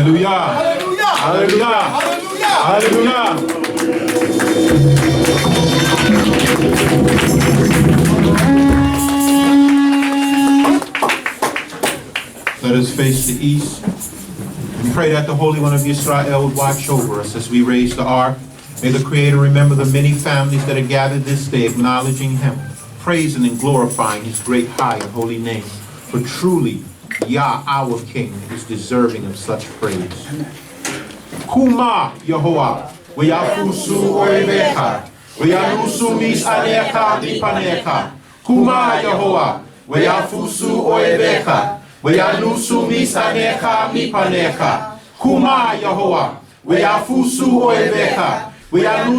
Hallelujah. Hallelujah. Hallelujah. Let us face the east and pray that the Holy One of Israel would watch over us as we raise the ark. May the Creator remember the many families that are gathered this day, acknowledging Him, praising and glorifying His great, high, and holy name. For truly, Yah, our King, is deserving of such praise. Kuma, Yehovah, Weyafusu Oevecha, Weyanusu Mis Aneka Lipaneka. Kuma, Yehovah, Weyafusu Oevecha, Weyanusu Mis Aneka Lipaneka. Kuma, Yehovah, Weyafusu Oevecha. Rise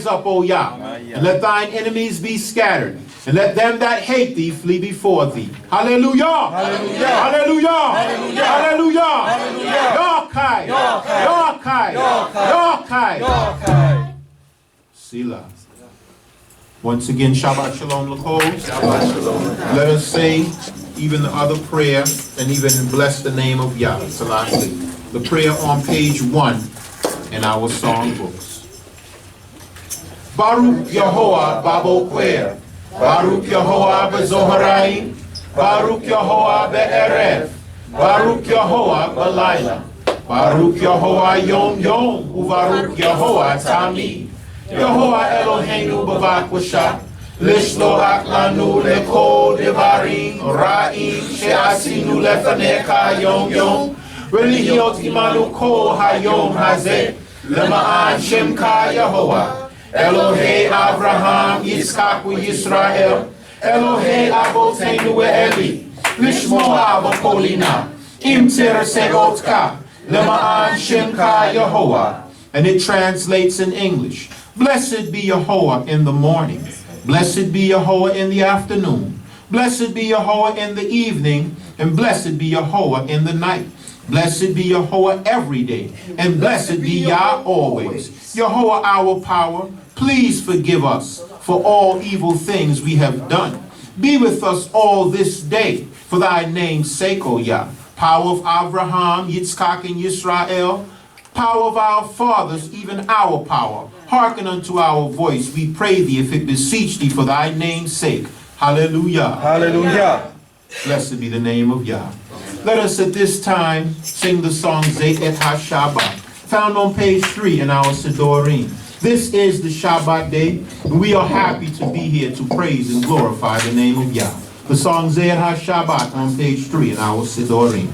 up, O Yah, and let thine enemies be scattered, and let them that hate thee flee before thee. Hallelujah! Hallelujah! Hallelujah! Hallelujah! Hallelujah! Yokai! Yokai! Yokai! Selah. Once again, Shabbat Shalom L'Kol. Shabbat Shalom. Let us say even the other prayer and even bless the name of Yah. Selassie. The prayer on page 1 in our song books. Baruch Yehovah Babokwer, Baruch Yehovah Bezoharai, Baruch Yehovah Be'erev, Baruch Yehovah Belayla, Baruch Yehovah Yom Yom, Uvaruch Yehovah Tamid, Yehovah Eloheinu Bavakwasha, Lishloach Lanu Lekol Devarim, Ra'im She'asinu Lefaneka Yom Yom, Relihiot Imanu Kol Hayom Hazeh, Lema'an Shemka Yehovah, Elohei Abraham, Yitzchak Yisrael, Elohei Avoteinu Eli, Lishmoa Bakolina, Im Ter Segotka, Lema'an Shemka Yehovah. And it translates in English, blessed be Yehovah in the morning, blessed be Yehovah in the afternoon, blessed be Yehovah in the evening, and blessed be Yehovah in the night. Blessed be Yehovah every day, and blessed be Yah always. Yehovah our power, please forgive us for all evil things we have done. Be with us all this day, for thy name's sake, O Yah. Power of Abraham, Yitzchak, and Yisrael, power of our fathers, even our power. Hearken unto our voice, we pray thee, if it beseech thee for thy name's sake. Hallelujah. Hallelujah. Blessed be the name of Yah. Let us at this time sing the song Zeh et HaShabbat, found on page 3 in our Sidorim. This is the Shabbat day, and we are happy to be here to praise and glorify the name of Yah. The song Zeh et HaShabbat on page 3 in our Sidorim.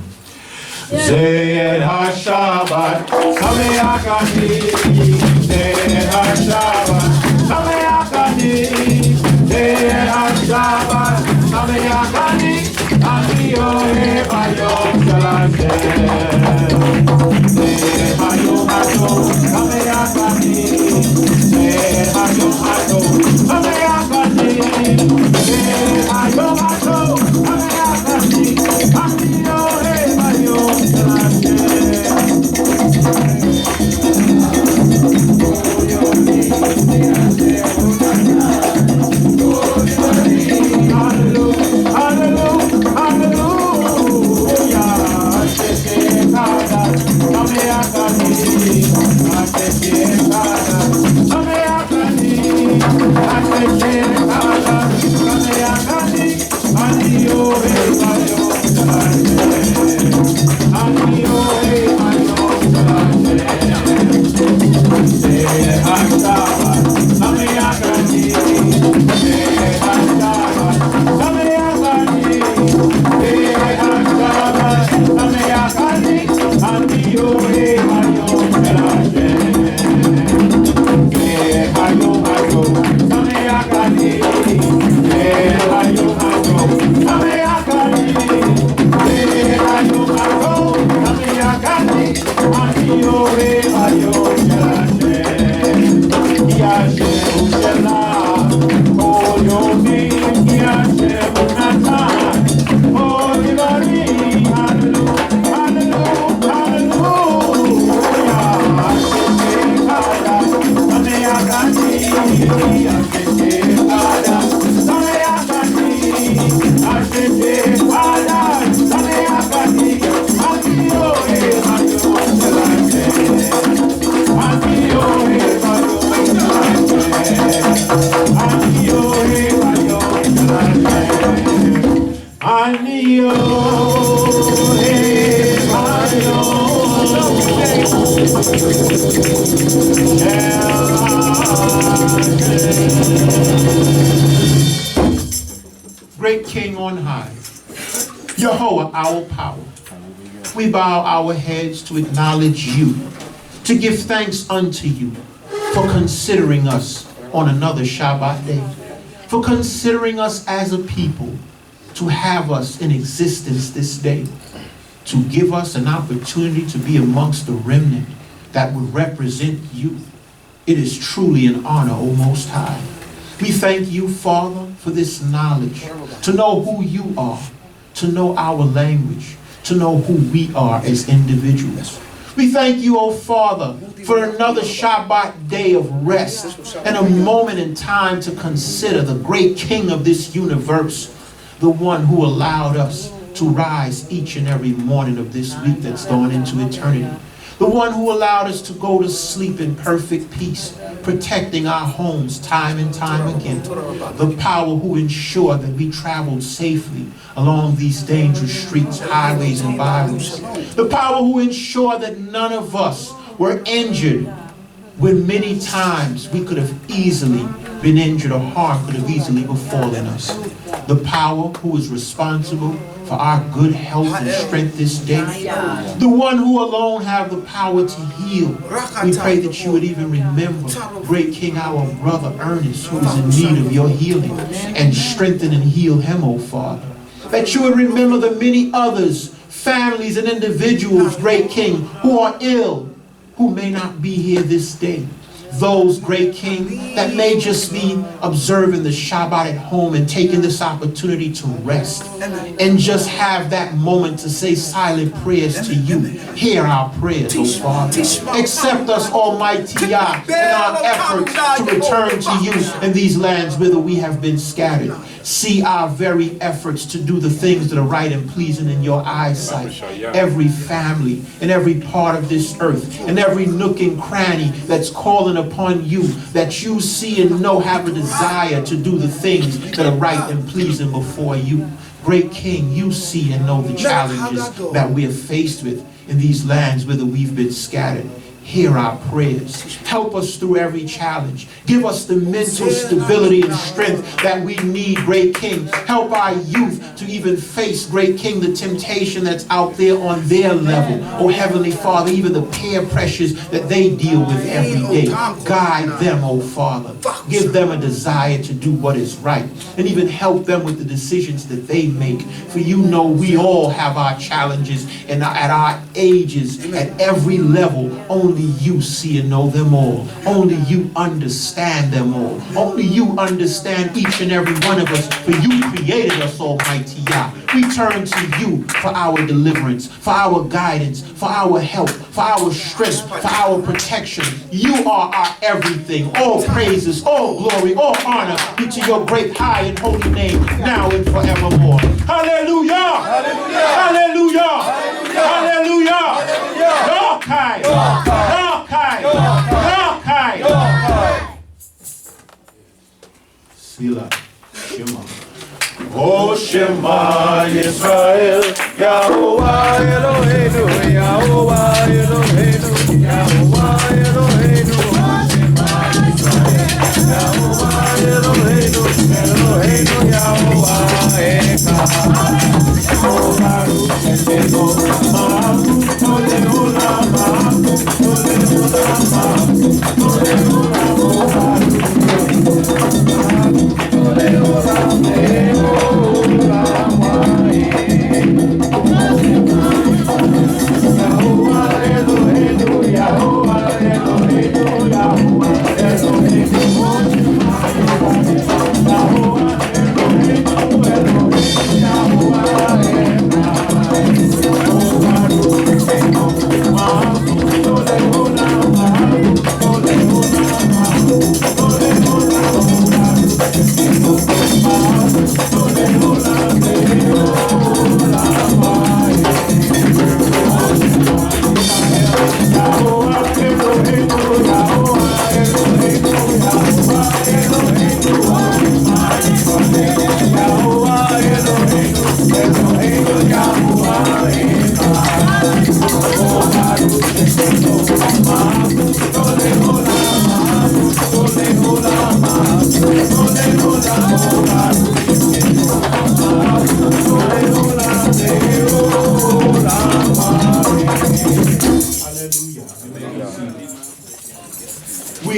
Zeh et HaShabbat, Sameach Ani, Zeh et HaShabbat, Sameach Ani, Zeh et HaShabbat, Sameach Ani, Ani Ohev Hayom Shalashem. Zeh Hayom Hayom, Sameach Ani, Zeh Hayom Hayom, Sameach Ani, Zeh Hayom Hayom, Sameach Ani, Ani Ohev Hayom Shalashem. Hallelujah, hallelujah, hallelujah. Great King on high, Jehovah, our power, we bow our heads to acknowledge you, to give thanks unto you for considering us on another Shabbat day, for considering us as a people to have us in existence this day, to give us an opportunity to be amongst the remnant that would represent you. It is truly an honor, O Most High. We thank you, Father, for this knowledge, to know who you are, to know our language, to know who we are as individuals. We thank you, O Father, for another Shabbat day of rest and a moment in time to consider the great King of this universe, the one who allowed us to rise each and every morning of this week that's gone into eternity. The one who allowed us to go to sleep in perfect peace, protecting our homes time and time again. The power who ensured that we traveled safely along these dangerous streets, highways, and byways. The power who ensured that none of us were injured when many times we could have easily been injured or harm could have easily befallen us. The power who is responsible for our good health and strength this day. The one who alone have the power to heal. We pray that you would even remember great King, our brother Ernest, who is in need of your healing, and strengthen and heal him, O Father. That you would remember the many others, families and individuals, great King, who are ill, who may not be here this day. Those, great King, that may just be observing the Shabbat at home and taking this opportunity to rest and just have that moment to say silent prayers to you. Hear our prayers, O Father. Accept us, Almighty Yah, in our efforts to return to you in these lands whither we have been scattered. See our very efforts to do the things that are right and pleasing in your eyesight. Every family in every part of this earth, and every nook and cranny that's calling upon you, that you see and know have a desire to do the things that are right and pleasing before you. Great King, you see and know the challenges that we are faced with in these lands whither we've been scattered. Hear our prayers. Help us through every challenge. Give us the mental stability and strength that we need, great King. Help our youth to even face, great King, the temptation that's out there on their level. Oh, Heavenly Father, even the peer pressures that they deal with every day. Guide them, oh Father. Give them a desire to do what is right. And even help them with the decisions that they make. For you know we all have our challenges, and at our ages, at every level, only you see and know them all. Only you understand them all. Only you understand each and every one of us, for you created us, Almighty Yah. We turn to you for our deliverance, for our guidance, for our help, for our strength, for our protection. You are our everything. All praises, all glory, all honor be to your great, high, and holy name, now and forevermore. Hallelujah! Hallelujah! Hallelujah! Hallelujah! Selah, Shema. Oh, Shema Yisrael, Yahuwah Eloheinu, Yahuwah Eloheinu, Yahuwah Eloheinu. Yahuwah Eloheinu, Eloheinu, Yahuwah Echad. Oh, Baruch Shemo, Baruch Olam, Baruch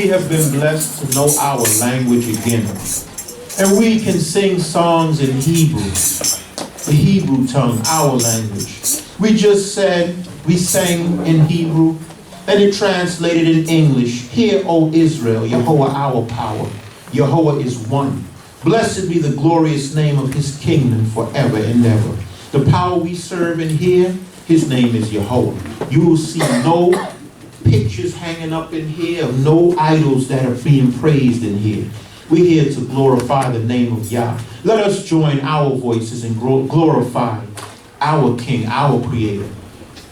we have been blessed to know our language again. And we can sing songs in Hebrew, the Hebrew tongue, our language. We just said, we sang in Hebrew, and it translated in English. Hear, O Israel, Yehovah our power. Yehovah is one. Blessed be the glorious name of his kingdom forever and ever. The power we serve in here, his name is Yehovah. You will see no pictures hanging up in here, of no idols that are being praised in here. We're here to glorify the name of Yah. Let us join our voices and glorify our King, our Creator,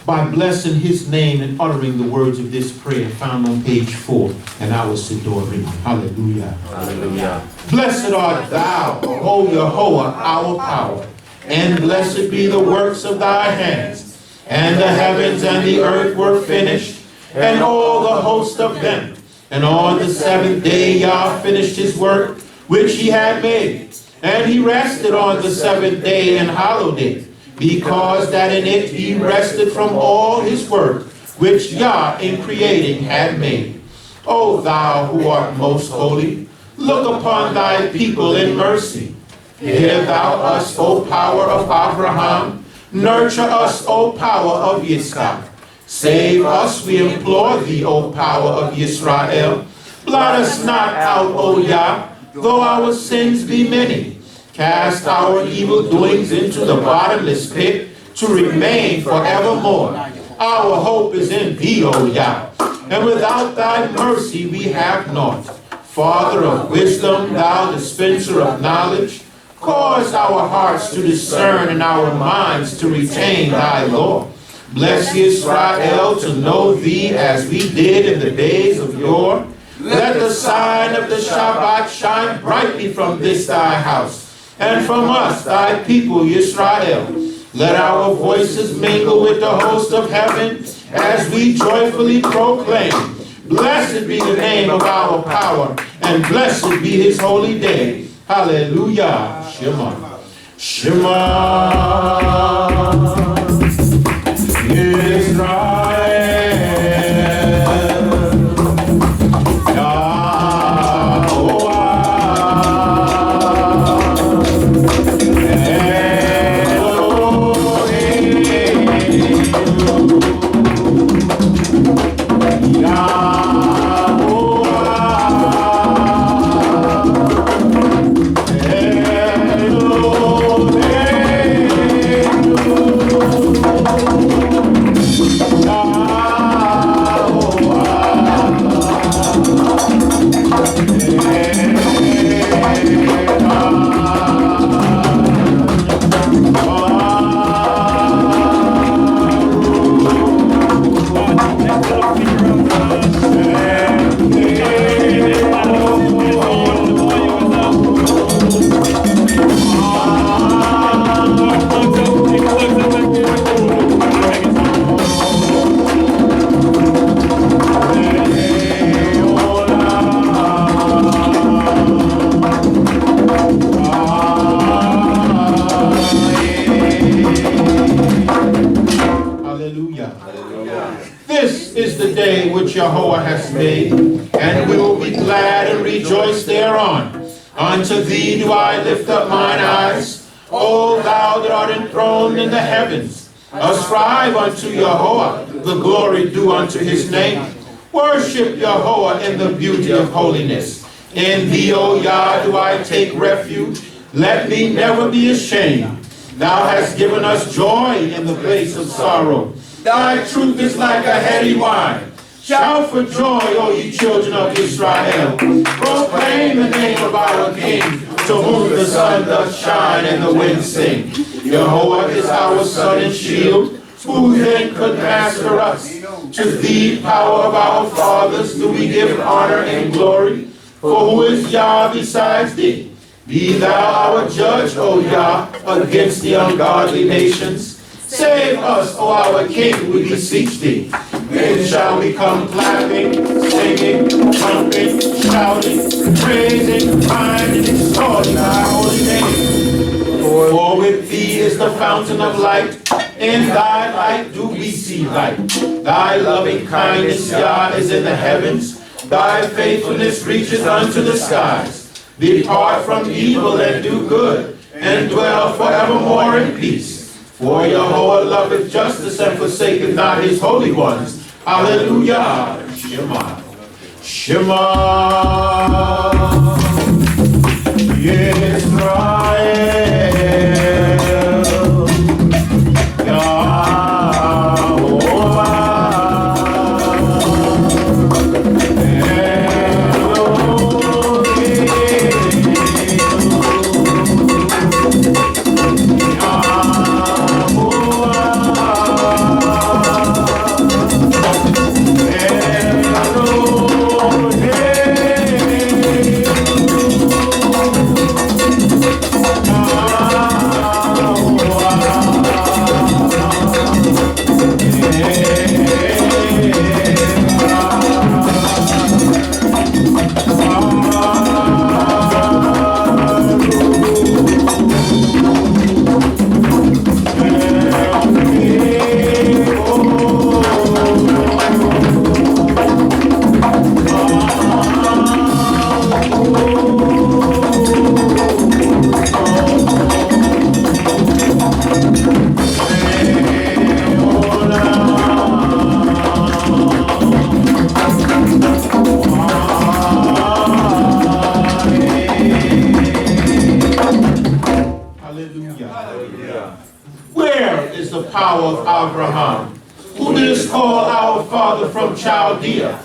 by blessing his name and uttering the words of this prayer found on page 4 in our Sidrah. Hallelujah. Hallelujah. Blessed art thou, O Yehovah, our power, and blessed be the works of thy hands. And the heavens and the earth were finished, and all the host of them. And on the seventh day Yah finished his work which he had made. And he rested on the seventh day and hallowed it, because that in it he rested from all his work which Yah in creating had made. O thou who art most holy, look upon thy people in mercy. Hear thou us, O power of Abraham. Nurture us, O power of Yitzchak. Save us, we implore thee, O power of Yisrael. Blot us not out, O Yah, though our sins be many. Cast our evil doings into the bottomless pit, to remain forevermore. Our hope is in thee, O Yah, and without thy mercy we have naught. Father of wisdom, thou dispenser of knowledge, cause our hearts to discern and our minds to retain thy law. Bless Israel to know thee as we did in the days of yore. Let the sign of the Shabbat shine brightly from this thy house, and from us thy people Israel. Let our voices mingle with the host of heaven as we joyfully proclaim, blessed be the name of our power, and blessed be his holy day. Hallelujah. Shema. Shema. Israel. Yehovah has made, and we will be glad and rejoice thereon. Unto thee do I lift up mine eyes, O thou that art enthroned in the heavens. Ascribe unto Yehovah the glory due unto his name. Worship Yehovah in the beauty of holiness. In thee, O Yah, do I take refuge. Let me never be ashamed. Thou hast given us joy in the place of sorrow. Thy truth is like a heady wine. Shout for joy, O ye children of Israel. Proclaim the name of our King, to whom the sun doth shine and the wind sing. Yehovah is our sun and shield. Who then could master us? To thee, power of our fathers, do we give honor and glory. For who is Yah besides thee? Be thou our judge, O Yah, against the ungodly nations. Save us, O our King, we beseech thee. Then shall we come clapping, singing, trumping, shouting, praising, finding, and exalting thy holy name. For with thee is the fountain of light. In thy light do we see light. Thy loving kindness, Yah, is in the heavens. Thy faithfulness reaches unto the skies. Depart from evil and do good, and dwell forevermore in peace. For Yahweh loveth justice and forsaketh not his holy ones. Hallelujah. Shema. Shema. Israel. Abraham, who didst call our father from Chaldea?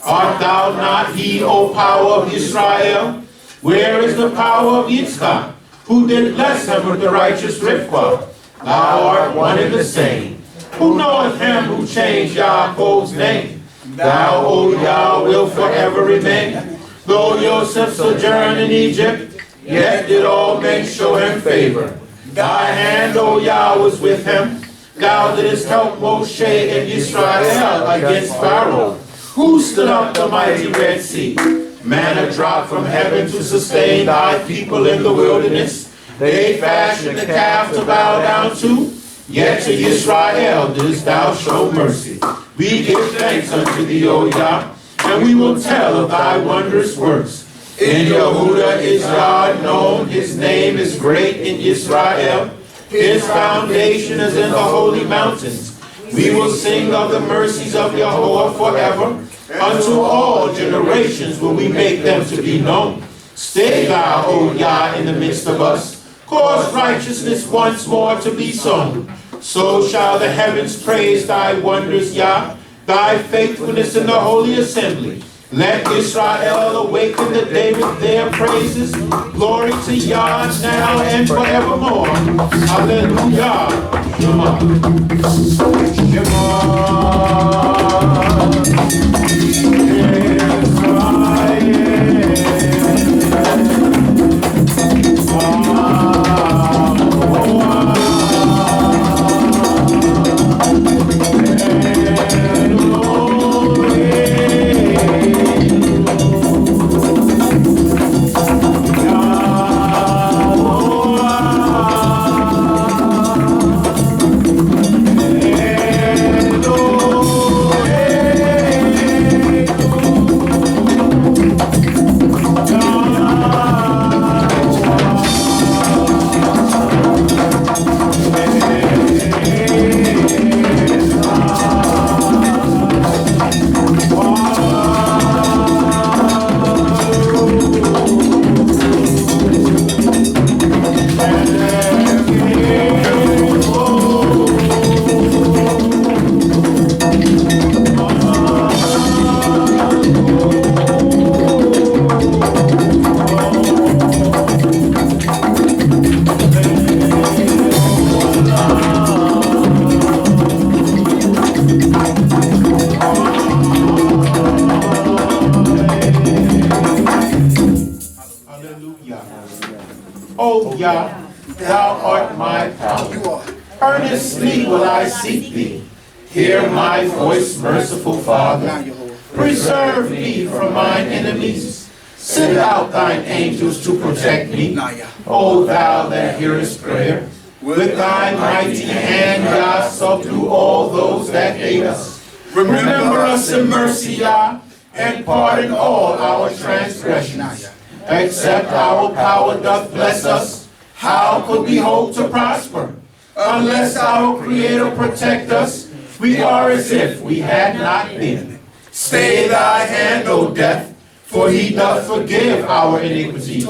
Art thou not he, O power of Israel? Where is the power of Yitzchak, who did bless him with the righteous Rivkah? Thou art one and the same. Who knoweth him who changed Yaakov's name? Thou, O Yah, will forever remain. Though Joseph sojourned in Egypt, yet did all men show him favor. Thy hand, O Yah, was with him. Thou didst help Moshe and Israel against Pharaoh, who stood up the mighty Red Sea. Manna dropped from heaven to sustain thy people in the wilderness. They fashioned the calf to bow down to, yet to Israel didst thou show mercy. We give thanks unto thee, O Yah, and we will tell of thy wondrous works. In Yehuda is God known, his name is great in Israel. His foundation is in the holy mountains. We will sing of the mercies of Yahweh forever. Unto all generations will we make them to be known. Stay thou, O Yah, in the midst of us. Cause righteousness once more to be sown. So shall the heavens praise thy wonders, Yah, thy faithfulness in the holy assembly. Let Israel awaken the day with their praises. Glory to Yah now and forevermore. Hallelujah. Shema. O Yah, thou art my power. Earnestly will I seek thee. Hear my voice, merciful Father. Preserve me from mine enemies. Send out thine angels to protect me. O thou that hearest prayer. With thy mighty hand, Yah, subdue all those that hate us. Remember us in mercy, Yah, and pardon all our transgressions. Except our power doth bless us, how could we hope to prosper? Unless our Creator protect us, we are as if we had not been. Stay thy hand, O death, for he doth forgive our iniquities.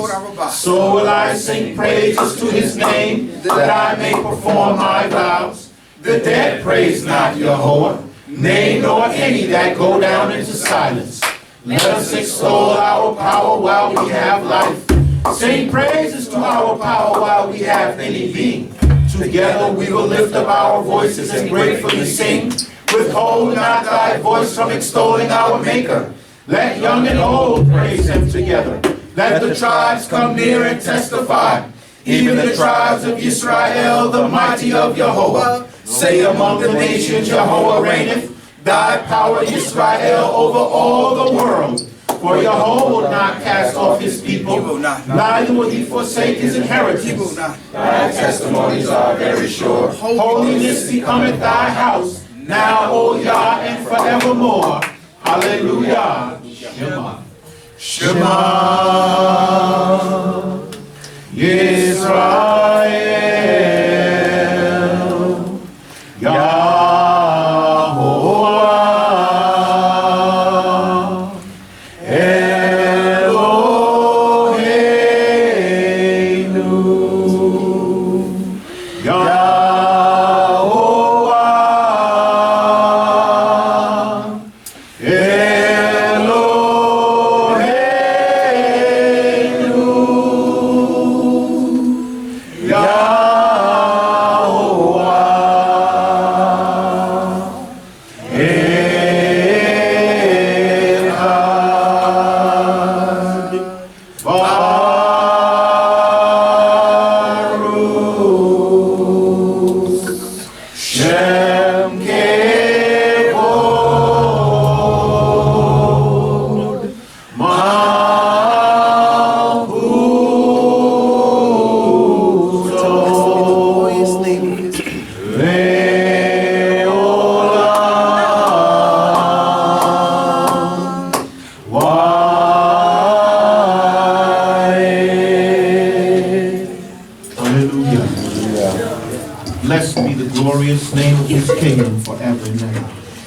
So will I sing praises to his name, that I may perform my vows. The dead praise not Jehovah, nay, nor any that go down into silence. Let us extol our power while we have life. Sing praises to our power while we have any being. Together we will lift up our voices and gratefully sing. Withhold not thy voice from extolling our Maker. Let young and old praise him together. Let the tribes come near and testify. Even the tribes of Israel, the mighty of Jehovah. Say among the nations, Jehovah reigneth. Thy power, Israel, over all the world. For Jehovah will not cast off his people, neither will he forsake his inheritance. Thy testimonies are very sure. Holiness becometh thy house, now, O Yah, and forevermore. Hallelujah. Shema. Shema Yisrael.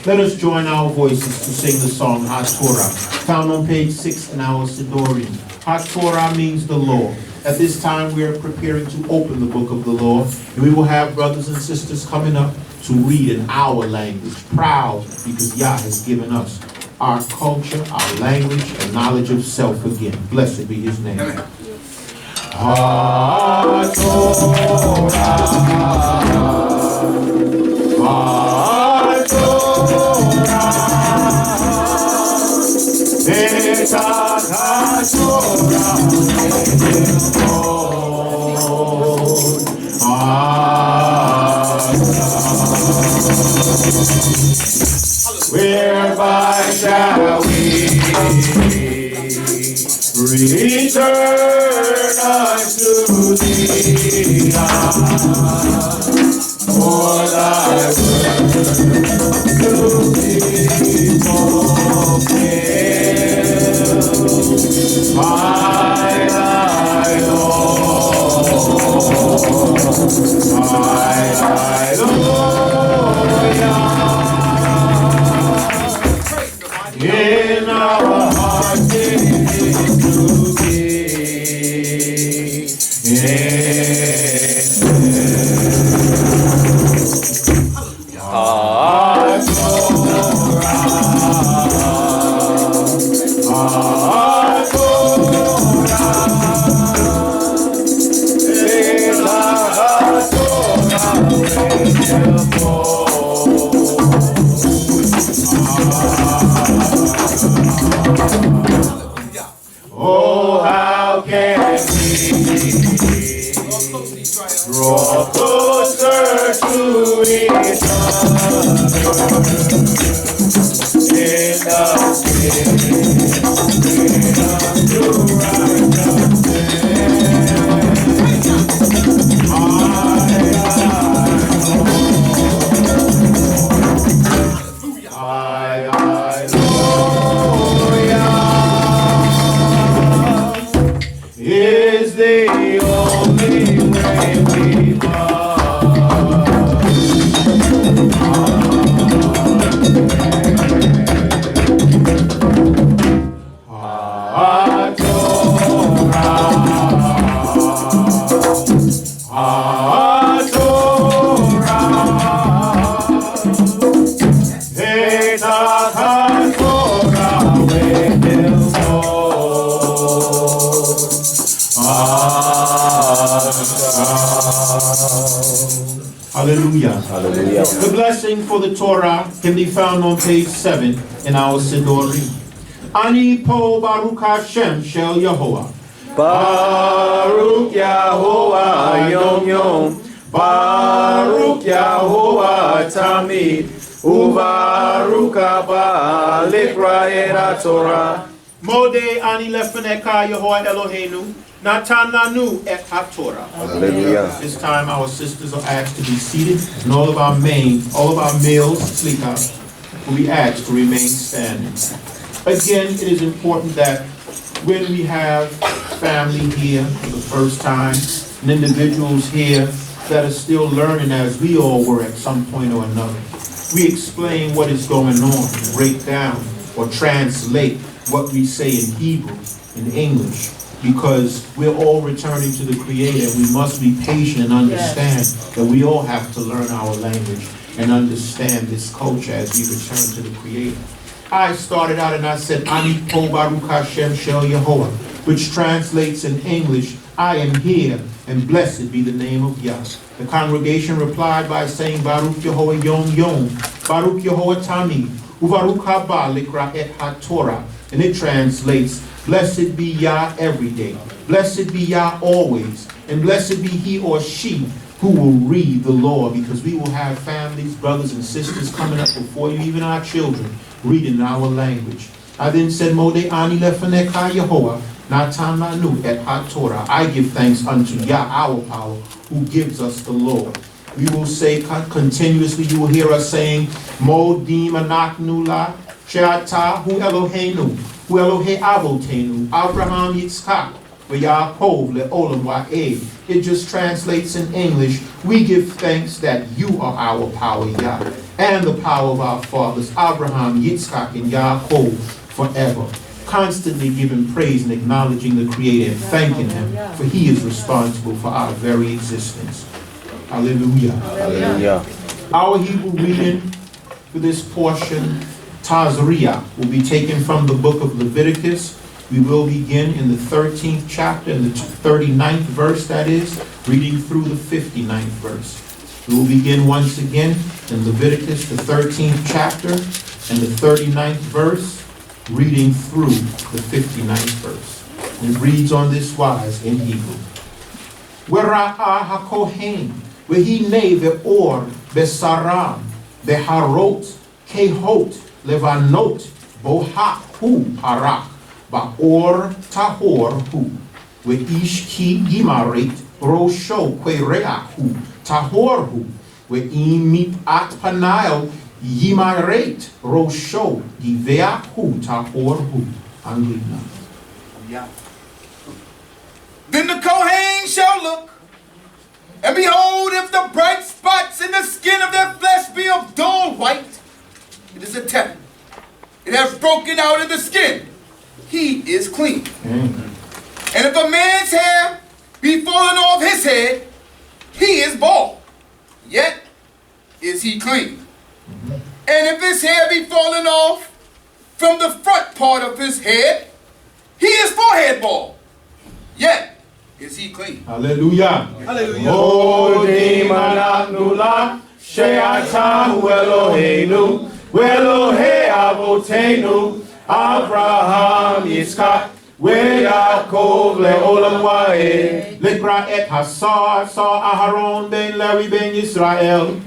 Let us join our voices to sing the song HaTorah, found on page 6 in our Sidrah. HaTorah means the law. At this time, we are preparing to open the book of the law, and we will have brothers and sisters coming up to read in our language, proud because Yah has given us our culture, our language, and knowledge of self again. Blessed be his name. HaTorah, whereby shall we return unto thee, for thy word to be fulfilled. My Lord, in our hearts to thee. Oh, how can we draw closer to each other in the spirit to righteousness? I, Lord, Hallelujah. Hallelujah. The blessing for the Torah can be found on page 7 in our Sidorim. Ani po Baruch Hashem shel Yehovah. Baruch Yahovah Yom Yom. Baruch Yahovah Tamid. Ubaruch Haba Likra'et Torah. Mode ani lefeneka Yehovah Eloheinu. Natan lanu et haTorah. Hallelujah. This time our sisters are asked to be seated, and all of our males, slika, will be asked to remain standing. Again, it is important that when we have family here for the first time, and individuals here that are still learning as we all were at some point or another, we explain what is going on, break down or translate what we say in Hebrew, in English, because we're all returning to the Creator. We must be patient and understand that we all have to learn our language and understand this culture as we return to the Creator. I started out and I said, Ani po Baruch Hashem shel Yehovah, which translates in English, I am here, and blessed be the name of Yah. The congregation replied by saying, Baruch Yehovah Yom Yom, Baruch Yehovah Tamid, Ubaruch Haba Likra'et HaTorah. And it translates, blessed be Yah every day, blessed be Yah always, and blessed be he or she who will read the law, because we will have families, brothers and sisters coming up before you, even our children, reading in our language. I then said, Mode ani lefeneka Yehovah, natan lanu et haTorah. I give thanks unto Yah, our power, who gives us the law. We will say continuously, you will hear us saying, Modim anaknu la, she'ata hu Eloheinu, hu Elohe avotenu, Abraham Yitzchak, v'Yaakov le'olam wa'ed. It just translates in English, we give thanks that you are our power, Yah, and the power of our fathers, Abraham, Yitzchak, and Yaakov, forever. Constantly giving praise and acknowledging the Creator and thanking Him, for He is responsible for our very existence. Hallelujah. Hallelujah. Our Hebrew reading for this portion, Tazria, will be taken from the book of Leviticus. We will begin in the 13th chapter, in the 39th verse, that is, reading through the 59th verse. We will begin once again in Leviticus, the 13th chapter, and the 39th verse, reading through the 59th verse. And it reads on this wise in Hebrew. Wera'a haKohane, v'hinei ve'or besaram, ve'harot, kehot, levanot, boha hu parak, ba'or tahor hu, ve'ish ki yimaret, rosho kwereach hu, tahor hu, ve'im mit'at panael, yimaret, rosho, yiveach hu, tahor hu. Anglina. Yeah. Then the Cohane shall look, and behold, if the bright spots in the skin of their flesh be of dull white, it is a tepid. It has broken out in the skin. He is clean. And if a man's hair be fallen off his head, he is bald, yet is he clean. And if his hair be fallen off from the front part of his head, he is forehead bald, yet is he clean. Hallelujah. Hallelujah. Modim anaknu la, she'ata hu Eloheinu, ve'Elohe avotenu, Abraham, Yitzchak, ve'Yaakov le'olam wa'ed. Likra'et hasar, sar Aharon ben Levi ben Yisrael.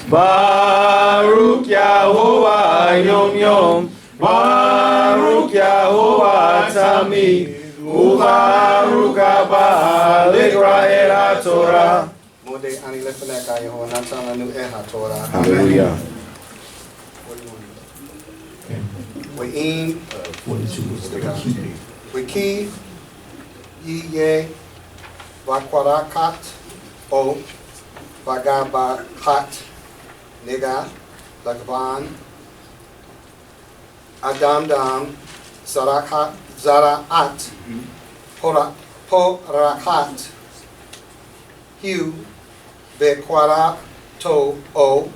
Baruch Yahovah Yom Yom. Baruch Yahovah Tamid. Ubaruch Haba Likra'et Torah. Hallelujah. Wiki Ye Vakwarakat O Vagabahat Nega Lagvan Adam Dam Zarakat Zaraat Porakat Hu Bekwara To O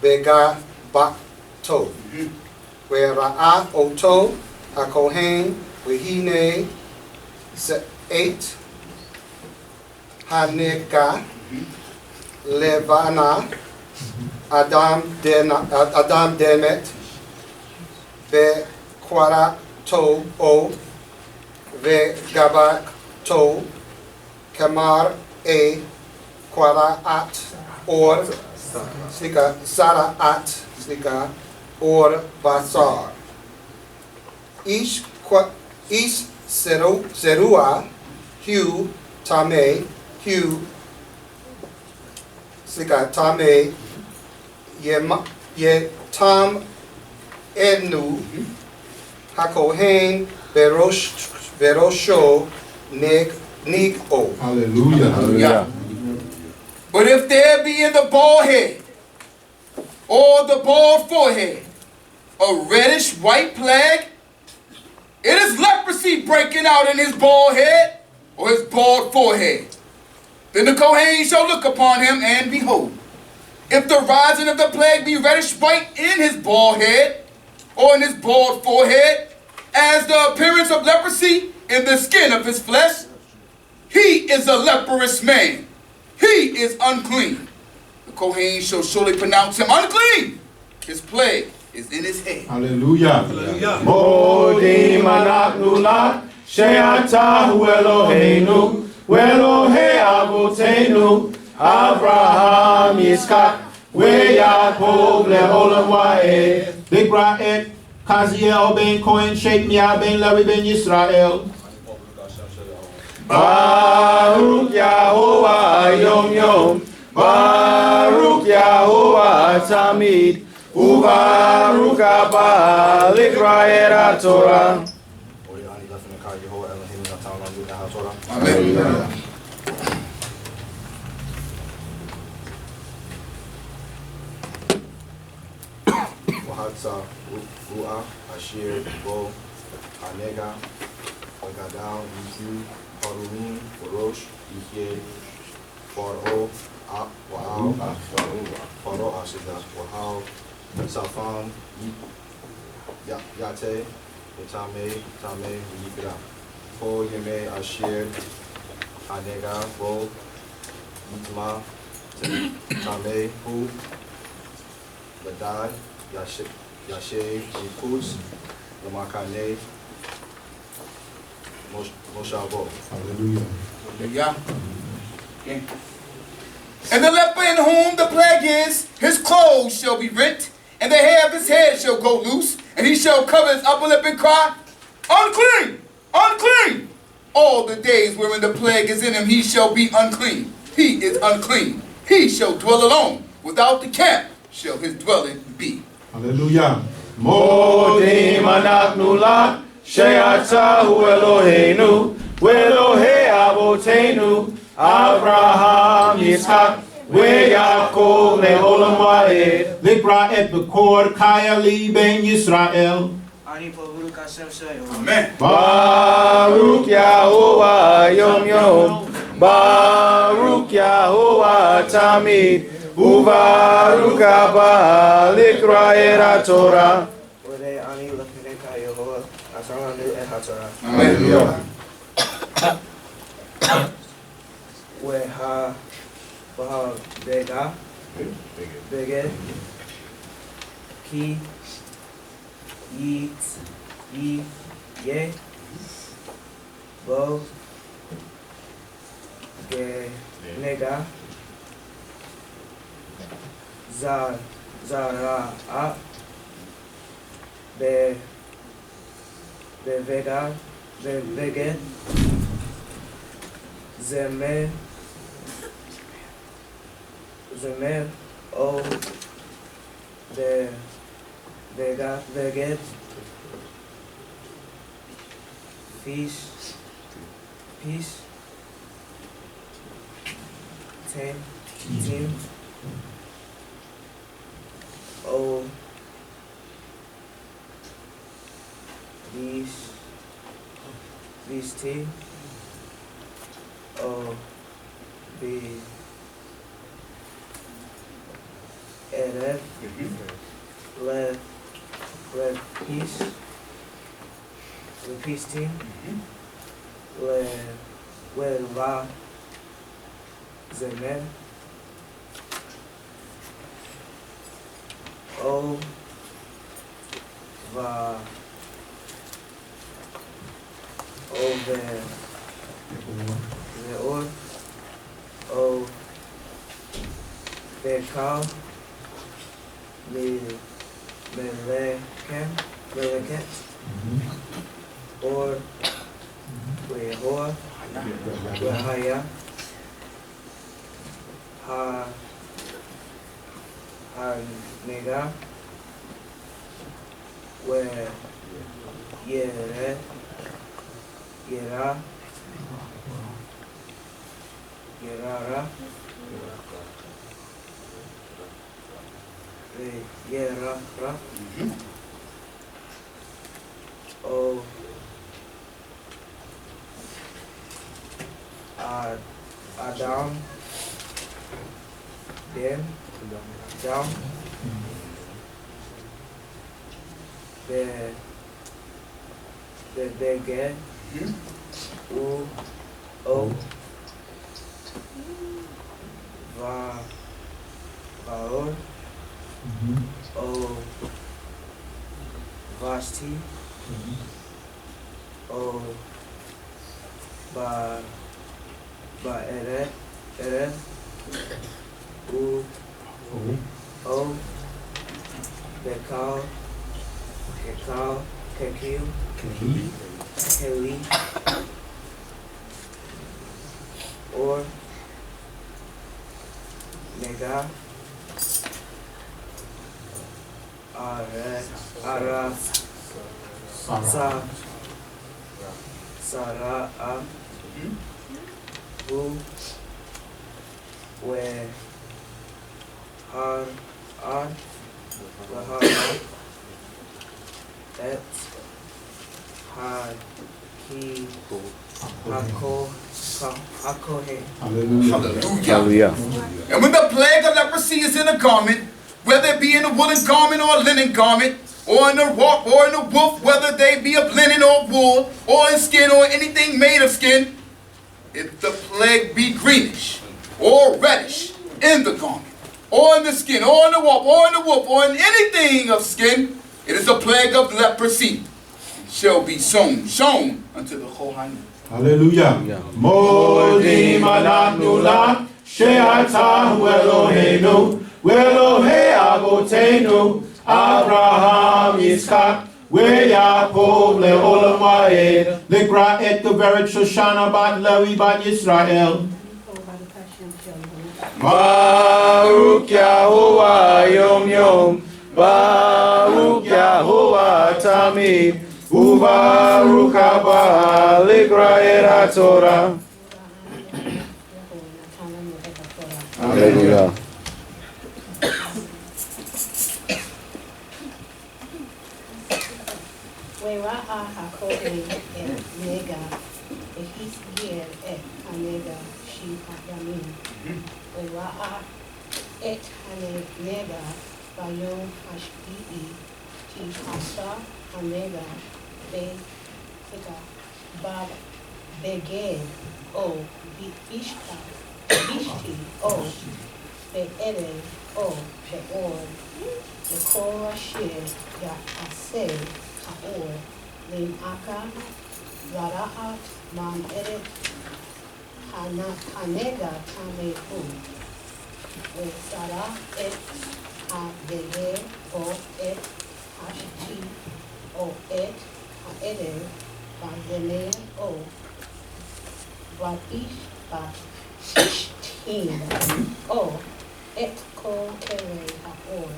Bega Bak To Wera'a Oto HaKohen Wehine 8 Haneka Levana, Adam Demet, Ve Quara To O, Ve Gabak To, Kamar A, Quara At, or Slika Sara At, Slika, or Basar. Ish Serua, Hugh, Tame, Hugh, Slika Tame, Ye Tam Enu, Hakohen, Verosho, Nig O. Hallelujah. Hallelujah. But if there be in the bald head or the bald forehead a reddish white plague, it is leprosy breaking out in his bald head or his bald forehead. Then the Cohane shall look upon him, and behold, if the rising of the plague be reddish white in his bald head or in his bald forehead, as the appearance of leprosy in the skin of his flesh, he is a leprous man. He is unclean. The Cohane shall surely pronounce him unclean. His plague is in his head. Hallelujah. Modi manaknula, she'atahu Eloheinu, Elohe Avotenu, Abraham, Yitzchak, Yaakov, Le'olam Wa'ed. Sidrah et Kaziel ben Cohen Sheikh Nia ben Levi ben Yisrael. Baruch Yahovah Yom Yom, Baruch Yahovah Tamid, Ubaruch Abba Likraed HaTorah. Amen. Wahatza Ru'a Ashir Bo Anega Ogadal Ihu Harumin Forosh Ihe Faro Wa'al Faro Ashida Wa'al Safan Yate Tame Yikra Ho Yeme Ashir Anega Bo Yitma Tame Hu Badai Yashe Yipuz Lamakane Moshavo. Hallelujah. Hallelujah. Okay. And the leper in whom the plague is, his clothes shall be rent, and the hair of his head shall go loose, and he shall cover his upper lip and cry, unclean, unclean. All the days wherein the plague is in him, he shall be unclean. He is unclean. He shall dwell alone. Without the camp shall his dwelling be. Hallelujah. Modi manaknula, she'atahu Eloheinu, Elohe Avotenu, Abraham, Yitzchak, Yaakov, Le'olam Wa'ed. Sidrah et Bekor Khayil ben Yisrael. Amen. Baruch Yahovah Yom Yom, Baruch Yahovah Tamid, Ubaruch Abba Likraed HaTorah. Amen. Weha Bega Beged Ki Yit Ye Bo Ge Nega Zara Be Vega Beged Zeme O Vega Veged Fish Tim O These T O B Ere Le Peace Team Le Va Zemen. O. Va. Over. Veor. O. Bekal. Meleket. Or. Wehor. Wehaya. Nega. Where Yere. Yera. Yerara. Yera. O. Adam. Den. Down. Beged. U. O. Vaor. O. Vasti. O. Eret. U. O. Bekal. Kekil. Keli. Or. Nega. Ara. Sara. Who. Where. Har. Et. Hakohe. Hallelujah. And when the plague of leprosy is in a garment, whether it be in a woolen garment or a linen garment, or in a warp or in a woof, whether they be of linen or wool, or in skin or anything made of skin, if the plague be greenish or reddish in the garment, or in the skin, or in the warp, or in the woof, or in anything of skin, it is a plague of leprosy. It shall be shown unto the Cohane. Hallelujah. Modim anachnu lach she'ata Eloheinu Elohei Avotenu Abraham Yitzchak Ve'Yaakov le'olam va'ed Likra et Geveret Shoshana bat Levi bat Yisrael. Baruch Yahuwah Yom Yom, Baruch Yahuwah Tamid, Ubaruch Haba Likra et HaTorah. Hallelujah. Wera'a HaKohen et Nega, Ehisgiel et HaNega Shi HaYamim. Wera'a et HaNega Bayom HaShbi'i Ki Hasa HaNega Bad Beged O Bishti O Be'erev O Be'or Lekor Asher Ya'aseh Haor Lim'aka Zara'at Man Eret Hanega Tamehu Ve'sara et Ha'beged O et Hashti O et Ha'erev Bazemer O Va'ishtim O et Kol Kere Haor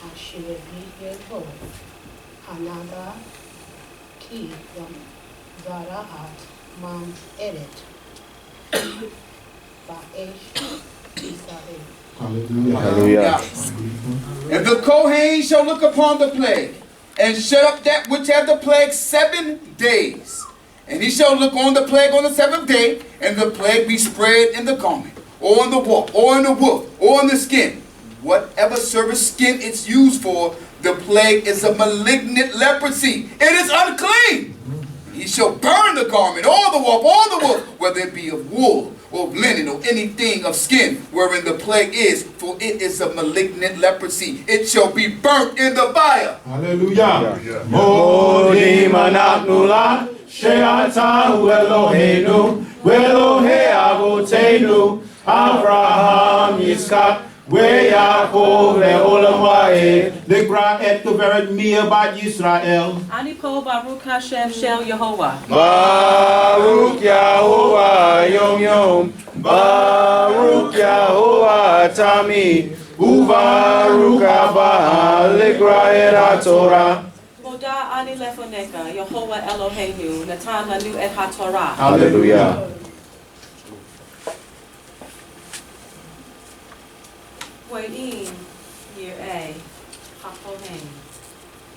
Asher Yeho Hanaga Ki Zara'at Man Eret Ba'esh Israel. Hallelujah. And the Cohane shall look upon the plague, and shut up that which hath the plague 7 days. And he shall look on the plague on the 7th day, and the plague be spread in the garment, or in the warp, or in the woof, or in the skin. Whatever service skin it's used for, the plague is a malignant leprosy. It is unclean. He shall burn the garment, or the warp, or the woof, whether it be of wool, or of linen, or anything of skin wherein the plague is, for it is a malignant leprosy. It shall be burnt in the fire. Hallelujah. Modim anaknu la she'atahu Eloheinu ve'Elohei avotenu Avraham Yitzchak ve'Yaakov le'olam va'ed. Likra et kaveret mia bat Yisrael. Ani po Baruch Hashem Shel Yehovah. Baruch Yahovah Yom Yom Baruch Yahovah Tamid Ubaruch Abba Likra et HaTorah. Moda ani lefoneka Yehovah Eloheinu Natan lanu et HaTorah. Hallelujah. We'in yireh hakohen.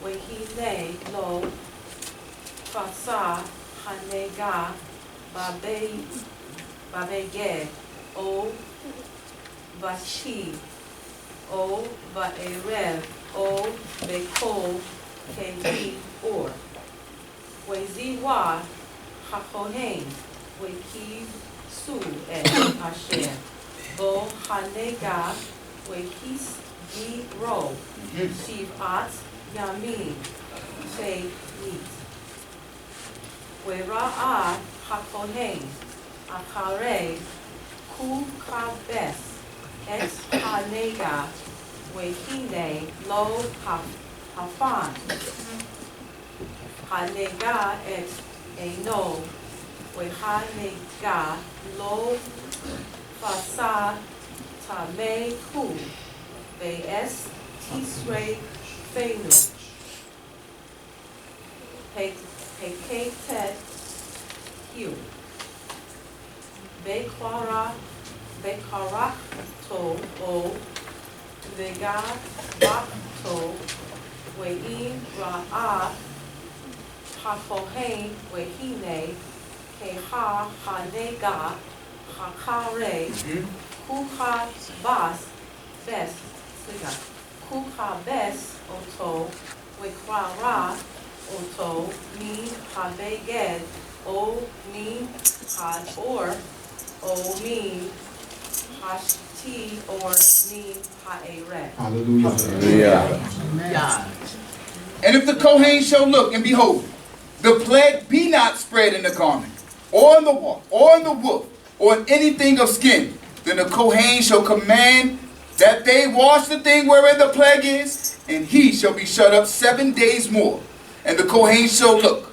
We'hine lo fasa hanega babeged o vashi o vaerev o bekol keli or. Weziwa hakohen. Wekiv su et asher. O hanega Wehis di ro, shivat yamin, te nit. Wera'ah hakohen, achare ku kabes, et hanega, wehine lo hafan. Hanega et eno, wehanega lo fasa Tamei hu, ve'es tisrei fenu, peketet hu, bekarach to o, vegabach to, ve'im ra'ah, hakohen ve'hine, keha hanega, hakare, Kucha bes oto, wekrara oto, min habeged, o min had or, o min hashti or min ha'eret. Hallelujah. And if the Kohen shall look, and behold, the plague be not spread in the garment, or in the wall, or in the woof, or in anything of skin, then the Kohen shall command that they wash the thing wherein the plague is, and he shall be shut up 7 days more. And the Kohen shall look.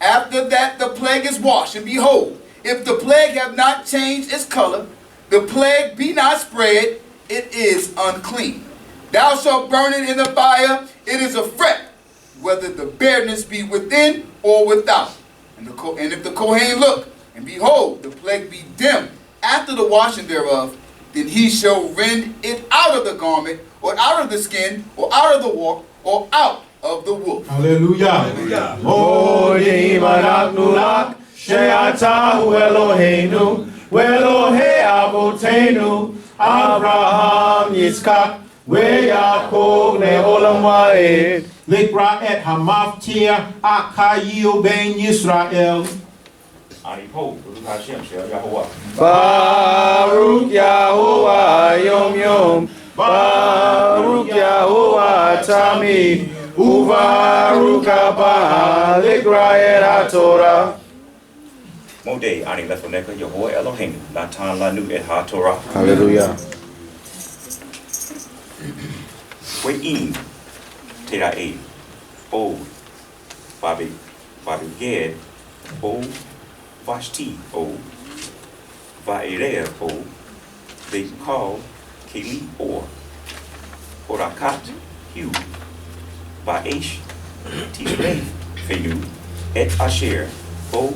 After that the plague is washed, and behold, if the plague have not changed its color, the plague be not spread, it is unclean. Thou shalt burn it in the fire, it is a fret, whether the bareness be within or without. And if the Kohen look, and behold, the plague be dim, after the washing thereof, then he shall rend it out of the garment, or out of the skin, or out of the warp, or out of the wool. Hallelujah. Modim anaknu la she'atahu Eloheinu ve'Elohei avotenu Avraham Yitzchak ve'Yaakov le'olam va'ed. Likra et Maftir Akh Khayil ben Yisrael. Anipo, Baruch Hashem Shel Yehovah. Baruch Yahovah Yom Yom Baruch Yahovah Tamid Ubaruch Abba Likra et HaTorah. Modeh ani lefoneka Yehovah Eloheinu Natan lanu et HaTorah. Hallelujah. We'in terae o babiged o Vashti o, Vaerev o, Bekal Keli or, Orakat hu, Vaesh Tisrei Fenu, Et Asher o,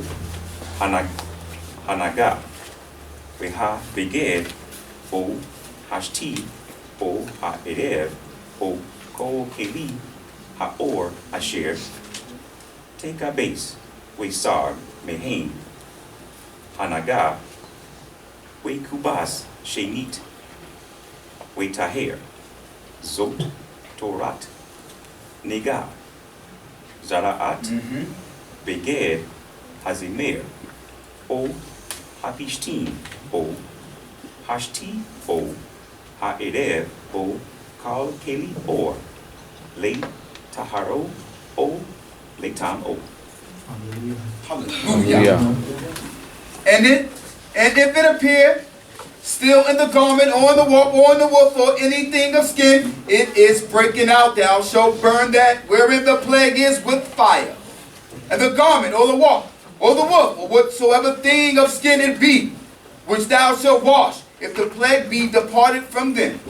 Hanaga, Veha Beged o, Hashti o, Haerev o, Kol Keli, Haor Asher, Teka Base, Wesar Mehain, Hanaga, we kubas shenit, we taher, zot, torat, nega, zaraat, beged, hazimer, o hapishtin, O, Hashti O, Ha'erev O, Kal Keli Or, Le Taharo O, Letam O. Hallelujah. And if it appear still in the garment, or in the warp, or in the woof, or anything of skin, it is breaking out. Thou shalt burn that wherein the plague is with fire. And the garment, or the warp, or the woof, or whatsoever thing of skin it be, which thou shalt wash, if the plague be departed from them,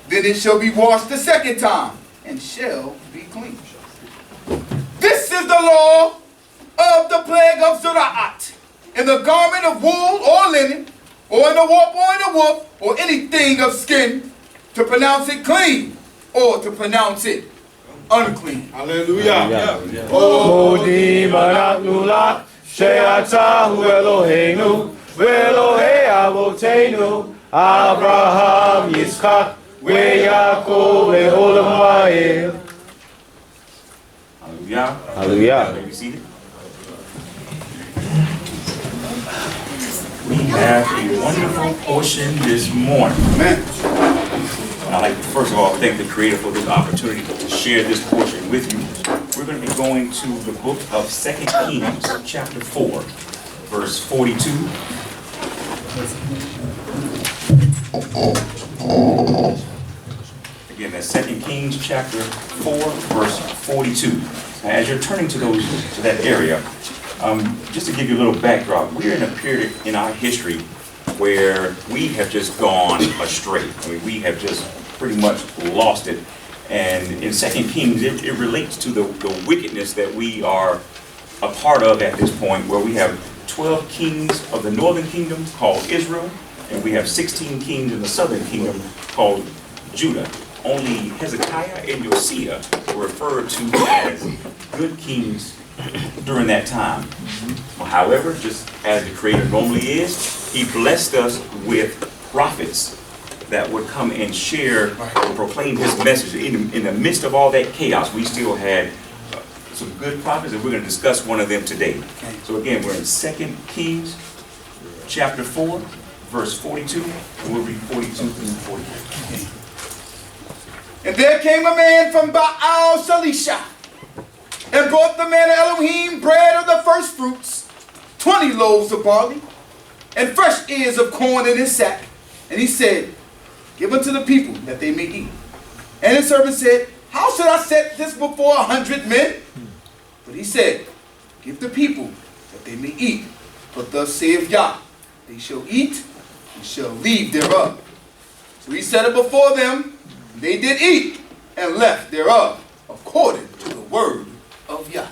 then it shall be washed the second time, and shall be clean. This is the law of the plague of Zera'at, in the garment of wool or linen, or in the warp, or in the woof, or anything of skin, to pronounce it clean, or to pronounce it unclean. Hallelujah. Modi Manatnula, Sheatahu Eloheinu, Velohe Avotenu, Abraham, Yitzchak, Yaakov, Ve'olam Va'ed. Hallelujah. Hallelujah. May we see it? We have a wonderful portion this morning. Amen. I'd like to first of all thank the Creator for this opportunity to share this portion with you. We're going to be going to the book of 2 Kings, chapter 4, verse 42. Again, that's 2 Kings, chapter 4, verse 42. Now, as you're turning to that area, just to give you a little backdrop, we're in a period in our history where we have just gone astray. I mean, we have just pretty much lost it. And in 2 Kings, it relates to the wickedness that we are a part of at this point, where we have 12 kings of the northern kingdom called Israel, and we have 16 kings in the southern kingdom called Judah. Only Hezekiah and Josiah were referred to as good kings during that time. However, just as the Creator normally is, He blessed us with prophets that would come and share and proclaim His message. In the midst of all that chaos, we still had some good prophets, and we're going to discuss one of them today. So again, we're in 2 Kings chapter 4, verse 42, and we'll read 42 through 44. And there came a man from Baal Shalisha, and brought the man of Elohim bread of the first fruits, 20 loaves of barley, and fresh ears of corn in his sack. And he said, give unto the people that they may eat. And his servant said, how should I set this before 100 men? But he said, give the people that they may eat. For thus saith Yah, they shall eat and shall leave thereof. So he set it before them, and they did eat and left thereof, according to the word of Yah.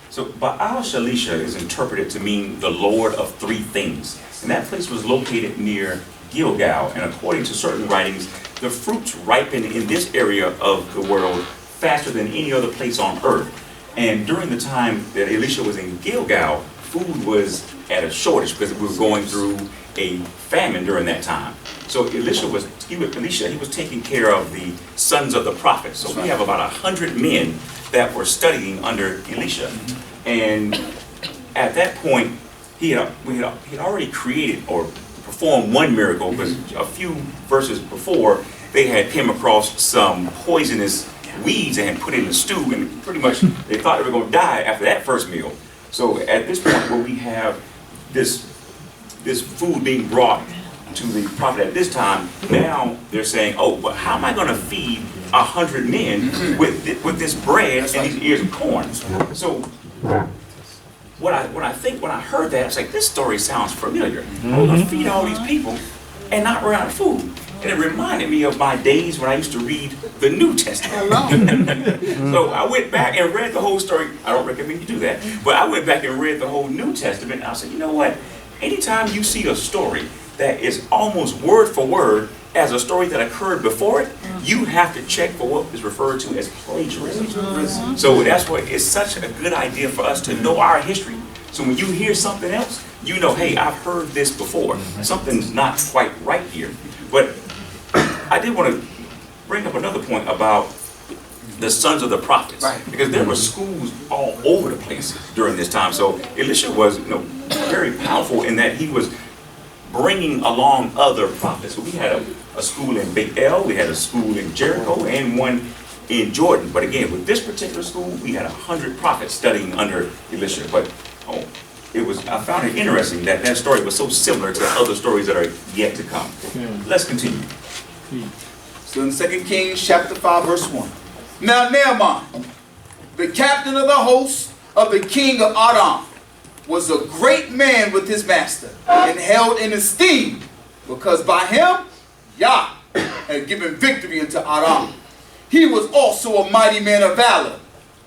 So Baal Shalisha is interpreted to mean the Lord of three things. And that place was located near Gilgal. And according to certain writings, the fruits ripen in this area of the world faster than any other place on earth. And during the time that Elisha was in Gilgal, food was at a shortage because we were going through a famine during that time. So Elisha was taking care of the sons of the prophets. So we have about 100 men that were studying under Elisha. And at that point, he had already created or performed one miracle, because a few verses before, they had came across some poisonous weeds and had put in the stew, and pretty much they thought they were going to die after that first meal. So at this point where we have this food being brought to the prophet at this time, now they're saying, oh, but how am I going to feed 100 men with this bread and these ears of corn? So when I heard that, I was like, this story sounds familiar. I'm going to feed all these people and not run out of food. And it reminded me of my days when I used to read the New Testament. So I went back and read the whole story. I don't recommend you do that. But I went back and read the whole New Testament. And I said, you know what? Anytime you see a story that is almost word for word as a story that occurred before it, you have to check for what is referred to as plagiarism. So that's why it's such a good idea for us to know our history. So when you hear something else, you know, hey, I've heard this before. Something's not quite right here. But I did want to bring up another point about the sons of the prophets, because there were schools all over the place during this time. So Elisha was, very powerful in that he was bringing along other prophets. So we had a school in Beit El, we had a school in Jericho, and one in Jordan. But again, with this particular school, we had 100 prophets studying under Elisha. But I found it interesting that that story was so similar to other stories that are yet to come. Let's continue. So in 2 Kings chapter 5 verse 1. Now Naaman, the captain of the host of the king of Aram, was a great man with his master, and held in esteem, because by him Yah had given victory unto Aram. He was also a mighty man of valor,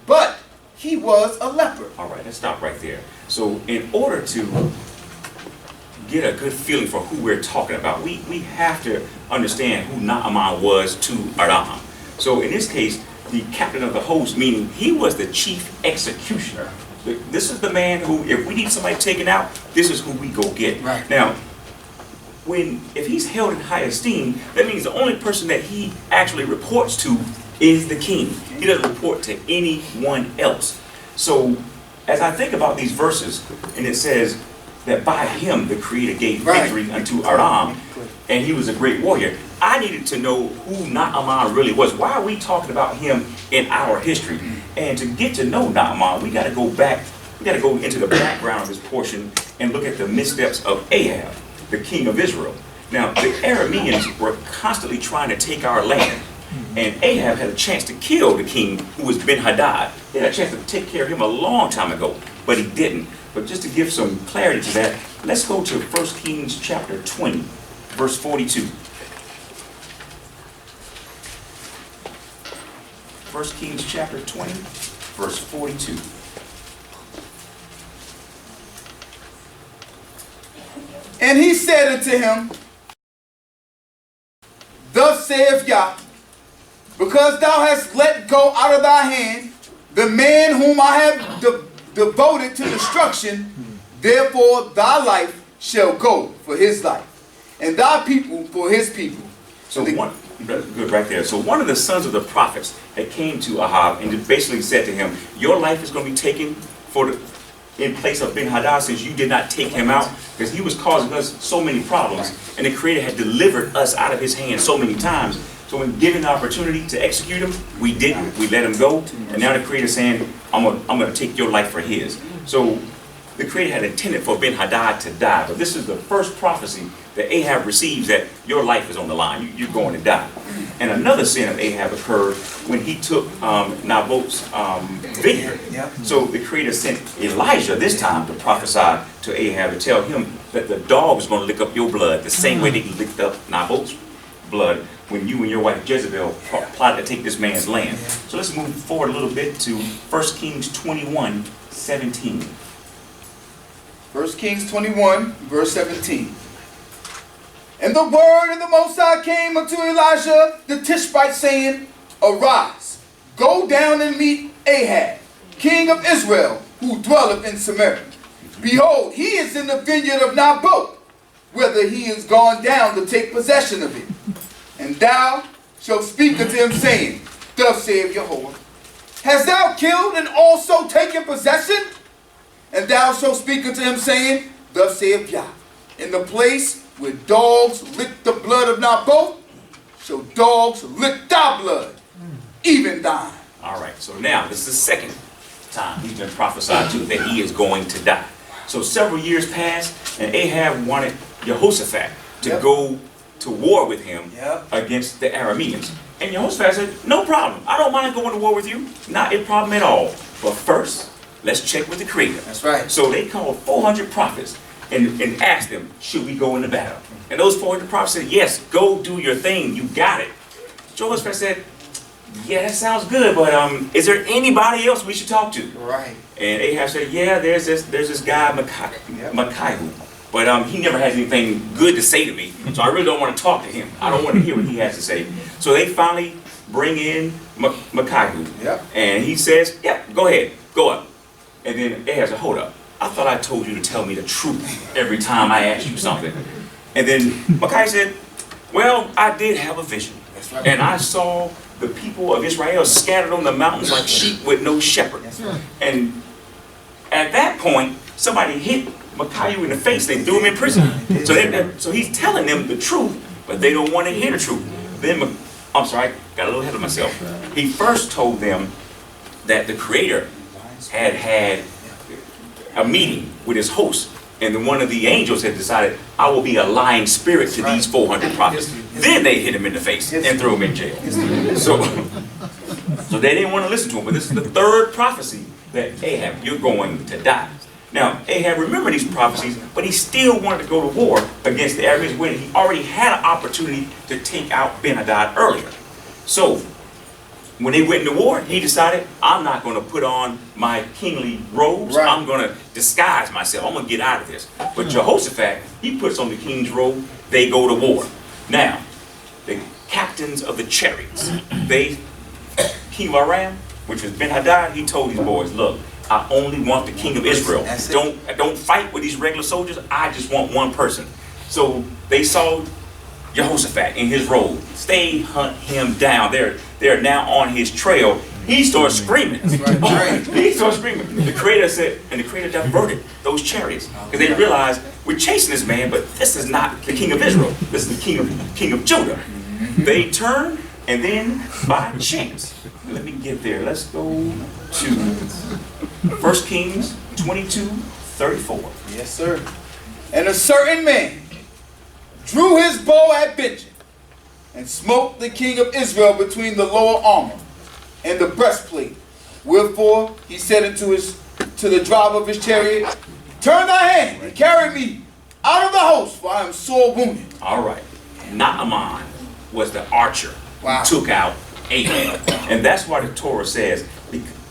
but he was a leper. All right, let's stop right there. So in order to get a good feeling for who we're talking about, we have to understand who Naaman was to Aram. So in this case, the captain of the host, meaning he was the chief executioner. This is the man who, if we need somebody taken out, this is who we go get. Right. Now, if he's held in high esteem, that means the only person that he actually reports to is the king. He doesn't report to anyone else. So as I think about these verses, and it says that by him the Creator gave victory unto Aram, and he was a great warrior, I needed to know who Naaman really was. Why are we talking about him in our history? And to get to know Naaman, we got to go back, we got to go into the background of this portion and look at the missteps of Ahab, the king of Israel. Now, the Arameans were constantly trying to take our land. And Ahab had a chance to kill the king, who was Ben-Hadad. He had a chance to take care of him a long time ago, but he didn't. But just to give some clarity to that, let's go to 1 Kings chapter 20, verse 42. 1 Kings chapter 20, verse 42. And he said unto him, Thus saith Yah, because thou hast let go out of thy hand the man whom I have devoted to destruction, therefore thy life shall go for his life, and thy people for his people. So good right there. So one of the sons of the prophets that came to Ahab and basically said to him, your life is going to be taken in place of Ben-Hadad, since you did not take him out, because he was causing us so many problems, and the Creator had delivered us out of his hand so many times. So when given the opportunity to execute him, we didn't. We let him go, and now the Creator is saying, I'm going to take your life for his. So the Creator had intended for Ben-Hadad to die, but this is the first prophecy that Ahab receives, that your life is on the line. You're going to die. And another sin of Ahab occurred when he took Naboth's vineyard. So the Creator sent Elijah this time to prophesy to Ahab, to tell him that the dog was going to lick up your blood the same way that he licked up Naboth's blood when you and your wife Jezebel plotted to take this man's land. So let's move forward a little bit to 1 Kings 21, 17. 1 Kings 21, verse 17. And the word of the Most High came unto Elijah the Tishbite, saying, Arise, go down and meet Ahab, king of Israel, who dwelleth in Samaria. Behold, he is in the vineyard of Naboth, whither he is gone down to take possession of it. And thou shalt speak unto him, saying, Thus saith Jehovah, Hast thou killed and also taken possession? And thou shalt speak unto him, saying, Thus saith Yah, in the place where dogs lick the blood of Naboth, shall dogs lick thy blood, even thine. All right, so now this is the second time he's been prophesied to that he is going to die. So several years passed, and Ahab wanted Jehoshaphat to go to war with him against the Arameans. And Jehoshaphat said, no problem. I don't mind going to war with you. Not a problem at all. But first, let's check with the Creator. That's right. So they called 400 prophets and asked them, should we go into battle? And those 400 prophets said, yes, go do your thing. You got it. Jehoshaphat said, yeah, that sounds good, but is there anybody else we should talk to? Right. And Ahab said, yeah, there's this guy, Micaiah. But he never has anything good to say to me, so I really don't want to talk to him. I don't want to hear what he has to say. So they finally bring in Micaiah. And he says, go ahead, go up. And then Ahab said, hold up. I thought I told you to tell me the truth every time I asked you something. And then Micaiah said, well, I did have a vision. And I saw the people of Israel scattered on the mountains like sheep with no shepherd. And at that point, somebody hit Micaiah in the face, they threw him in prison. So he's telling them the truth, but they don't want to hear the truth. Then, I'm sorry, I got a little ahead of myself. He first told them that the Creator had a meeting with his host, and then one of the angels had decided, I will be a lying spirit to these 400 prophets. Then they hit him in the face and threw him in jail. So they didn't want to listen to him, but this is the third prophecy that Ahab, you're going to die. Now, Ahab remembered these prophecies, but he still wanted to go to war against the Arameans when he already had an opportunity to take out Ben-Hadad earlier. So, when they went into war, he decided, I'm not going to put on my kingly robes. Right. I'm going to disguise myself. I'm going to get out of this. But Jehoshaphat, he puts on the king's robe. They go to war. Now, the captains of the chariots, King of Aram, which was Ben-Hadad, he told these boys, look, I only want the king of Israel. Don't fight with these regular soldiers. I just want one person. So they saw Jehoshaphat in his robe. They hunt him down. They're now on his trail. He starts screaming. He starts screaming. The Creator said, and the Creator diverted those chariots because they realized we're chasing this man, but this is not the king of Israel. This is the king of Judah. They turned, and then by chance, let me get there. Let's go to 1 Kings 22:34. Yes, sir. And a certain man drew his bow at Benjamin and smote the king of Israel between the lower armor and the breastplate. Wherefore he said to the driver of his chariot, turn thy hand and carry me out of the host, for I am sore wounded. All right. Naaman was the archer who took out Ahab. And that's why the Torah says,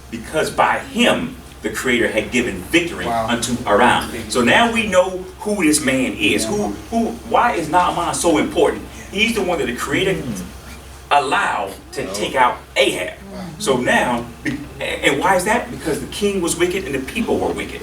because by him the Creator had given victory unto Aram. So now we know who this man is. Why is Naaman so important? He's the one that the Creator allowed to take out Ahab. So now, and why is that? Because the king was wicked and the people were wicked.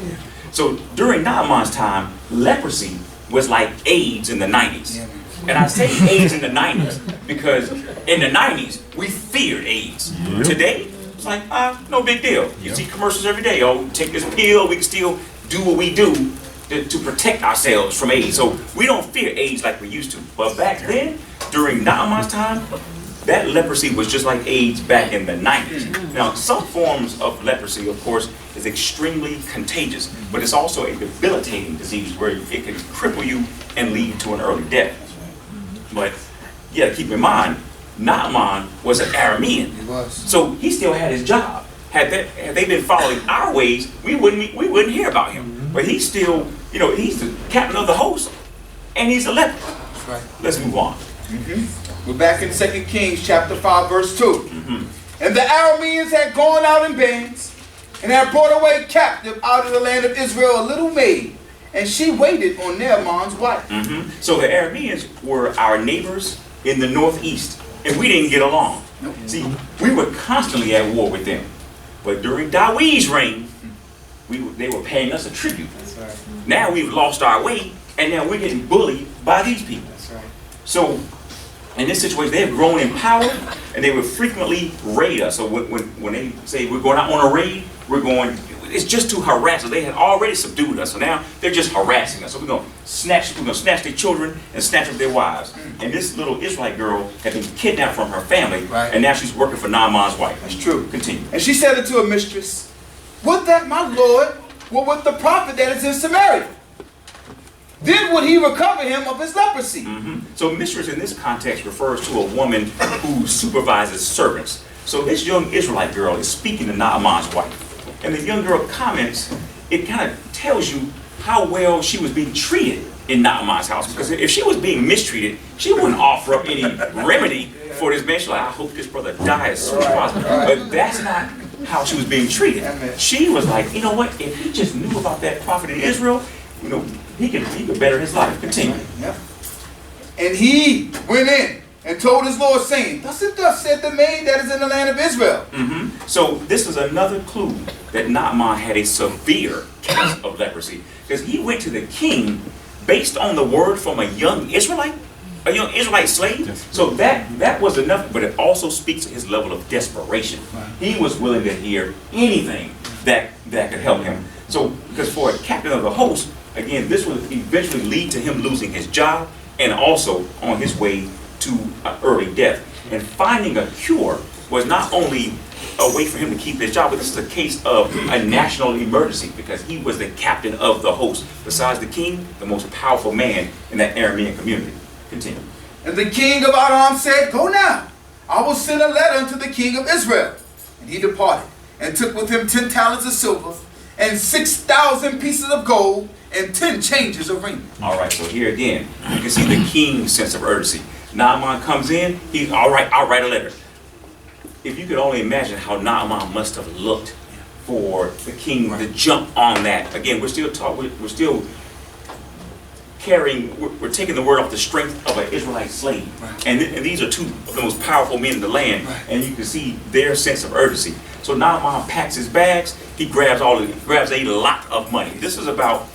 So during Naaman's time, leprosy was like AIDS in the 90s. And I say AIDS in the 90s because in the 90s, we feared AIDS. Today, it's like, no big deal. You see commercials every day. Oh, take this pill, we can still do what we do to protect ourselves from AIDS. So we don't fear AIDS like we used to. But back then, during Naaman's time, that leprosy was just like AIDS back in the 90s. Now, some forms of leprosy, of course, is extremely contagious, but it's also a debilitating disease where it can cripple you and lead to an early death. But you gotta keep in mind, Naaman was an Aramean, so he still had his job. Had they been following our ways, we wouldn't hear about him. But he's still, he's the captain of the host, and he's a leper. That's right. Let's move on. We're back in 2 Kings chapter 5, verse 2. And the Arameans had gone out in bands, and had brought away captive out of the land of Israel a little maid, and she waited on Naaman's wife. So the Arameans were our neighbors in the northeast, and we didn't get along. See, we were constantly at war with them. But during David's reign, they were paying us a tribute. Now we've lost our way, and now we're getting bullied by these people. So in this situation, they have grown in power, and they would frequently raid us. So when they say we're going out on a raid, it's just to harass us. They had already subdued us, so now they're just harassing us. So we're going to snatch their children and snatch up their wives. And this little Israelite girl had been kidnapped from her family, and now she's working for Naaman's wife. That's true. Continue. And she said unto her mistress, would that my Lord were with the prophet that is in Samaria. Then would he recover him of his leprosy. So mistress in this context refers to a woman who supervises servants. So this young Israelite girl is speaking to Naaman's wife. And the young girl comments, it kind of tells you how well she was being treated in Naaman's house. Because if she was being mistreated, she wouldn't offer up any remedy for this man. She's like, I hope this brother dies as soon as possible. But that's not how she was being treated. She was like, you know what, if he just knew about that prophet in Israel, he could better his life. Continue. And he went in and told his Lord, saying, thus and thus said the maid that is in the land of Israel. So this is another clue that Naaman had a severe case of leprosy. Because he went to the king based on the word from a young Israelite slave. So that was enough, but it also speaks to his level of desperation. He was willing to hear anything that could help him. So, because for a captain of the host, again, this would eventually lead to him losing his job and also on his way to early death. And finding a cure was not only a way for him to keep his job, but this is a case of a national emergency because he was the captain of the host. Besides the king, the most powerful man in that Aramean community. Continue. And the king of Aram said, "Go now, I will send a letter unto the king of Israel." And he departed, and took with him 10 talents of silver, and 6,000 pieces of gold, and 10 changes of raiment. All right, so here again, you can see the king's sense of urgency. Naaman comes in, he's all right, I'll write a letter. If you could only imagine how Naaman must have looked for the king to jump on that. Again, we're still we're taking the word off the strength of an Israelite slave. And these are two of the most powerful men in the land, and you can see their sense of urgency. So Naaman packs his bags, he grabs a lot of money. This is about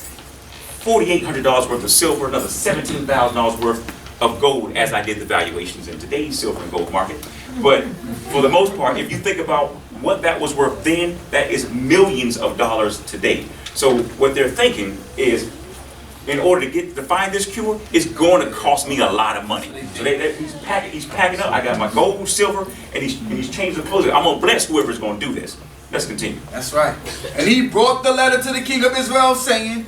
$4,800 worth of silver, another $17,000 worth of gold, as I did the valuations in today's silver and gold market. But for the most part, if you think about what that was worth then, that is millions of dollars today. So what they're thinking is, in order to find this cure, it's going to cost me a lot of money. So he's packing up. I got my gold, silver, and he's changing the clothes. I'm going to bless whoever's going to do this. Let's continue. That's right. And he brought the letter to the king of Israel, saying,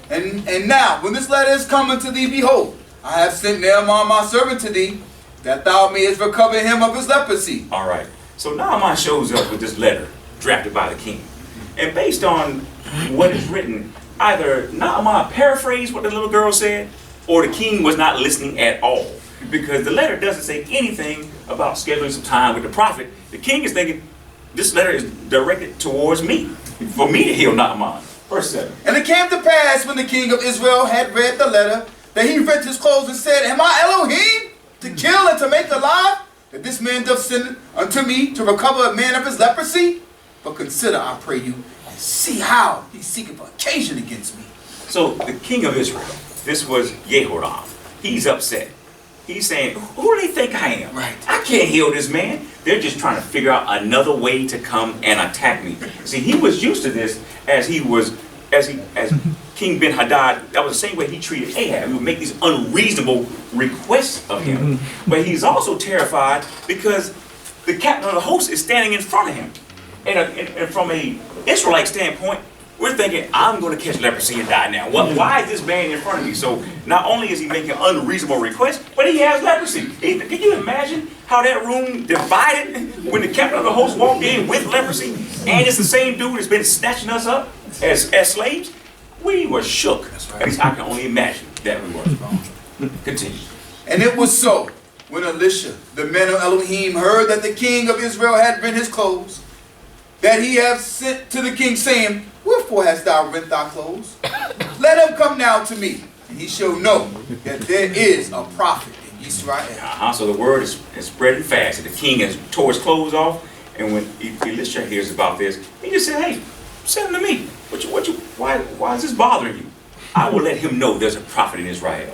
And now, when this letter is coming to thee, behold, I have sent Naaman my servant to thee, that thou mayest recover him of his leprosy. All right. So Naaman shows up with this letter drafted by the king. And based on what is written, either Naaman paraphrased what the little girl said, or the king was not listening at all. Because the letter doesn't say anything about scheduling some time with the prophet. The king is thinking, this letter is directed towards me, for me to heal Naaman. Verse 7. And it came to pass, when the king of Israel had read the letter, that he rent his clothes and said, Am I Elohim, to kill and to make alive, that this man doth send unto me to recover a man of his leprosy? But consider, I pray you, and see how he seeketh occasion against me. So the king of Israel, this was Yehoram, he's upset. He's saying, who do they think I am? Right. I can't heal this man. They're just trying to figure out another way to come and attack me. See, he was used to this as King Ben-Hadad. That was the same way he treated Ahab. He would make these unreasonable requests of him. But he's also terrified because the captain of the host is standing in front of him. And from an Israelite standpoint, we're thinking, I'm going to catch leprosy and die now. Well, why is this man in front of me? So not only is he making unreasonable requests, but he has leprosy. Can you imagine how that room divided when the captain of the host walked in with leprosy? And it's the same dude that's been snatching us up as slaves? We were shook. At least I can only imagine that we were. Continue. And it was so, when Elisha, the man of Elohim, heard that the king of Israel had rent his clothes, that he hath sent to the king, saying, Wherefore hast thou rent thy clothes? Let him come now to me, and he shall know that there is a prophet in Israel. So the word is spreading fast. And the king has tore his clothes off. And when Elisha hears about this, he just said, hey, send him to me. Why is this bothering you? I will let him know there's a prophet in Israel.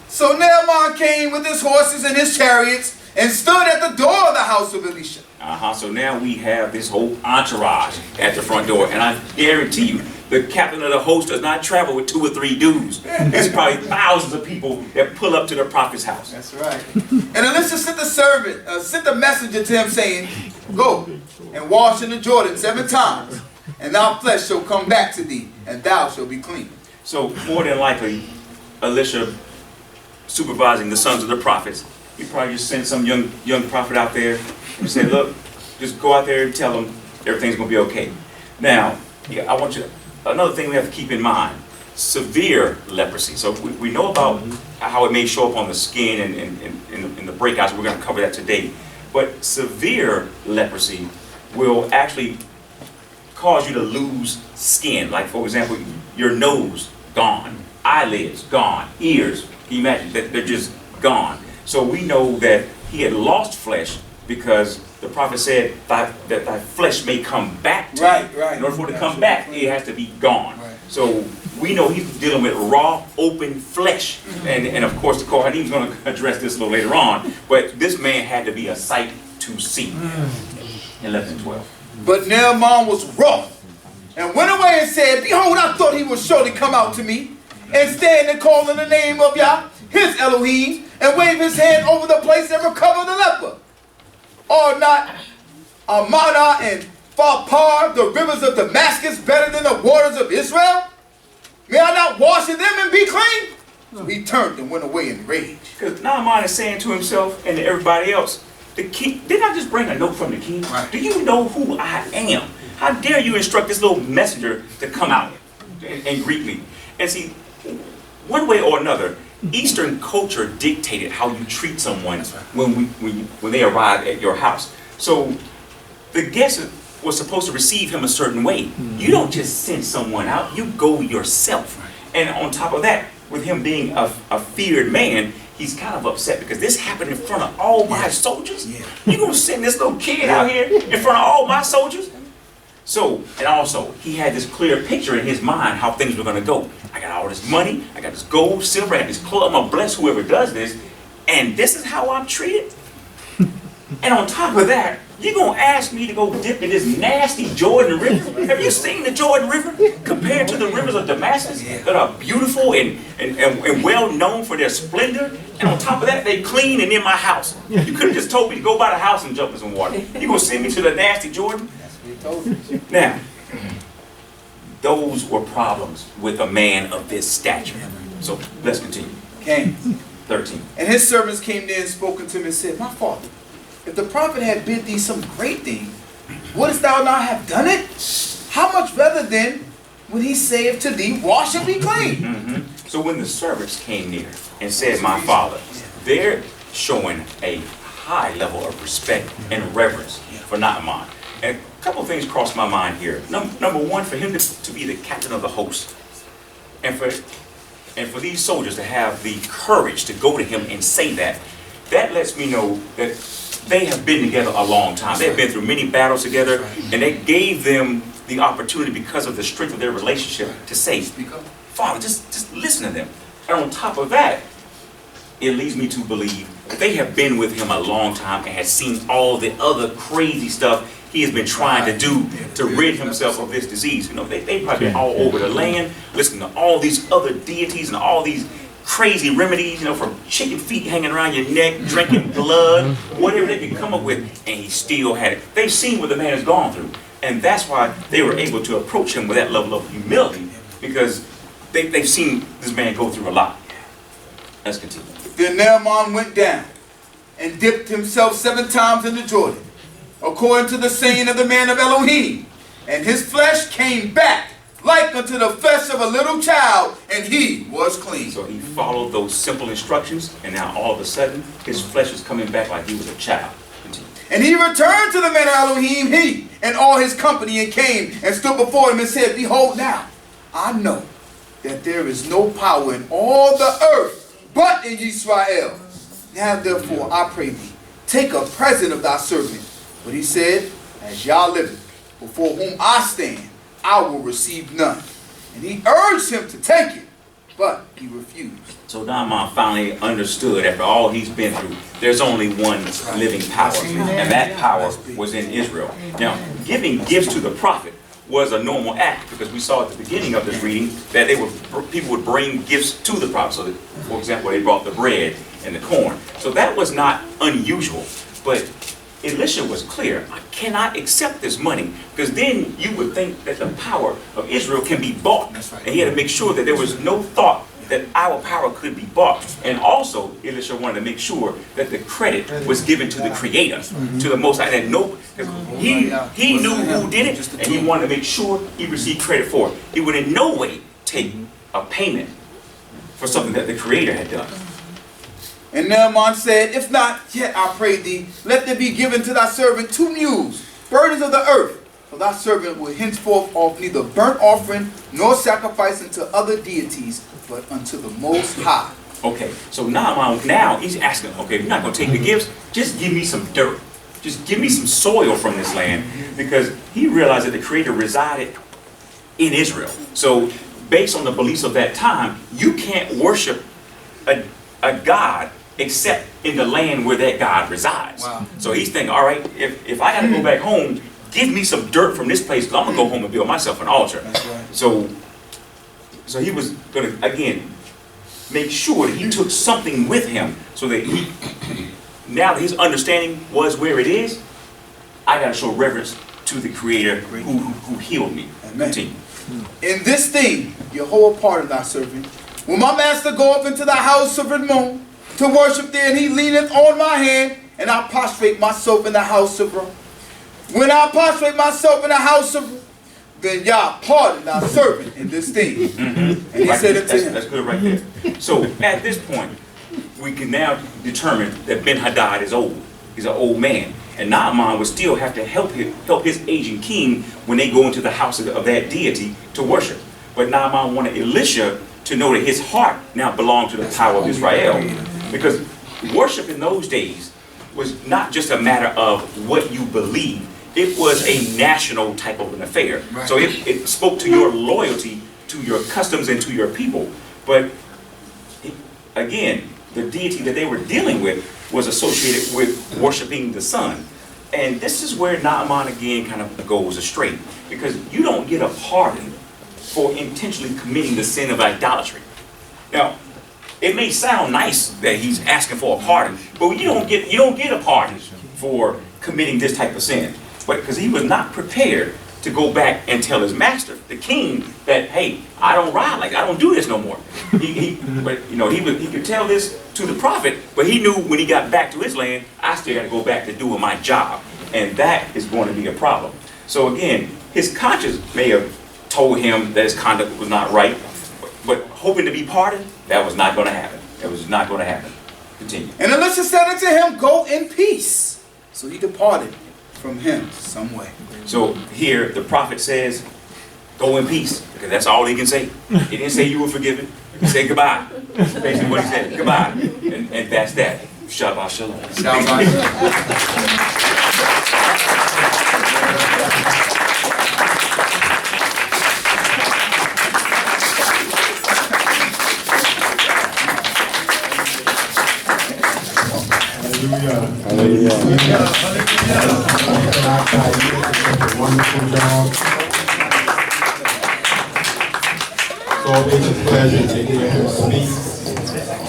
So Naaman came with his horses and his chariots, and stood at the door of the house of Elisha. So now we have this whole entourage at the front door. And I guarantee you, the captain of the host does not travel with 2 or 3 dudes. There's probably thousands of people that pull up to the prophet's house. That's right. And Elisha sent a messenger to him, saying, Go and wash in the Jordan 7 times, and thy flesh shall come back to thee, and thou shalt be clean. So more than likely, Elisha supervising the sons of the prophets, he probably just sent some young prophet out there and said, look, just go out there and tell them everything's going to be okay. Now, I want you to, another thing we have to keep in mind, severe leprosy. So we know about how it may show up on the skin and in the breakouts. We're going to cover that today. But severe leprosy will actually cause you to lose skin. Like, for example, your nose gone, eyelids gone, ears. Can you imagine that they're just gone? So we know that he had lost flesh because the prophet said that thy flesh may come back to you. Right. In order for it to come back, it has to be gone. Right. So we know he's dealing with raw, open flesh. And of course, the Cohane is going to address this a little later on. But this man had to be a sight to see. 11 and 12. But Naaman was wroth, and went away and said, Behold, I thought he would surely come out to me, and stand and call in the name of Yah, his Elohim, and wave his hand over the place and recover the leper? Are not Amanah and Pharpar, the rivers of Damascus, better than the waters of Israel? May I not wash in them and be clean? So he turned and went away in rage. Because Naaman is saying to himself and to everybody else, the king, didn't I just bring a note from the king? Right. Do you know who I am? How dare you instruct this little messenger to come out and greet me? And see, one way or another, Eastern culture dictated how you treat someone when they arrive at your house. So the guest was supposed to receive him a certain way. You don't just send someone out, you go yourself. And on top of that, with him being a feared man, he's kind of upset because this happened in front of all my soldiers. You gonna send this little kid out here in front of all my soldiers? So, and also, he had this clear picture in his mind how things were gonna go. I got all this money, I got this gold, silver, I got this clothes, I'm gonna bless whoever does this, and this is how I'm treated? And on top of that, you gonna ask me to go dip in this nasty Jordan River? Have you seen the Jordan River compared to the rivers of Damascus that are beautiful and well known for their splendor? And on top of that, they clean and in my house. You could have just told me to go by the house and jump in some water. You gonna send me to the nasty Jordan? That's what he told you. Now, those were problems with a man of this stature. So let's continue. Came. 13. And his servants came near and spoke unto him and said, My father, if the prophet had bid thee some great thing, wouldst thou not have done it? How much rather then would he say to thee, Wash and be clean? So when the servants came near and said, My father, they're showing a high level of respect and reverence for Naaman. And a couple of things crossed my mind here. Number one, for him to be the captain of the host, and for these soldiers to have the courage to go to him and say that, that lets me know that they have been together a long time. They've been through many battles together, and they gave them the opportunity because of the strength of their relationship to say, Father, just listen to them. And on top of that, it leads me to believe that they have been with him a long time and have seen all the other crazy stuff he has been trying to do to rid himself of this disease. You know, they've probably been all over the land, listening to all these other deities and all these crazy remedies, you know, from chicken feet hanging around your neck, drinking blood, whatever they could come up with, and he still had it. They've seen what the man has gone through, and that's why they were able to approach him with that level of humility, because they've seen this man go through a lot. Let's continue. Then Naaman went down and dipped himself 7 times in the Jordan, according to the saying of the man of Elohim, and his flesh came back like unto the flesh of a little child, and he was clean. So he followed those simple instructions, and now all of a sudden, his flesh is coming back like he was a child. Continue. And he returned to the man of Elohim, he and all his company, and came and stood before him and said, Behold now, I know that there is no power in all the earth but in Israel. Now therefore, I pray thee, take a present of thy servant. But he said, As Yah liveth, before whom I stand, I will receive none. And he urged him to take it, but he refused. So Naaman finally understood, after all he's been through, there's only one living power, and that power was in Israel. Now, giving gifts to the prophet was a normal act, because we saw at the beginning of this reading that people would bring gifts to the prophet. So that, for example, they brought the bread and the corn. So that was not unusual, but Elisha was clear, I cannot accept this money, because then you would think that the power of Israel can be bought. And he had to make sure that there was no thought that our power could be bought. And also, Elisha wanted to make sure that the credit was given to the Creator, to the Most High. And he knew who did it, and he wanted to make sure he received credit for it. He would in no way take a payment for something that the Creator had done. And Naaman said, If not, yet I pray thee, let there be given to thy servant 2 mules, burdens of the earth. For thy servant will henceforth offer neither burnt offering nor sacrifice unto other deities, but unto the Most High. Okay, so now he's asking, okay, you're not going to take the gifts, just give me some dirt. Just give me some soil from this land, because he realized that the Creator resided in Israel. So based on the beliefs of that time, you can't worship a God except in the land where that God resides. Wow. So he's thinking, all right, if I got to go back home, give me some dirt from this place, because I'm going to go home and build myself an altar. That's right. So So he was going to, again, make sure that he took something with him so that he, now that his understanding was where it is, I got to show reverence to the Creator who healed me. Amen. Continue. In this thing, Yehovah pardon thy servant. When my master go up into the house of Rimmon to worship there, and he leaneth on my hand, and I prostrate myself in the house of Ra. When I prostrate myself in the house of Ra, then Yah pardon thy servant in this thing. And he said it to him. That's good right there. So at this point, we can now determine that Ben-Hadad is old. He's an old man. And Naaman would still have to help his aging king when they go into the house of that deity to worship. But Naaman wanted Elisha to know that his heart now belonged to the power of Israel. Because worship in those days was not just a matter of what you believe. It was a national type of an affair. Right. So it spoke to your loyalty to your customs and to your people. But again, the deity that they were dealing with was associated with worshiping the sun. And this is where Naaman again kind of goes astray. Because you don't get a pardon for intentionally committing the sin of idolatry. Now, it may sound nice that he's asking for a pardon, but you don't get a pardon for committing this type of sin. But because he was not prepared to go back and tell his master, the king, that hey, I don't ride like I don't do this no more. He could tell this to the prophet, but he knew when he got back to his land, I still got to go back to doing my job, and that is going to be a problem. So again, his conscience may have told him that his conduct was not right, but hoping to be pardoned, that was not going to happen. That was not going to happen. Continue. And Elisha said unto him, go in peace. So he departed from him some way. So here the prophet says, go in peace, because that's all he can say. He didn't say you were forgiven. He said goodbye. That's basically what he said, goodbye. And that's that. Shabbat shalom. Hallelujah. Akh Khayil did a wonderful job. It's always a pleasure to hear him speak,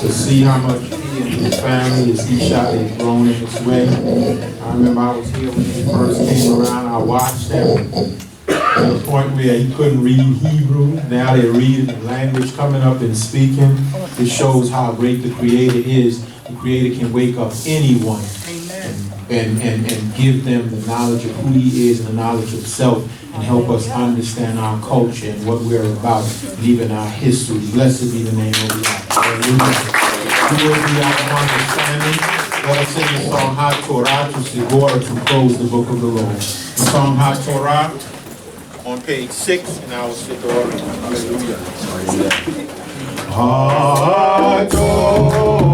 to see how much he and his family, his Isha, they've grown in this way. I remember I was here when he first came around. I watched him to the point where he couldn't read Hebrew. Now they're reading the language, coming up and speaking. It shows how great the Creator is. The Creator can wake up anyone and give them the knowledge of who He is and the knowledge of self, and help us understand our culture and what we're about, and even our history. Blessed be the name of God. Hallelujah. We will be our understanding. Let us sing the song Hot Torah to Sidrah to close the book of the Lord. The song Hot Torah on page 6 in our Sidrah. Hallelujah. Hot Torah.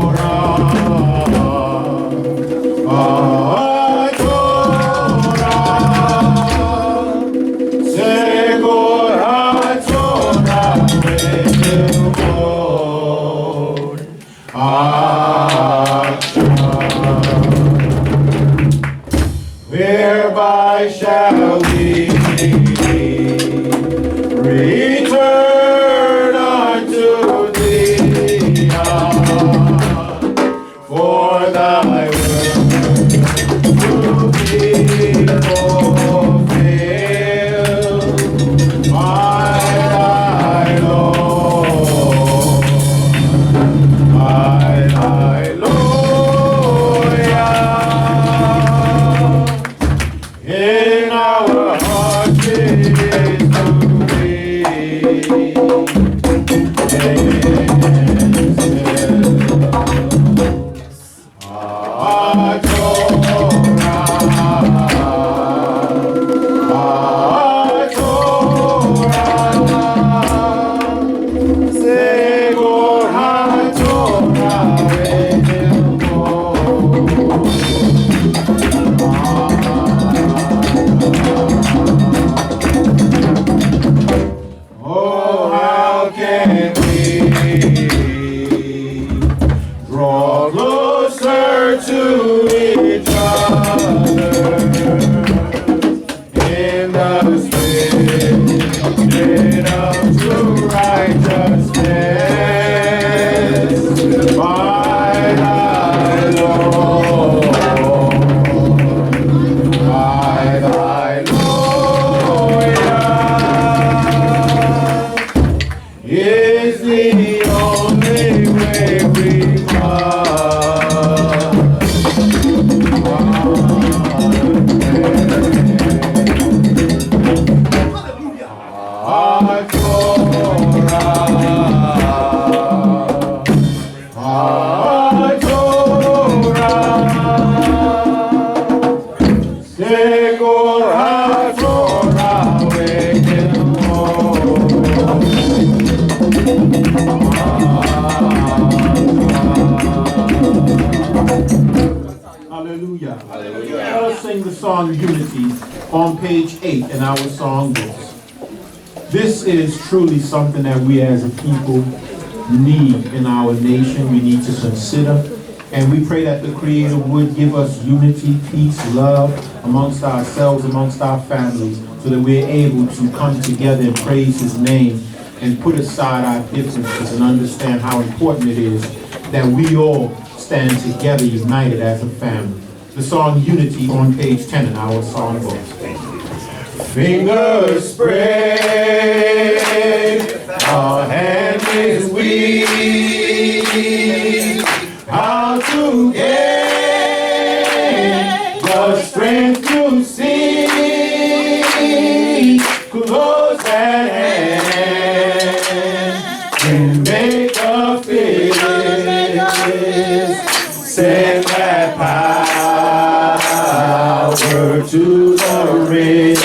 Whereby shall we return unto thee, for thy will be fulfilled, my thy Lord, my thy Lord, in our hearts it is to be. Oh, how can we draw closer to each other in the spirit of true righteousness? page 8 in our songbooks. This is truly something that we as a people need in our nation. We need to consider. And we pray that the Creator would give us unity, peace, love amongst ourselves, amongst our families, so that we're able to come together and praise His name and put aside our differences and understand how important it is that we all stand together, united as a family. The song Unity on page 10 in our songbook. Fingers spread, our hand is weak. How to gain the strength to see, close at hand, and make a fist. Send that power to the ring.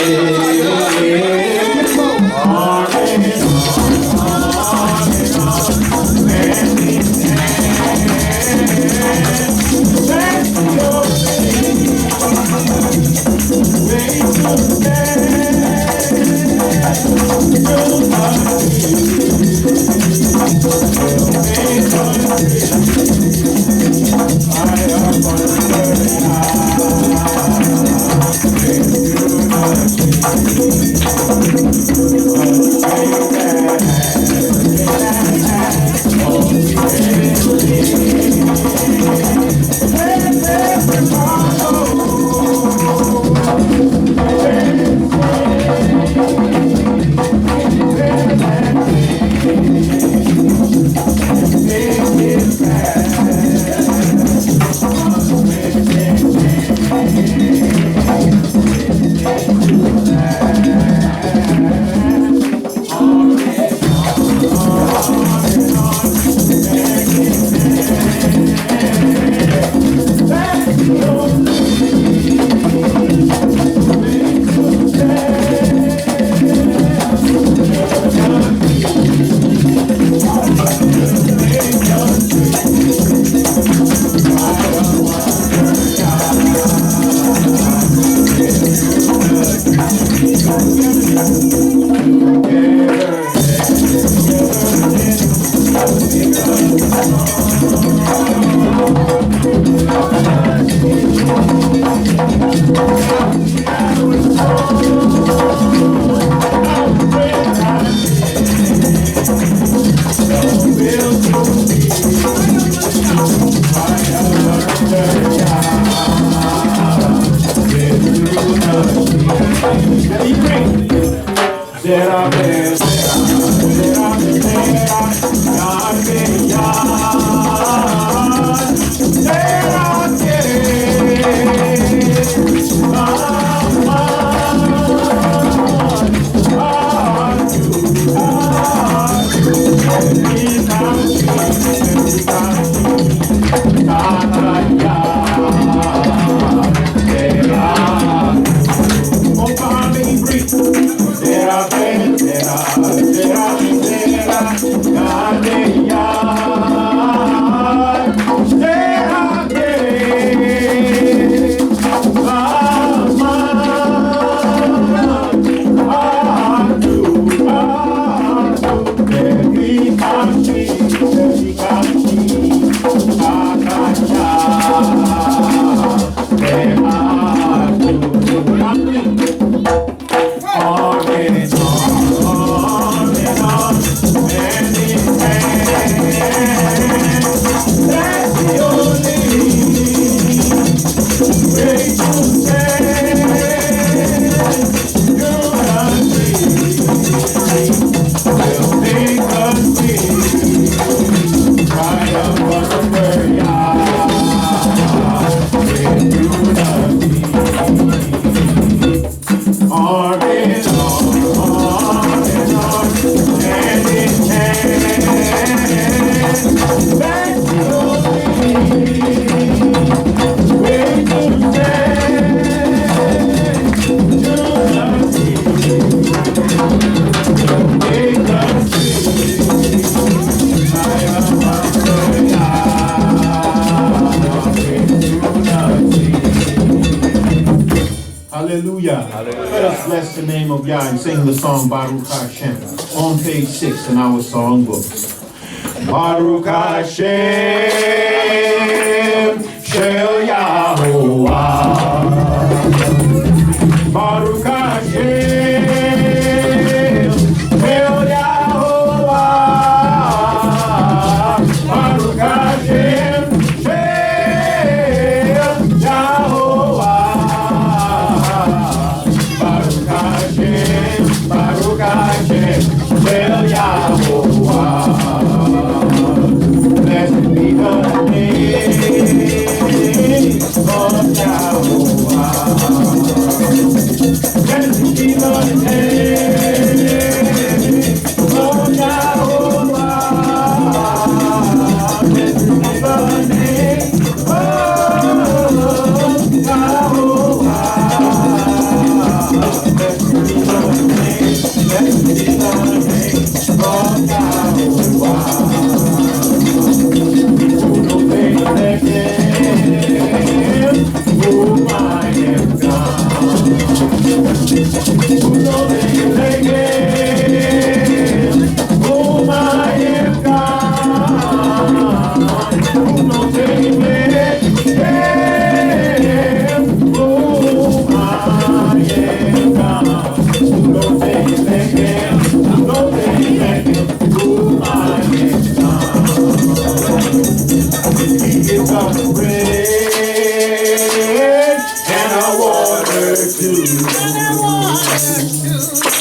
Hallelujah. Let us the name of Yah and sing the song Baruch Hashem on page 6 in our songbook. Baruch Hashem Shel Yahuwah. Baruch Hashem Shel Yahuwah. Baruch Hashem Shel Yahuwah. Baruch Hashem, Baruch Hashem Shel Yahuwah. Blessed be the name of Yahuwah. Blessed be the name of Yahuwah. Blessed be the name of Yahuwah. Blessed be the name of Yahuwah.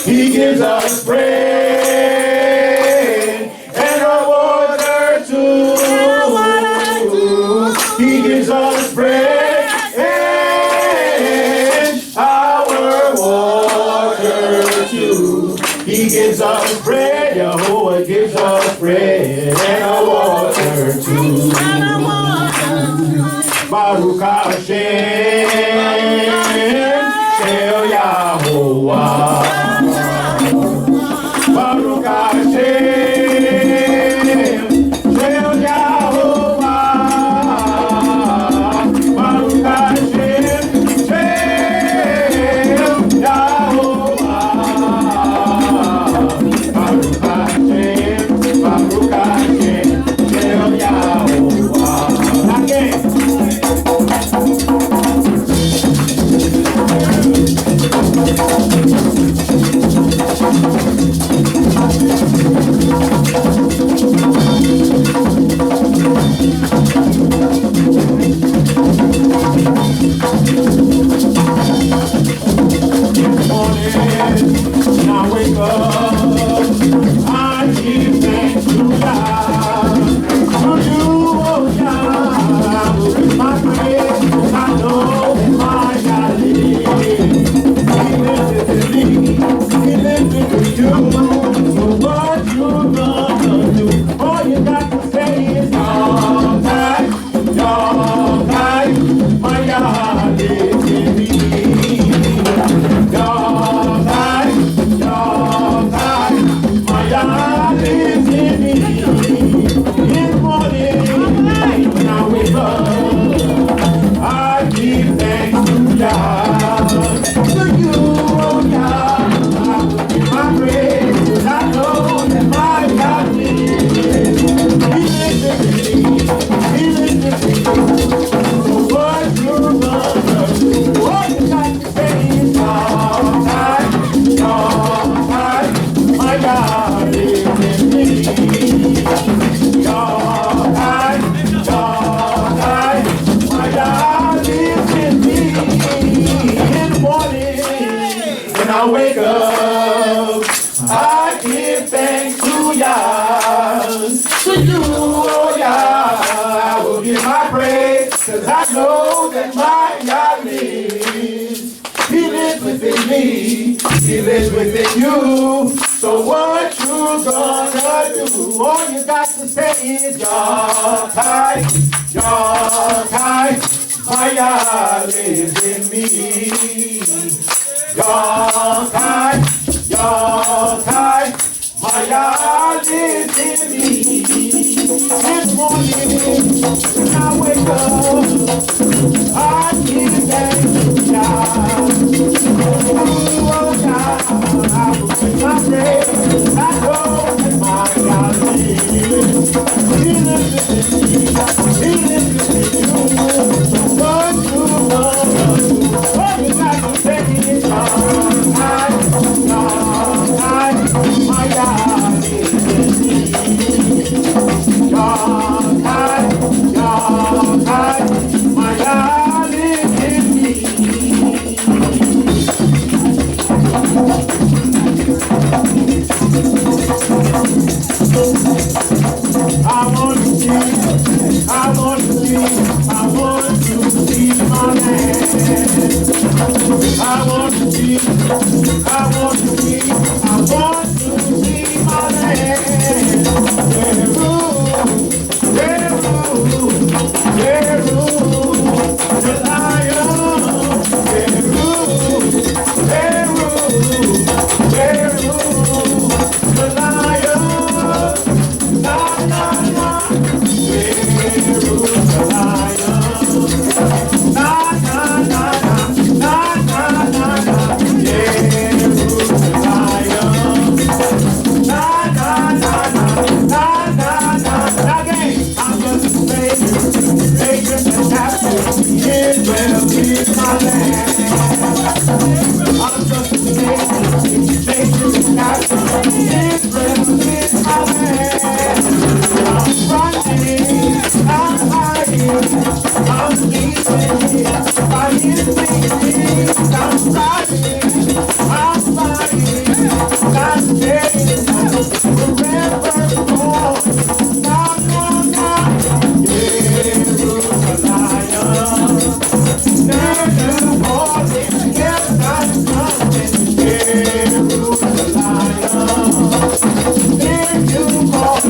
He gives us bread and a water too. He gives us bread and our water too. He gives us bread, Jehovah gives us bread and a water too. Baruch Hashem Shel Yahuwah. Baruch Hashem Shel Yahuwah. Baruch Hashem Shel Yahuwah. Baruch Hashem, Baruch Hashem Shel Yahuwah. Again. He lives within you. So what you gonna do? All you got to say is Yah-kai, Yah-kai, my Yah lives in me. Yah-kai, Yah-kai, my Yah lives in me. This morning when I wake up, I give thanks to Yah. Oh, Yah. want to see my land. The lion. The lion. La la la. The lion. La la la la. La la la la. The lion. La la la la. La la la. Again, I'm just a slave, and captive. Israel is my land. I'm just a slave, and captive. Israel is my land. I'm running, I'm hiding, I'm leaving here. By His wings, I'm riding, I'm flying, I'm staying forever born. Now, now, now, Jerusalem. There you are, yes, I'm coming, Jerusalem. There you are,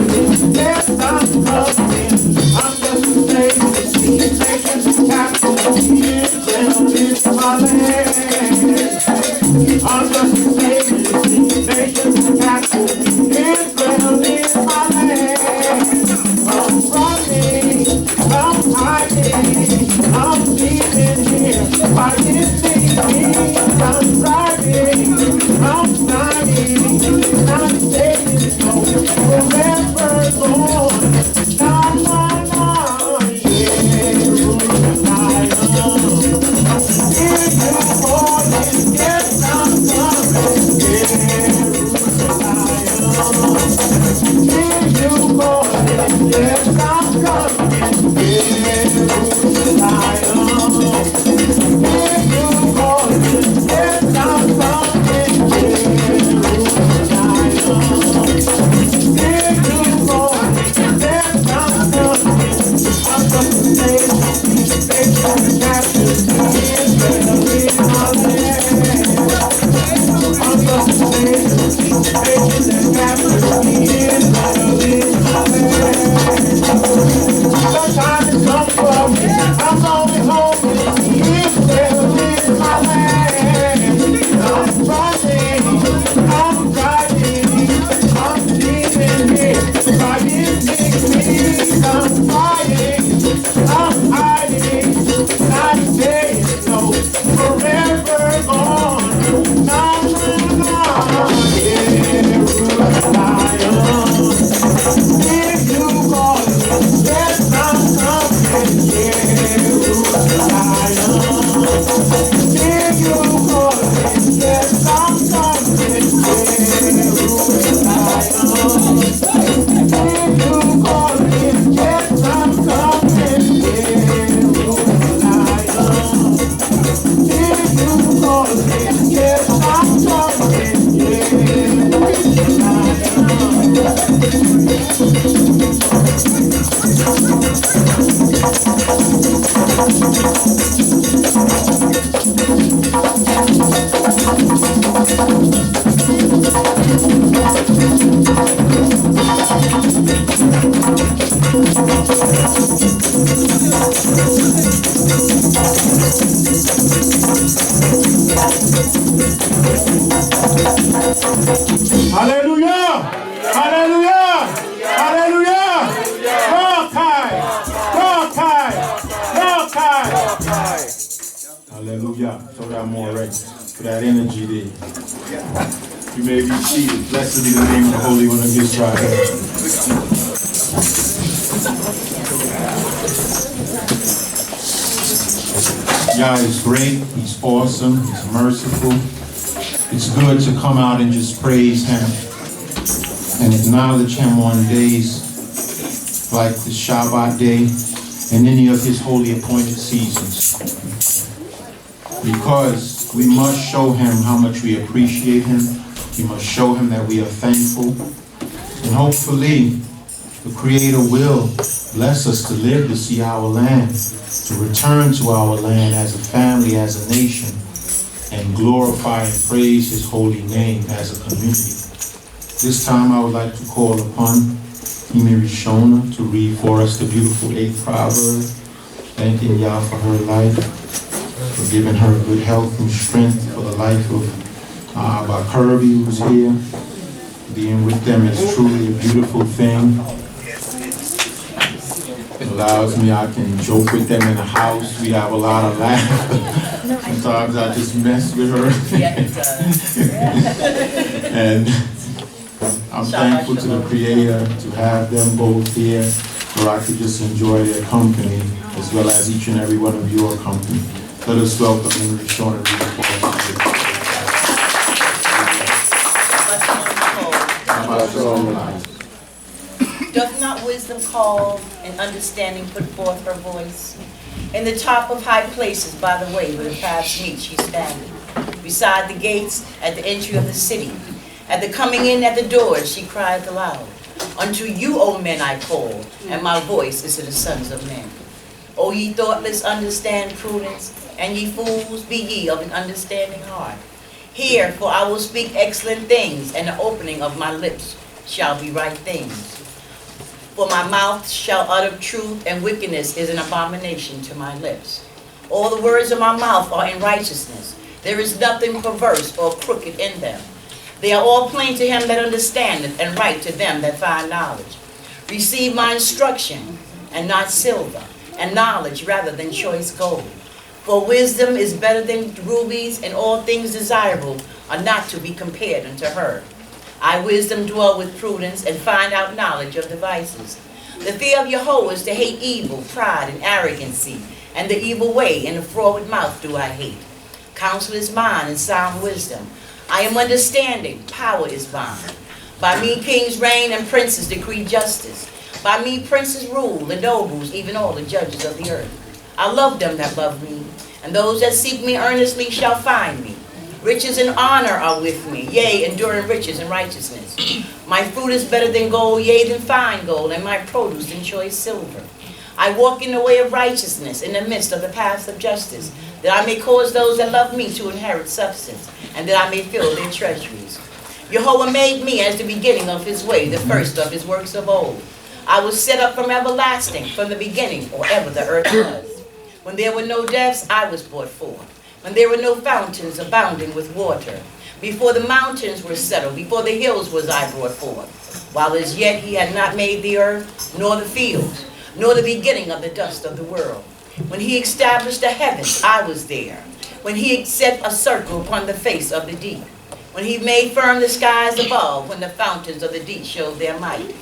yes, I'm coming. I'm just a slave, taken captive, Israel is my land. I'm just a slave, taken captive, Israel is my land. I'm running, I'm hiding, I'm leaving here. By His wings, I'm riding, I'm flying, I'm staying forever born. Na na na, Jerusalem. If you call it, yes, I'm coming, Jerusalem. If you call it, yes, I'm coming, Jerusalem. If you call it, yes, I'm coming, Jerusalem. If you call it, yes, I'm coming. I'm just a slave, captive, Israel is my land. I'm just a slave, captive, Israel is my land. Sometimes it's come for me, I'm only home. Israel is my land. I'm running, I'm riding, I'm leaving here. By His wings, I'm flying, I'm hiding, I'm staying forever gone. Na na na, Jerusalem. If you call it, yes, I'm coming, Jerusalem. If you call it, yes, I'm coming, Jerusalem. If you call it, yes, I'm coming, Jerusalem. If you call it, yes, I'm coming, Hallelujah! Hallelujah! Hallelujah! Rokai! Rokai! Rokai! Hallelujah. So that more right for that energy there. You may be seated. Blessed be the name of the Holy One of Israel. Yah is great. He's awesome. He's merciful. It's good to come out and just praise Him and acknowledge Him on days like the Shabbat day and any of His holy appointed seasons. Because we must show Him how much we appreciate Him. We must show Him that we are thankful. And hopefully, the Creator will bless us to live to see our land, to return to our land as a family, as a nation. and glorify and praise His holy name as a community. This time I would like to call upon Imi Rishona to read for us the beautiful 8th proverb, thanking Yah for her life, for giving her good health and strength, for the life of Abba Kirby who's here. Being with them is truly a beautiful thing. It allows me, I can joke with them in the house. We have a lot of laughter. Sometimes I just mess with her. And I'm thankful to the Creator to have them both here, where I could just enjoy their company, as well as each and every one of your company. Let us welcome Imi Rishona to read for us. Doth not wisdom call and understanding put forth her voice? In the top of high places by the way where the paths meet she standing. Beside the gates at the entry of the city. At the coming in at the doors she cried aloud. Unto you, O men, I call, and my voice is to the sons of men. O ye thoughtless, understand prudence, and ye fools, be ye of an understanding heart. Hear, for I will speak excellent things, and the opening of my lips shall be right things. For my mouth shall utter truth, and wickedness is an abomination to my lips. All the words of my mouth are in righteousness. There is nothing perverse or crooked in them. They are all plain to him that understandeth, and right to them that find knowledge. Receive my instruction, and not silver, and knowledge rather than choice gold. For wisdom is better than rubies, and all things desirable are not to be compared unto her. I, wisdom, dwell with prudence, and find out knowledge of devices. The fear of Yahweh is to hate evil, pride, and arrogancy, and the evil way, and the froward mouth do I hate. Counsel is mine, and sound wisdom. I am understanding, power is mine. By me kings reign, and princes decree justice. By me princes rule, the nobles, even all the judges of the earth. I love them that love me, and those that seek me earnestly shall find me. Riches and honor are with me, yea, enduring riches and righteousness. My fruit is better than gold, yea, than fine gold, and my produce than choice silver. I walk in the way of righteousness, in the midst of the paths of justice, that I may cause those that love me to inherit substance, and that I may fill their treasuries. Jehovah made me as the beginning of his way, the first of his works of old. I was set up from everlasting, from the beginning, or ever the earth was. When there were no depths, I was brought forth. When there were no fountains abounding with water. Before the mountains were settled, before the hills was I brought forth. While as yet he had not made the earth, nor the fields, nor the beginning of the dust of the world. When he established the heavens, I was there. When he set a circle upon the face of the deep. When he made firm the skies above, when the fountains of the deep showed their might.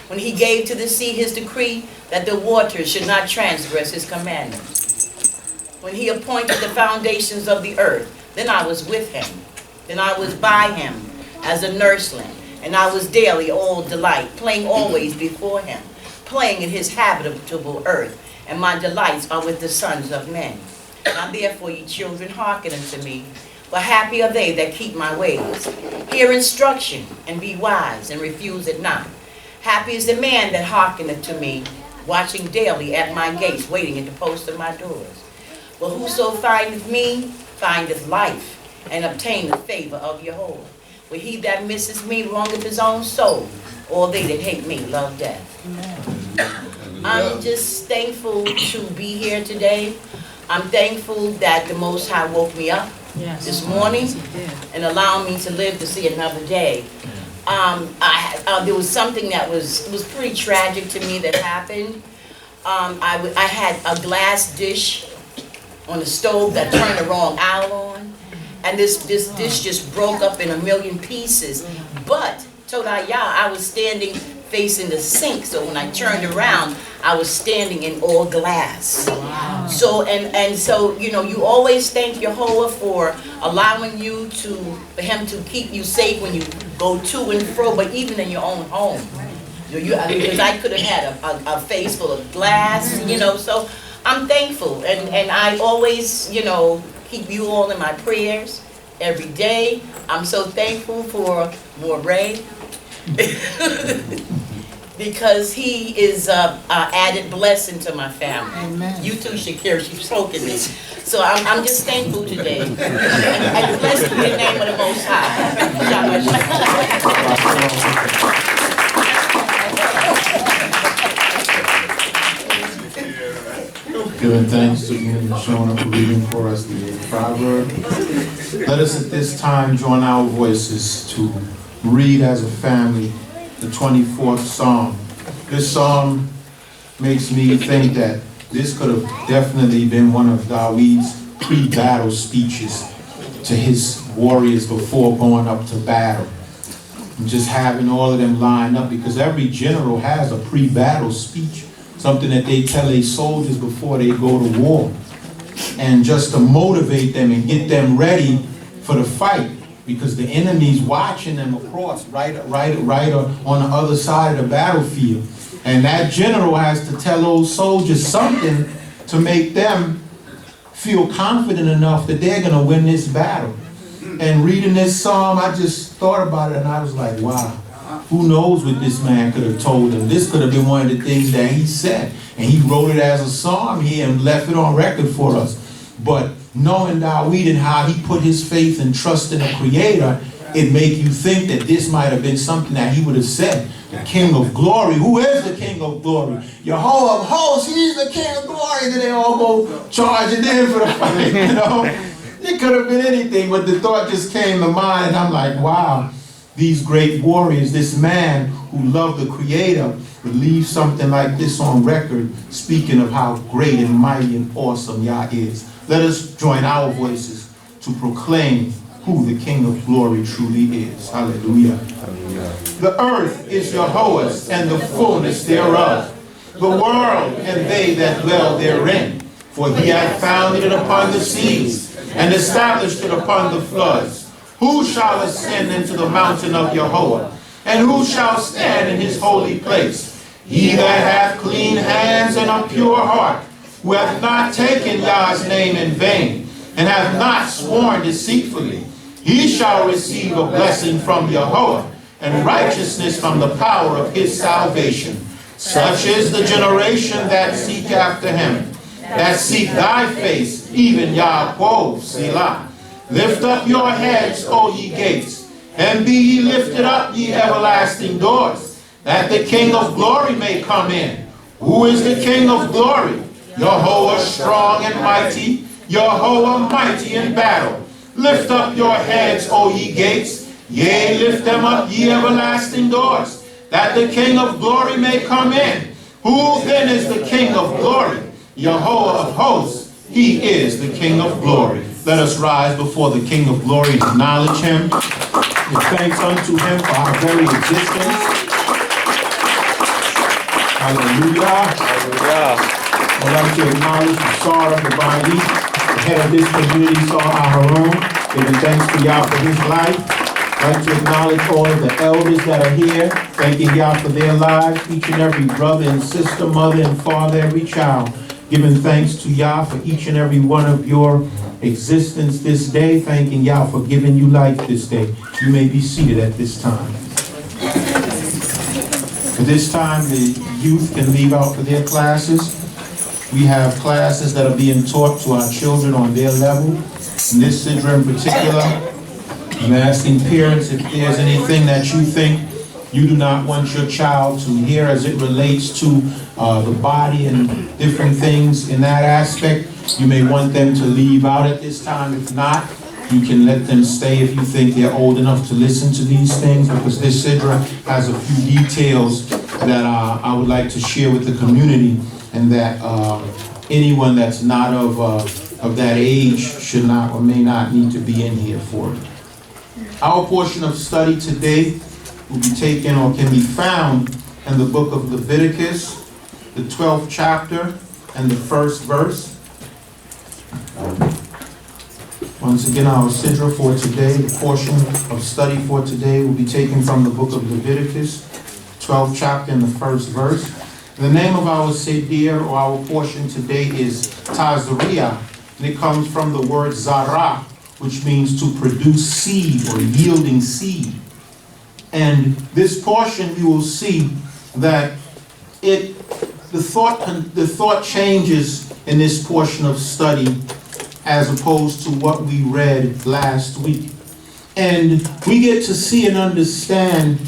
When he gave to the sea his decree, that the waters should not transgress his commandments. When he appointed the foundations of the earth, then I was with him. Then I was by him as a nursling, and I was daily all delight, playing always before him, playing in his habitable earth, and my delights are with the sons of men. Now therefore, ye children, hearken unto me, for happy are they that keep my ways. Hear instruction, and be wise, and refuse it not. Happy is the man that hearkeneth to me, watching daily at my gates, waiting at the posts of my doors. For whoso findeth me, findeth life, and obtaineth favor of Jehovah. For he that misses me wrongeth his own soul. All they that hate me love death. I'm just thankful to be here today. I'm thankful that the Most High woke me up this morning and allowed me to live to see another day. There was something that was pretty tragic to me that happened. I had a glass dish on the stove that turned the wrong owl on, and this dish just broke up in a million pieces. But Todayah, I was standing facing the sink, so when I turned around, I was standing in all glass. Wow. So so you always thank Jehovah for allowing for him to keep you safe when you go to and fro, but even in your own home. Because I could have had a face full of glass, so I'm thankful, and I always, keep you all in my prayers every day. I'm so thankful for Moray. because he is an added blessing to my family. Amen. You too, Shakira, she's spoken me. So I'm just thankful today. And blessed be the name of the Most High. Giving thanks to you and showing up and reading for us the proverb. Let us at this time join our voices to read as a family the 24th Psalm. This psalm makes me think that this could have definitely been one of David's pre-battle speeches to his warriors before going up to battle. And just having all of them lined up, because every general has a pre-battle speech, something that they tell their soldiers before they go to war, and just to motivate them and get them ready for the fight, because the enemy's watching them across right on the other side of the battlefield. And that general has to tell those soldiers something to make them feel confident enough that they're going to win this battle. And reading this psalm, I just thought about it and I was like, wow, who knows what this man could have told them. This could have been one of the things that he said. And he wrote it as a psalm here and left it on record for us. But knowing David and how he put his faith and trust in the Creator, it make you think that this might have been something that he would have said. The King of Glory. Who is the King of Glory? Jehovah of hosts, he's the King of Glory. And then they all go charging in for the fight, you know. It could have been anything, but the thought just came to mind, and I'm like, wow, these great warriors, this man who loved the Creator would leave something like this on record, speaking of how great and mighty and awesome Yah is. Let us join our voices to proclaim who the King of Glory truly is. Hallelujah. Hallelujah. The earth is Jehovah's and the fullness thereof, the world and they that dwell therein. For he hath founded it upon the seas and established it upon the floods. Who shall ascend into the mountain of Jehovah? And who shall stand in his holy place? He that hath clean hands and a pure heart, who hath not taken Yah's name in vain, and hath not sworn deceitfully, he shall receive a blessing from Jehovah, and righteousness from the power of his salvation. Such is the generation that seek after him, that seek thy face, even Yahweh, Selah. Lift up your heads, O ye gates, and be ye lifted up, ye everlasting doors, that the King of Glory may come in. Who is the King of Glory? Jehovah strong and mighty, Jehovah mighty in battle. Lift up your heads, O ye gates, yea, lift them up, ye everlasting doors, that the King of Glory may come in. Who then is the King of Glory? Jehovah of hosts, he is the King of Glory. Let us rise before the King of Glory and acknowledge him. Give thanks unto him for our very existence. Hallelujah. Hallelujah. I'd like to acknowledge the Sidrah, the head of this community, Sidrah Haroon, giving thanks to Yah for his life. I'd like to acknowledge all of the elders that are here, thanking Yah for their lives, each and every brother and sister, mother and father, every child, giving thanks to Yah for each and every one of your existence this day, thanking Yah for giving you life this day. You may be seated at this time. At this time, the youth can leave out for their classes. We have classes that are being taught to our children on their level. In this Sidrah in particular, I'm asking parents if there's anything that you think you do not want your child to hear as it relates to the body and different things in that aspect. You may want them to leave out at this time. If not, you can let them stay if you think they're old enough to listen to these things, because this Sidrah has a few details that I would like to share with the community, and that anyone that's not of that age should not or may not need to be in here for it. Our portion of study today will be taken or can be found in the book of Leviticus, the 12th chapter and the 1st verse. Once again, our Sidrah for today, the portion of study for today will be taken from the book of Leviticus, 12th chapter and the 1st verse. The name of our Sidrah or our portion today is Tazria, and it comes from the word Zarah, which means to produce seed or yielding seed. And this portion, you will see, that the thought changes in this portion of study as opposed to what we read last week. And we get to see and understand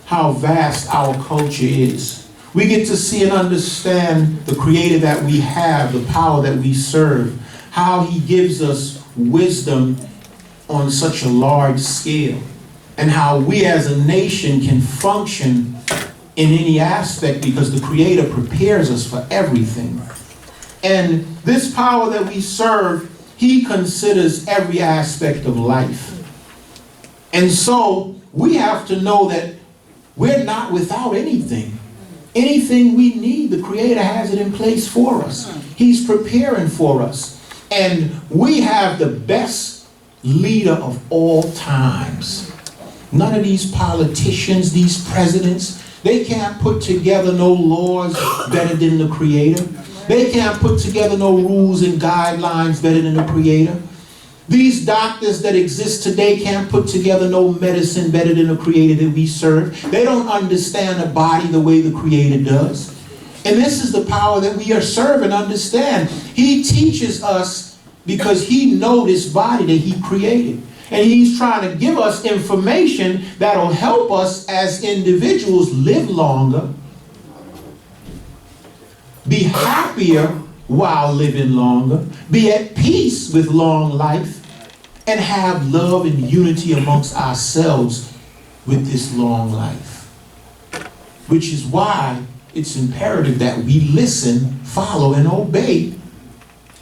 how vast our culture is. We get to see and understand the Creator that we have, the power that we serve, how He gives us wisdom on such a large scale, and how we as a nation can function in any aspect because the Creator prepares us for everything. And this power that we serve, He considers every aspect of life. And so we have to know that we're not without anything. Anything we need, the Creator has it in place for us. He's preparing for us. And we have the best leader of all times. None of these politicians, these presidents, they can't put together no laws better than the Creator. They can't put together no rules and guidelines better than the Creator. These doctors that exist today can't put together no medicine better than the Creator that we serve. They don't understand the body the way the Creator does. And this is the power that we are serving. Understand, He teaches us because He knows this body that He created. And He's trying to give us information that'll help us as individuals live longer, be happier while living longer, be at peace with long life, and have love and unity amongst ourselves with this long life. Which is why it's imperative that we listen, follow, and obey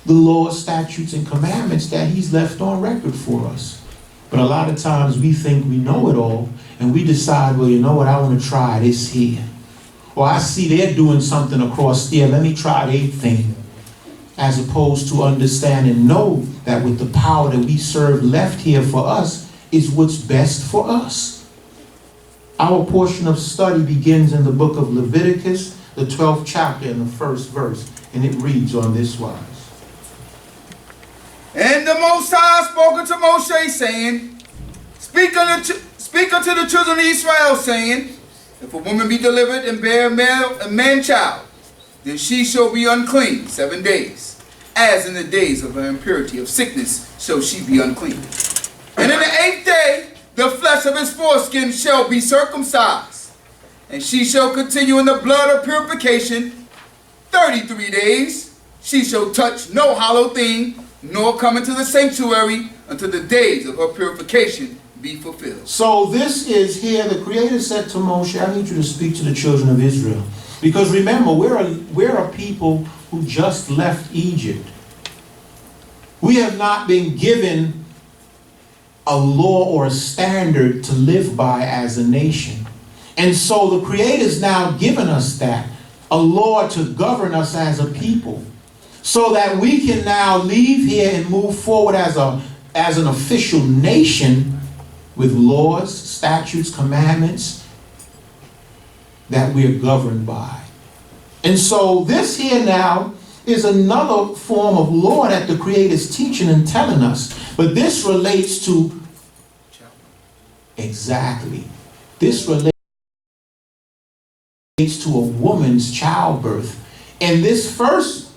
the laws, statutes, and commandments that He's left on record for us. But a lot of times we think we know it all, and we decide, well, you know what, I want to try this here. Or I see they're doing something across there, let me try their thing. As opposed to understand and know that with the power that we serve left here for us is what's best for us. Our portion of study begins in the book of Leviticus, the 12th chapter and the first verse, and it reads on this wise. And the Most High spoke unto Moshe, saying, Speak unto the children of Israel, saying, If a woman be delivered and bear a man child, then she shall be unclean 7 days. As in the days of her impurity of sickness shall she be unclean. And in the 8th day, the flesh of his foreskin shall be circumcised. And she shall continue in the blood of purification 33 days. She shall touch no hollow thing, nor come into the sanctuary until the days of her purification be fulfilled. So this is here, the Creator said to Moshe, I need you to speak to the children of Israel. Because remember, we're a people who just left Egypt. We have not been given a law or a standard to live by as a nation. And so the Creator's now given us that, a law to govern us as a people, so that we can now leave here and move forward as an official nation with laws, statutes, commandments that we're governed by. And so this here now is another form of law that the Creator is teaching and telling us. But this relates to, exactly, this relates to a woman's childbirth. And these first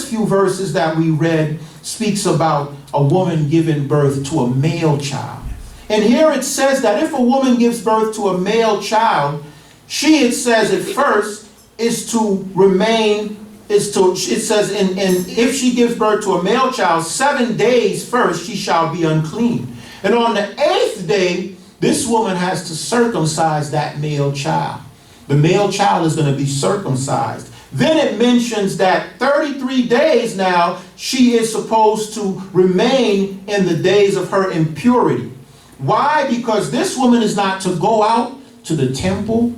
few verses that we read speaks about a woman giving birth to a male child. And here it says that if a woman gives birth to a male child, she, it says at first, is to remain, it says, and if she gives birth to a male child, 7 days first she shall be unclean. And on the 8th day, this woman has to circumcise that male child. The male child is going to be circumcised. Then it mentions that 33 days now she is supposed to remain in the days of her impurity. Why? Because this woman is not to go out to the temple,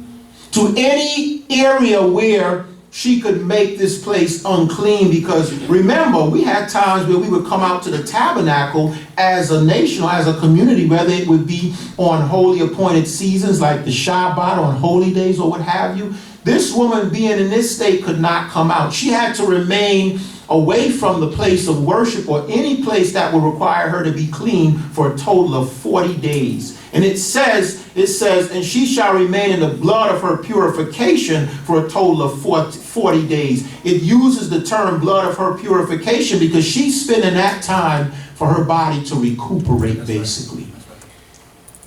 to any area where she could make this place unclean. Because remember, we had times where we would come out to the tabernacle as a nation or as a community, whether it would be on holy appointed seasons like the Shabbat, on holy days or what have you. This woman being in this state could not come out. She had to remain away from the place of worship or any place that would require her to be clean for a total of 40 days. And it says, and she shall remain in the blood of her purification for a total of 40 days. It uses the term blood of her purification because she's spending that time for her body to recuperate, basically.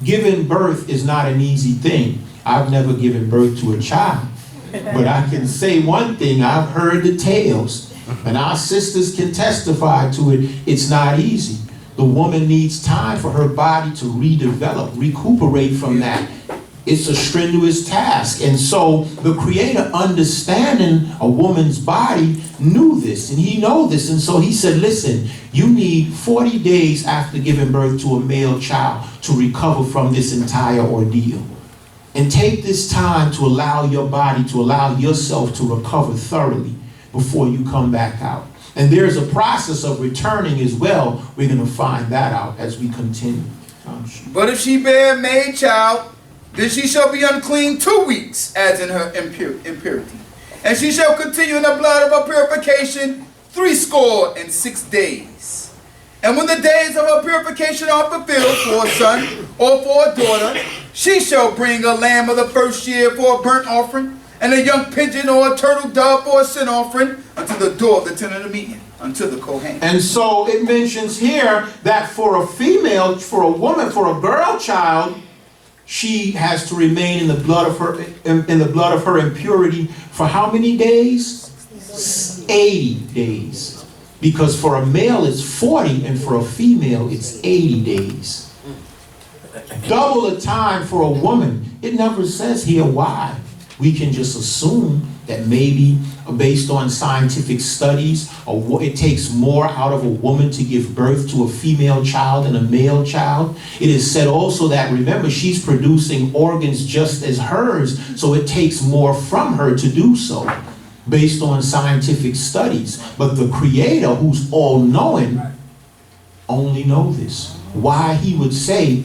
Giving birth is not an easy thing. I've never given birth to a child. But I can say one thing, I've heard the tales, and our sisters can testify to it. It's not easy. The woman needs time for her body to redevelop, recuperate from that. It's a strenuous task. And so the Creator, understanding a woman's body, knew this, and he knows this. And so he said, listen, you need 40 days after giving birth to a male child to recover from this entire ordeal. And take this time to allow your body, to allow yourself to recover thoroughly before you come back out. And there's a process of returning as well. We're going to find that out as we continue. But if she bear a male child, then she shall be unclean 2 weeks, as in her impurity. And she shall continue in the blood of her purification 66 days. And when the days of her purification are fulfilled for a son or for a daughter, she shall bring a lamb of the first year for a burnt offering, and a young pigeon or a turtle dove for a sin offering unto the door of the tent of the meeting, unto the Cohane. And so it mentions here that for a female, for a woman, for a girl child, she has to remain in the blood of her impurity for how many days? 80 days. Because for a male it's 40 and for a female it's 80 days. Double the time for a woman. It never says here why. We can just assume that maybe based on scientific studies, it takes more out of a woman to give birth to a female child than a male child. It is said also that, remember, she's producing organs just as hers, so it takes more from her to do so, based on scientific studies. But the Creator, who's all-knowing, only knows this. Why he would say,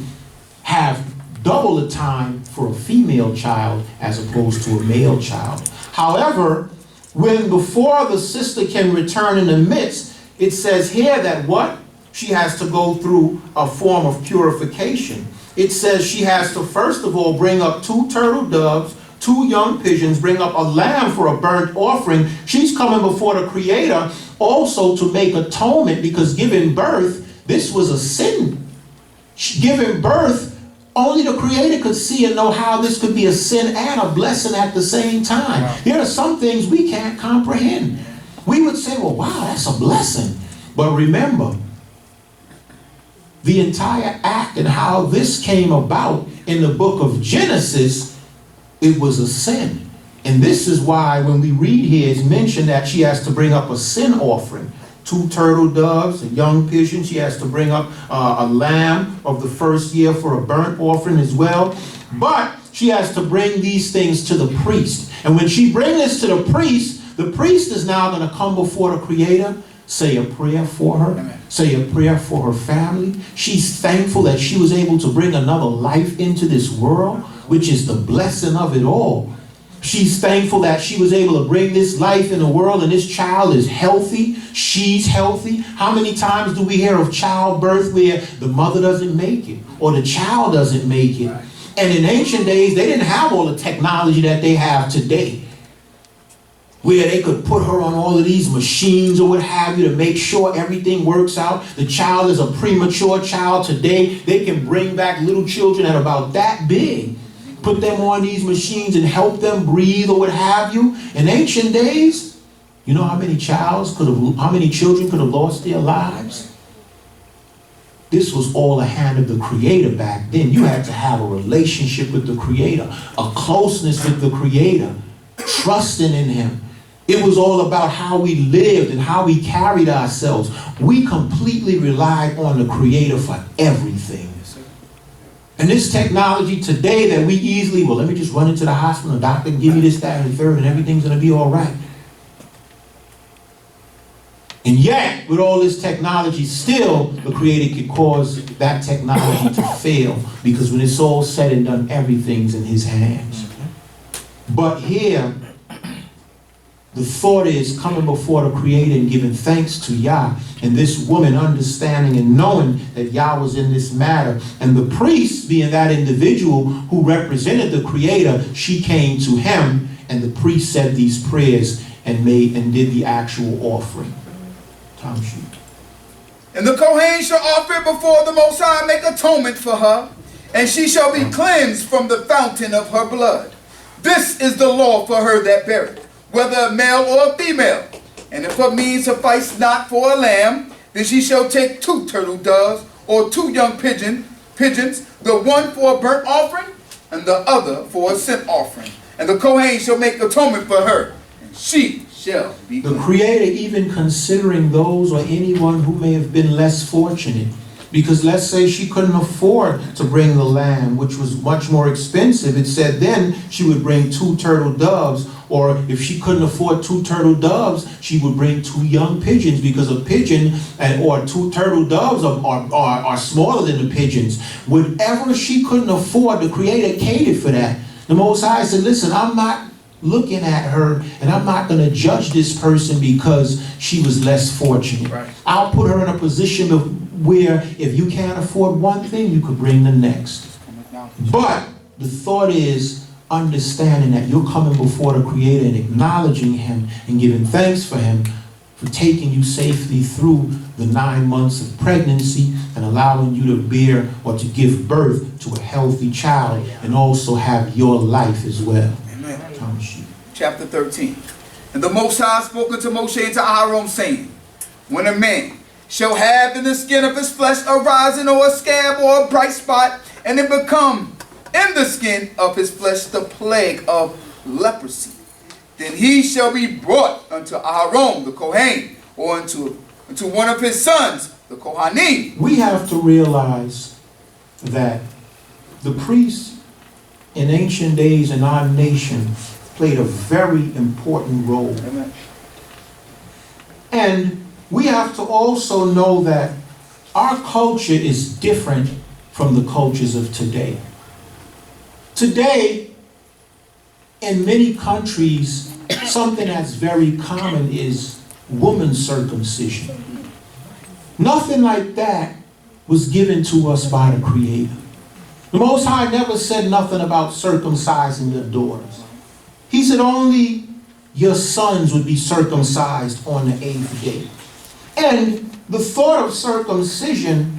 have double the time for a female child as opposed to a male child. However, when before the sister can return in the midst, it says here that what? She has to go through a form of purification. It says she has to first of all bring up 2 turtle doves, 2 young pigeons, bring up a lamb for a burnt offering. She's coming before the Creator also to make atonement, because giving birth, this was a sin. Giving birth, only the Creator could see and know how this could be a sin and a blessing at the same time. Wow. There are some things we can't comprehend. We would say, well, wow, that's a blessing. But remember, the entire act and how this came about in the book of Genesis, it was a sin. And this is why when we read here, it's mentioned that she has to bring up a sin offering. 2 turtle doves, a young pigeon. She has to bring up a lamb of the first year for a burnt offering as well. But she has to bring these things to the priest. And when she brings this to the priest is now going to come before the Creator, say a prayer for her, Amen. Say a prayer for her family. She's thankful that she was able to bring another life into this world, which is the blessing of it all. She's thankful that she was able to bring this life in the world and this child is healthy. She's healthy. How many times do we hear of childbirth where the mother doesn't make it or the child doesn't make it? And in ancient days, they didn't have all the technology that they have today, where they could put her on all of these machines or what have you to make sure everything works out. The child is a premature child today. They can bring back little children at about that big, put them on these machines and help them breathe or what have you. In ancient days, you know how many children could have lost their lives? This was all a hand of the Creator back then. You had to have a relationship with the Creator, a closeness with the Creator, trusting in Him. It was all about how we lived and how we carried ourselves. We completely relied on the Creator for everything. And this technology today that we easily, well, let me just run into the hospital, the doctor can give me this, that, and the third, and everything's going to be all right. And yet, with all this technology, still, the Creator could cause that technology to fail, because when it's all said and done, everything's in His hands. But here, the thought is coming before the Creator and giving thanks to Yah. And this woman understanding and knowing that Yah was in this matter. And the priest, being that individual who represented the Creator, she came to him, and the priest said these prayers and did the actual offering. Tom shoot. And the Cohane shall offer it before the Most High, make atonement for her, and she shall be cleansed from the fountain of her blood. This is the law for her that beareth, whether a male or a female. And if her means suffice not for a lamb, then she shall take 2 turtle doves or 2 young pigeons, the one for a burnt offering and the other for a sin offering. And the Cohane shall make atonement for her, and she shall be the clean. Creator even considering those or anyone who may have been less fortunate. Because let's say she couldn't afford to bring the lamb, which was much more expensive. It said then she would bring 2 turtle doves, or if she couldn't afford 2 turtle doves, she would bring 2 young pigeons, because a pigeon or 2 turtle doves are smaller than the pigeons. Whatever she couldn't afford, the Creator catered for that. The Most High said, listen, I'm not looking at her, and I'm not going to judge this person because she was less fortunate. Right. I'll put her in a position of where if you can't afford one thing, you could bring the next. But the thought is understanding that you're coming before the Creator and acknowledging Him and giving thanks for Him for taking you safely through the 9 months of pregnancy and allowing you to bear or to give birth to a healthy child and also have your life as well. Amen. Thomas. Chapter 13. And the Most High spoke unto Moshe and to Aaron, saying, when a man shall have in the skin of his flesh a rising or a scab or a bright spot, and it become in the skin of his flesh the plague of leprosy, then he shall be brought unto Aaron the Cohane, or unto one of his sons, the Cohane. We have to realize that the priests in ancient days in our nation played a very important role. Amen. And we have to also know that our culture is different from the cultures of today. Today, in many countries, something that's very common is woman's circumcision. Nothing like that was given to us by the Creator. The Most High never said nothing about circumcising your daughters. He said only your sons would be circumcised on the 8th day. And the thought of circumcision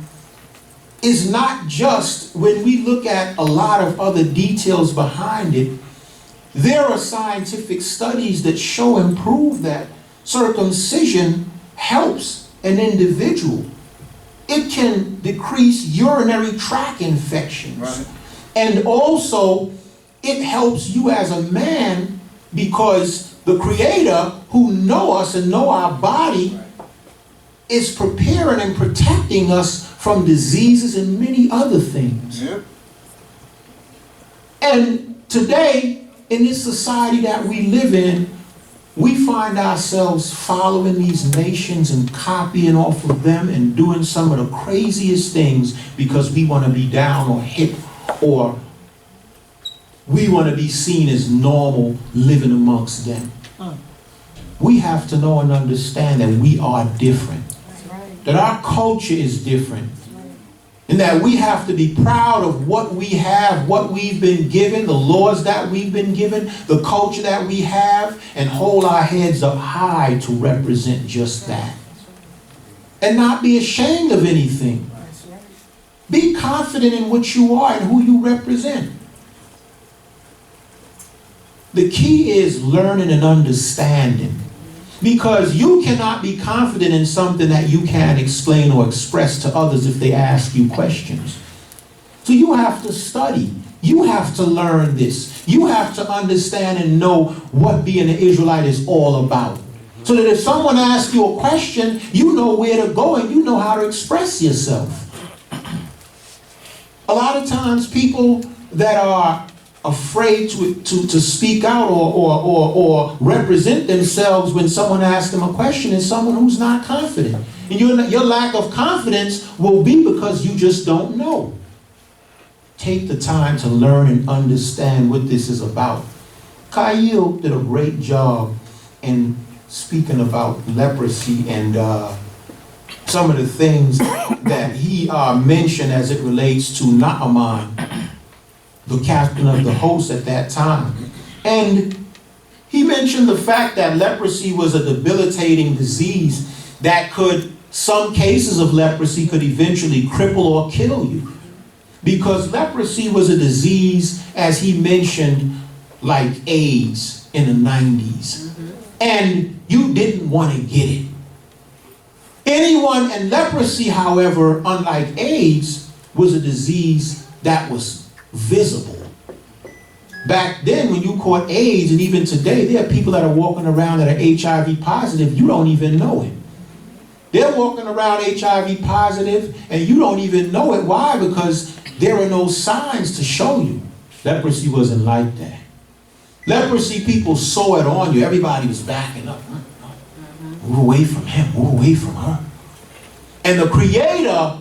is not just, when we look at a lot of other details behind it, there are scientific studies that show and prove that circumcision helps an individual. It can decrease urinary tract infections. Right. And also, it helps you as a man, because the Creator, who know us and know our body, is preparing and protecting us from diseases and many other things. Yep. And today, in this society that we live in, we find ourselves following these nations and copying off of them and doing some of the craziest things because we want to be down or hip, or we want to be seen as normal living amongst them. We have to know and understand that we are different. That our culture is different. And that we have to be proud of what we have, what we've been given, the laws that we've been given, the culture that we have, and hold our heads up high to represent just that. And not be ashamed of anything. Be confident in what you are and who you represent. The key is learning and understanding. Because you cannot be confident in something that you can't explain or express to others if they ask you questions. So you have to study. You have to learn this. You have to understand and know what being an Israelite is all about. So that if someone asks you a question, you know where to go and you know how to express yourself. A lot of times people that are afraid to speak out or represent themselves when someone asks them a question is someone who's not confident. And your lack of confidence will be because you just don't know. Take the time to learn and understand what this is about. Khayil did a great job in speaking about leprosy and some of the things that he mentioned as it relates to Naaman, the captain of the host at that time. And he mentioned the fact that leprosy was a debilitating disease that could, some cases of leprosy could eventually cripple or kill you. Because leprosy was a disease, as he mentioned, like AIDS in the 90s. And you didn't want to get it. And leprosy, however, unlike AIDS, was a disease that was visible. Back then, when you caught AIDS, and even today, there are people that are walking around that are HIV positive, you don't even know it. They're walking around HIV positive, and you don't even know it. Why? Because there are no signs to show you. Leprosy wasn't like that. Leprosy, people saw it on you. Everybody was backing up. Move away from him, move away from her. And the Creator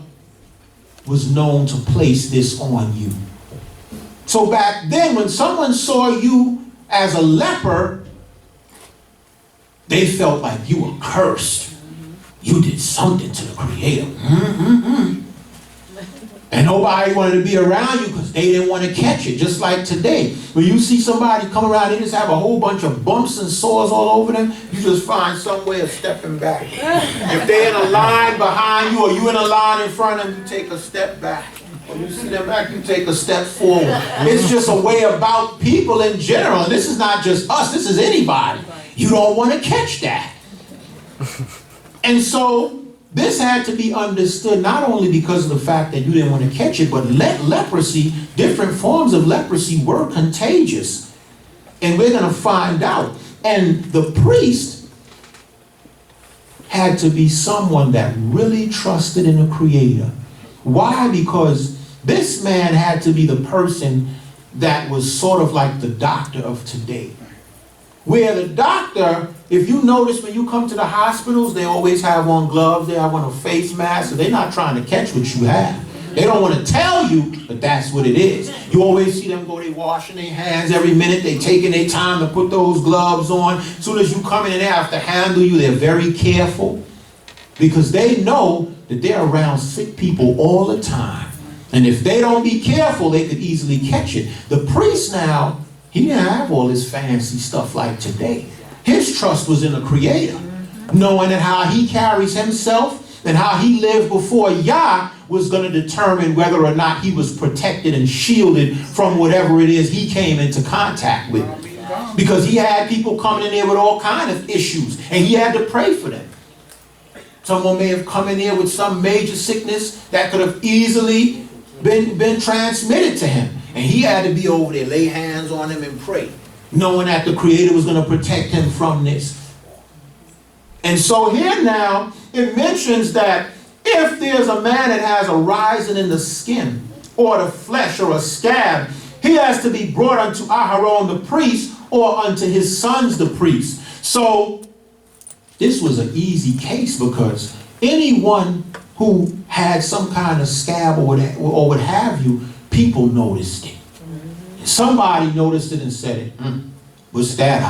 was known to place this on you. So back then, when someone saw you as a leper, they felt like you were cursed. You did something to the Creator. And nobody wanted to be around you because they didn't want to catch it. Just like today, when you see somebody come around, they just have a whole bunch of bumps and sores all over them, you just find some way of stepping back. If they're in a line behind you or you in a line in front of them, you take a step back. When you see them back, you take a step forward. It's just a way about people in general. And this is not just us, this is anybody. You don't want to catch that. And so this had to be understood not only because of the fact that you didn't want to catch it, but leprosy, different forms of leprosy were contagious. And we're going to find out. And the priest had to be someone that really trusted in the Creator. Why? Because this man had to be the person that was sort of like the doctor of today. Where the doctor, if you notice when you come to the hospitals, they always have on gloves, they have on a face mask, so they're not trying to catch what you have. They don't want to tell you, but that's what it is. You always see them go, they washing their hands every minute, they taking their time to put those gloves on. As soon as you come in and they have to handle you, they're very careful. Because they know that they're around sick people all the time. And if they don't be careful, they could easily catch it. The priest now, he didn't have all this fancy stuff like today. His trust was in the Creator, knowing that how he carries himself and how he lived before Yah was going to determine whether or not he was protected and shielded from whatever it is he came into contact with. Because he had people coming in there with all kinds of issues, and he had to pray for them. Someone may have come in there with some major sickness that could have easily been transmitted to him. And he had to be over there, lay hands on him and pray, knowing that the Creator was going to protect him from this. And so here now, it mentions that if there's a man that has a rising in the skin, or the flesh, or a scab, he has to be brought unto Aharon the priest, or unto his sons the priest. So this was an easy case, because anyone who had some kind of scab or what have you, people noticed it. Somebody noticed it and said it. What's that?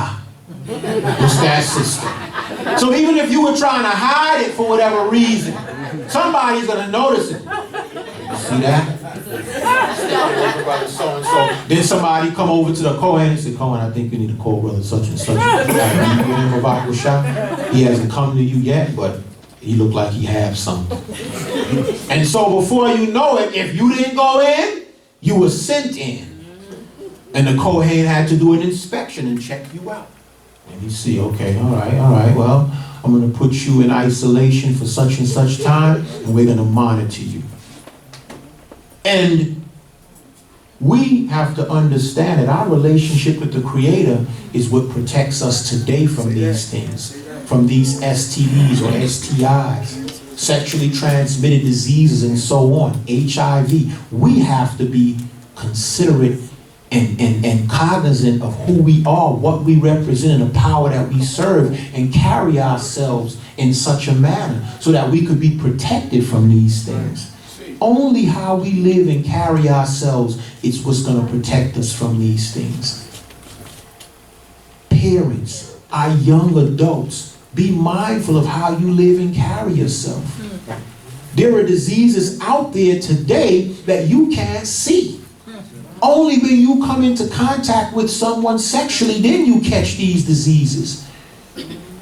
What's that, sister? So even if you were trying to hide it for whatever reason, somebody's going to notice it. See that? So-and-so. Then somebody come over to the Cohane and say, Cohane, I think you need to call brother such and such. He hasn't come to you yet, but he looked like he had something. And so before you know it, if you didn't go in, you were sent in. And the Cohane had to do an inspection and check you out. And you see, okay, all right, well, I'm going to put you in isolation for such and such time, and we're going to monitor you. And we have to understand that our relationship with the Creator is what protects us today from these things, from these STDs or STIs, sexually transmitted diseases and so on, HIV. We have to be considerate and cognizant of who we are, what we represent, and the power that we serve, and carry ourselves in such a manner so that we could be protected from these things. Only how we live and carry ourselves is what's going to protect us from these things. Parents, our young adults, be mindful of how you live and carry yourself. There are diseases out there today that you can't see. Only when you come into contact with someone sexually, then you catch these diseases.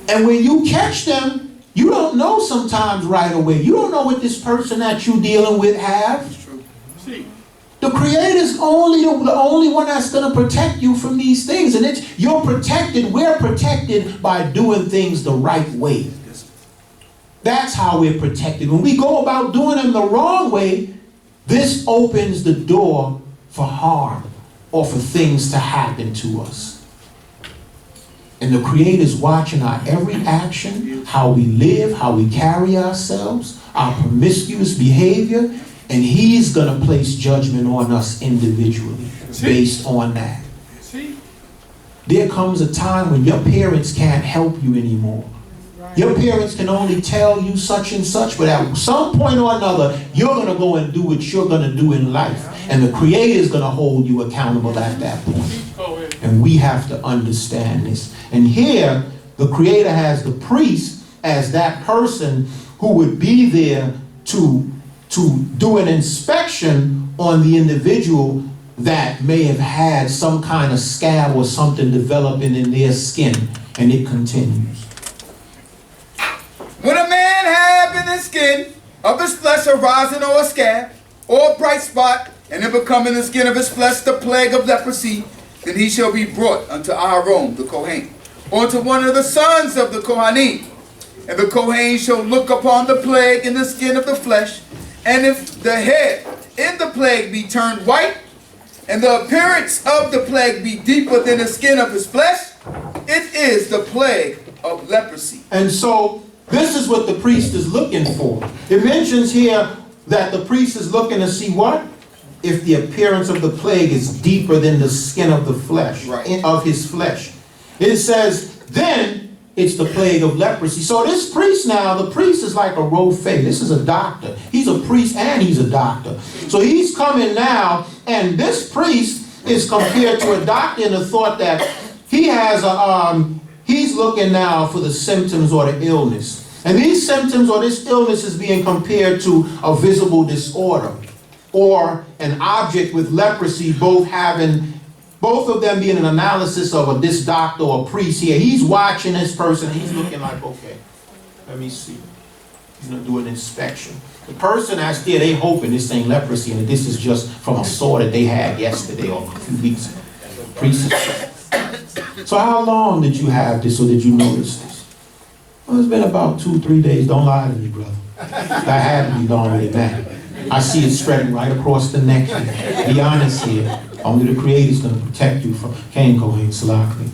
And when you catch them, you don't know sometimes right away. You don't know what this person that you're dealing with have. The Creator is the only one that's going to protect you from these things. And you're protected, we're protected by doing things the right way. That's how we're protected. When we go about doing them the wrong way, this opens the door for harm or for things to happen to us. And the Creator is watching our every action, how we live, how we carry ourselves, our promiscuous behavior, and He's going to place judgment on us individually based on that. There comes a time when your parents can't help you anymore. Your parents can only tell you such and such, but at some point or another, you're going to go and do what you're going to do in life. And the Creator is going to hold you accountable at that point. And we have to understand this. And here, the Creator has the priest as that person who would be there to do an inspection on the individual that may have had some kind of scab or something developing in their skin. And it continues. When a man have in his skin of his flesh a rising or a scab or a bright spot, and it become in the skin of his flesh the plague of leprosy, then he shall be brought unto Aaron the Cohane, or to one of the sons of the Cohane. And the Cohane shall look upon the plague in the skin of the flesh, and if the head in the plague be turned white, and the appearance of the plague be deeper than the skin of his flesh, it is the plague of leprosy. And so, this is what the priest is looking for. It mentions here that the priest is looking to see what? If the appearance of the plague is deeper than the skin of the flesh, of his flesh. It says, then it's the plague of leprosy. So this priest now, the priest is like a Rofe. This is a doctor. He's a priest and he's a doctor. So he's coming now, and this priest is compared to a doctor in the thought that he has he's looking now for the symptoms or the illness. And these symptoms or this illness is being compared to a visible disorder or an object with leprosy, both of them being an analysis of this doctor or priest here. He's watching this person. He's looking like, okay, let me see. He's going to do an inspection. The person that's there, they hoping this ain't leprosy and this is just from a sore that they had yesterday or a few weeks ago. Priest is, so how long did you have this or did you notice this? Well, it's been about 2-3 days. Don't lie to me, brother. That had to be longer than that. I see it spreading right across the neck here. Be honest here. Only the Creator is going to protect you from Cohane Salakli.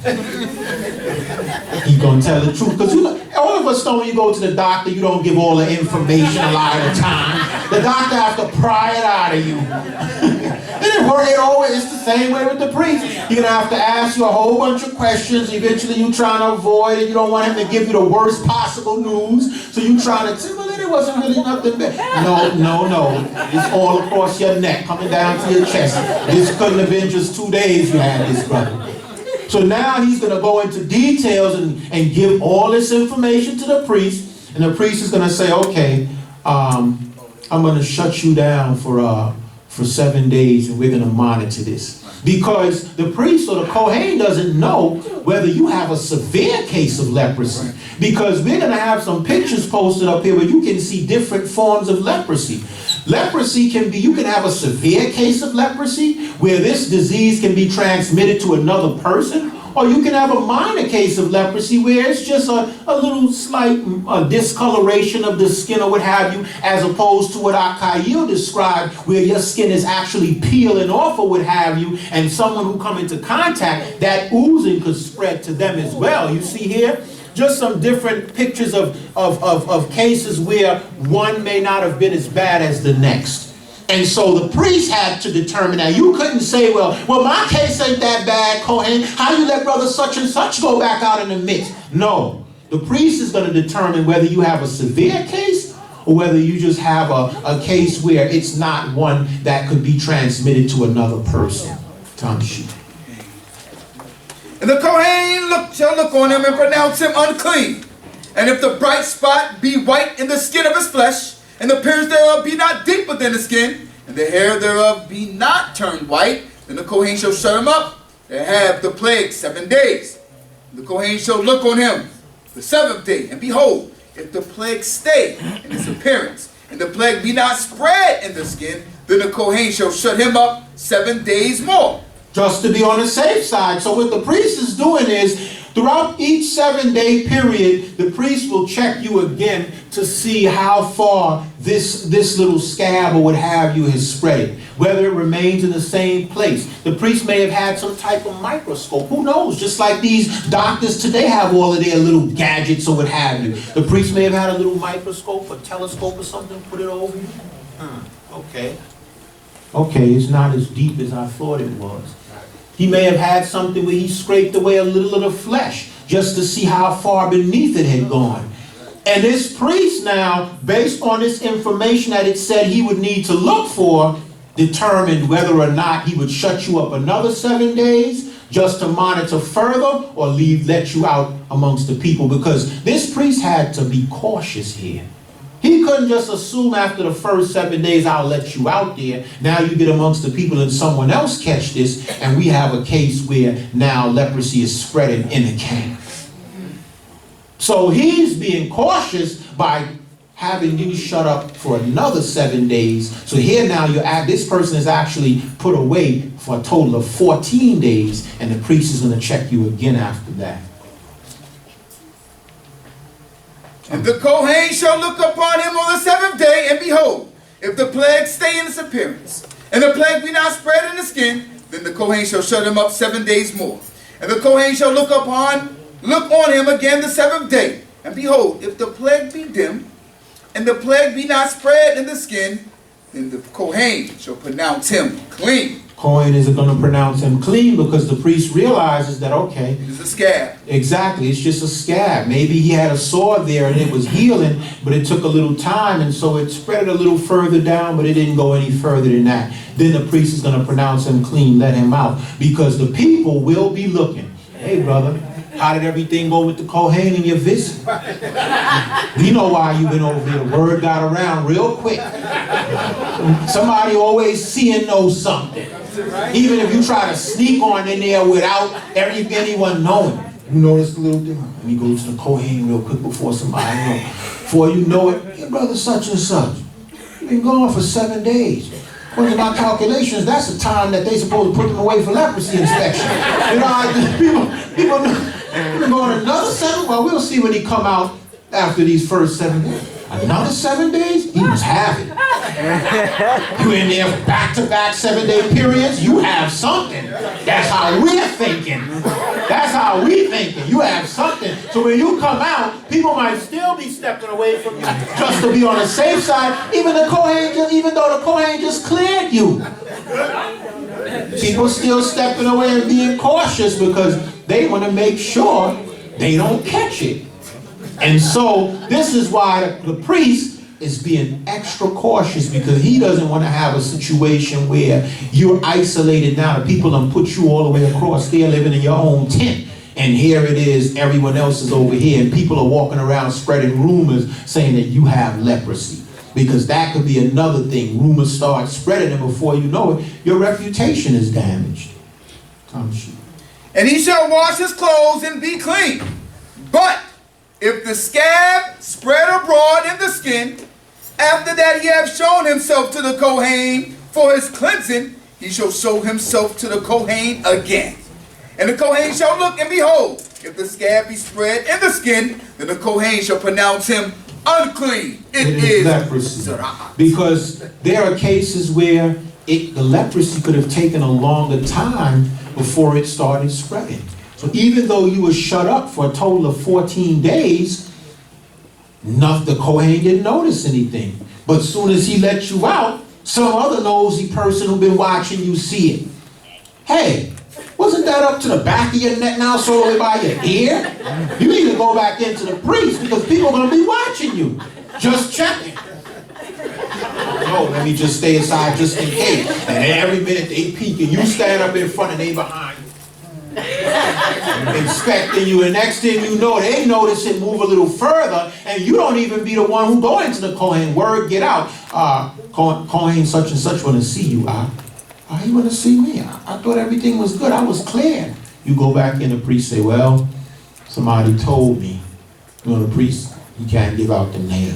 He's going to tell the truth. Because all of us know when you go to the doctor, you don't give all the information a lot of the time. The doctor has to pry it out of you. It's the same way with the priest. You're going to have to ask you a whole bunch of questions. Eventually you're trying to avoid it. You don't want him to give you the worst possible news. So you're trying to say, well, it wasn't really nothing bad. No. It's all across your neck, coming down to your chest. This couldn't have been just 2 days you had this, brother. So now he's going to go into details and give all this information to the priest. And the priest is going to say, okay, I'm going to shut you down for 7 days, and we're going to monitor this. Because the priest or the Cohane doesn't know whether you have a severe case of leprosy. Because we're going to have some pictures posted up here where you can see different forms of leprosy. Leprosy can be, you can have a severe case of leprosy where this disease can be transmitted to another person. Or you can have a minor case of leprosy where it's just a little slight discoloration of the skin or what have you, as opposed to what Akh Khayil described, where your skin is actually peeling off or what have you, and someone who come into contact, that oozing could spread to them as well. You see here? Just some different pictures of cases where one may not have been as bad as the next. And so the priest had to determine that. You couldn't say, well, my case ain't that bad, Cohane. How you let brother such and such go back out in the midst? No. The priest is going to determine whether you have a severe case or whether you just have a case where it's not one that could be transmitted to another person. Tamshi. And the Kohen shall look on him and pronounce him unclean. And if the bright spot be white in the skin of his flesh, and the appearance thereof be not deep within the skin, and the hair thereof be not turned white, then the Kohen shall shut him up and have the plague 7 days. The Kohen shall look on him the 7th day, and behold, if the plague stay in its appearance, and the plague be not spread in the skin, then the Kohen shall shut him up 7 days more. Just to be on the safe side. So what the priest is doing is, throughout each 7-day period, the priest will check you again to see how far this little scab or what have you has spread, whether it remains in the same place. The priest may have had some type of microscope. Who knows? Just like these doctors today have all of their little gadgets or what have you. The priest may have had a little microscope or telescope or something, put it over you. Okay. Okay, it's not as deep as I thought it was. He may have had something where he scraped away a little of the flesh just to see how far beneath it had gone. And this priest now, based on this information that it said he would need to look for, determined whether or not he would shut you up another 7 days just to monitor further or let you out amongst the people, because this priest had to be cautious here. He couldn't just assume after the first 7 days, I'll let you out there. Now you get amongst the people and someone else catch this, and we have a case where now leprosy is spreading in the camp. So he's being cautious by having you shut up for another 7 days. So here now this person is actually put away for a total of 14 days, and the priest is going to check you again after that. And the Kohen shall look upon him on the 7th day, and behold, if the plague stay in its appearance, and the plague be not spread in the skin, then the Kohen shall shut him up 7 days more. And the Kohen shall look on him again the 7th day, and behold, if the plague be dim, and the plague be not spread in the skin, then the Kohen shall pronounce him clean. Cohen is going to pronounce him clean because the priest realizes that, okay. It's a scab. Exactly, it's just a scab. Maybe he had a sore there and it was healing, but it took a little time, and so it spread a little further down, but it didn't go any further than that. Then the priest is going to pronounce him clean, let him out, because the people will be looking. Hey, brother, how did everything go with the Cohane in your visit? We know why you went over there. The word got around real quick. Somebody always see and know something. Even if you try to sneak on in there without anyone knowing. You notice the little thing? Let me go to the Cohane real quick before somebody knows. Before you know it, your brother such and such. You've been gone for 7 days. According to my calculations, that's the time that they supposed to put them away for leprosy inspection. You know, people going another 7. Well, we'll see when he come out after these first 7 days. Another 7 days? He must have it. You in there for back-to-back 7-day periods? You have something. That's how we're thinking. That's how we thinking. You have something. So when you come out, people might still be stepping away from you just to be on the safe side, even though the Cohane just cleared you. People still stepping away and being cautious because they want to make sure they don't catch it. And so this is why the priest is being extra cautious, because he doesn't want to have a situation where you're isolated now. The people done put you all the way across there living in your own tent. And here it is, everyone else is over here, and people are walking around spreading rumors saying that you have leprosy. Because that could be another thing. Rumors start spreading, and before you know it, your reputation is damaged. And he shall wash his clothes and be clean. But if the scab spread abroad in the skin, after that he have shown himself to the Cohane for his cleansing, he shall show himself to the Cohane again. And the Cohane shall look, and behold, if the scab be spread in the skin, then the Cohane shall pronounce him unclean. It is leprosy. Sidrah. Because there are cases where the leprosy could have taken a longer time before it started spreading. So even though you were shut up for a total of 14 days, the Cohane didn't notice anything. But as soon as he let you out, some other nosy person who's been watching you see it. Hey, wasn't that up to the back of your neck now, so the way by your ear? You need to go back into the priest, because people are going to be watching you. Just checking. No, let me just stay aside just in case. And every minute they peek and you stand up in front and they behind you. Inspecting you, and next thing you know, they notice it move a little further, and you don't even be the one who go into the Cohane. Word get out. Cohane such and such want to see you. You want to see me? I thought everything was good. I was clear. You go back in, the priest say, well, somebody told me. You know, the priest, he can't give out the name.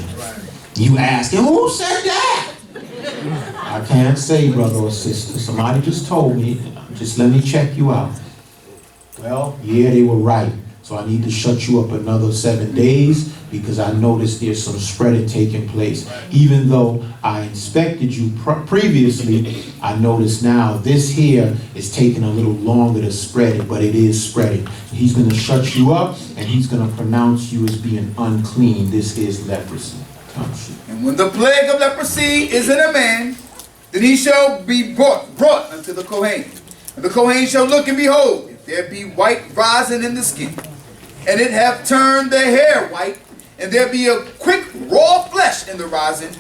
You ask him, who said that? I can't say, brother or sister. Somebody just told me. Just let me check you out. Well, yeah, they were right. So I need to shut you up another 7 days because I noticed there's some spreading taking place. Even though I inspected you previously, I notice now this here is taking a little longer to spread it, but it is spreading. So he's going to shut you up, and he's going to pronounce you as being unclean. This is leprosy. And when the plague of leprosy is in a man, then he shall be brought unto the Cohane. And the Cohane shall look, and behold, if there be white rising in the skin, and it have turned the hair white, and there be a quick raw flesh in the rising,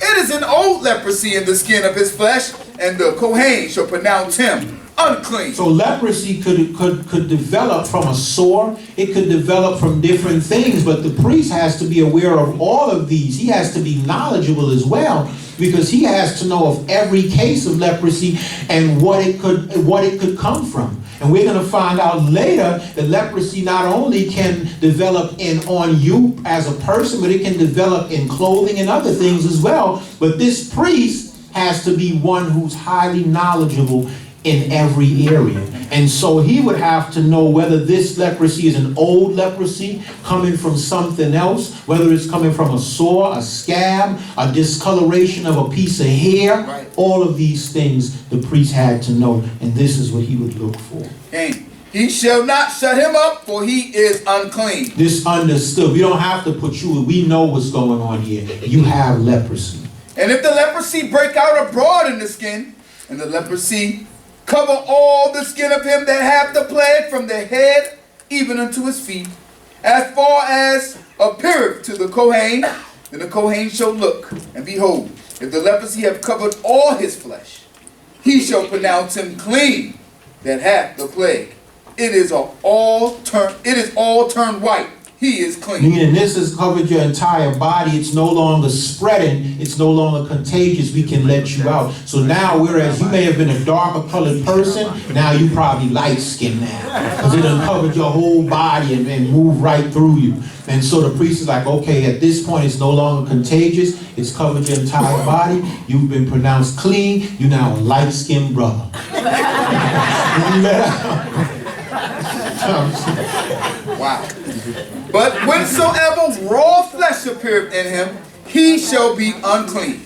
it is an old leprosy in the skin of his flesh, and the Cohane shall pronounce him unclean. So leprosy could develop from a sore. It could develop from different things, but the priest has to be aware of all of these. He has to be knowledgeable as well, because he has to know of every case of leprosy and what it could come from. And we're going to find out later that leprosy not only can develop on you as a person, but it can develop in clothing and other things as well. But this priest has to be one who's highly knowledgeable in every area. And so he would have to know whether this leprosy is an old leprosy coming from something else, whether it's coming from a sore, a scab, a discoloration of a piece of hair. Right. All of these things the priest had to know, and this is what he would look for. And he shall not shut him up, for he is unclean. This understood. We don't have to put you, we know what's going on here. You have leprosy. And if the leprosy break out abroad in the skin, and the leprosy cover all the skin of him that hath the plague from the head even unto his feet, as far as appeareth to the Cohane, then the Cohane shall look, and behold, if the leprosy have covered all his flesh, he shall pronounce him clean that hath the plague. It is all turned white. He is clean. Meaning this has covered your entire body. It's no longer spreading. It's no longer contagious. We can let you out. So now, whereas you may have been a darker colored person, now you probably light skinned now. Because it done covered your whole body and moved right through you. And so the priest is like, okay, at this point it's no longer contagious. It's covered your entire body. You've been pronounced clean. You're now a light skinned brother. Wow. But whensoever raw flesh appeareth in him, he shall be unclean.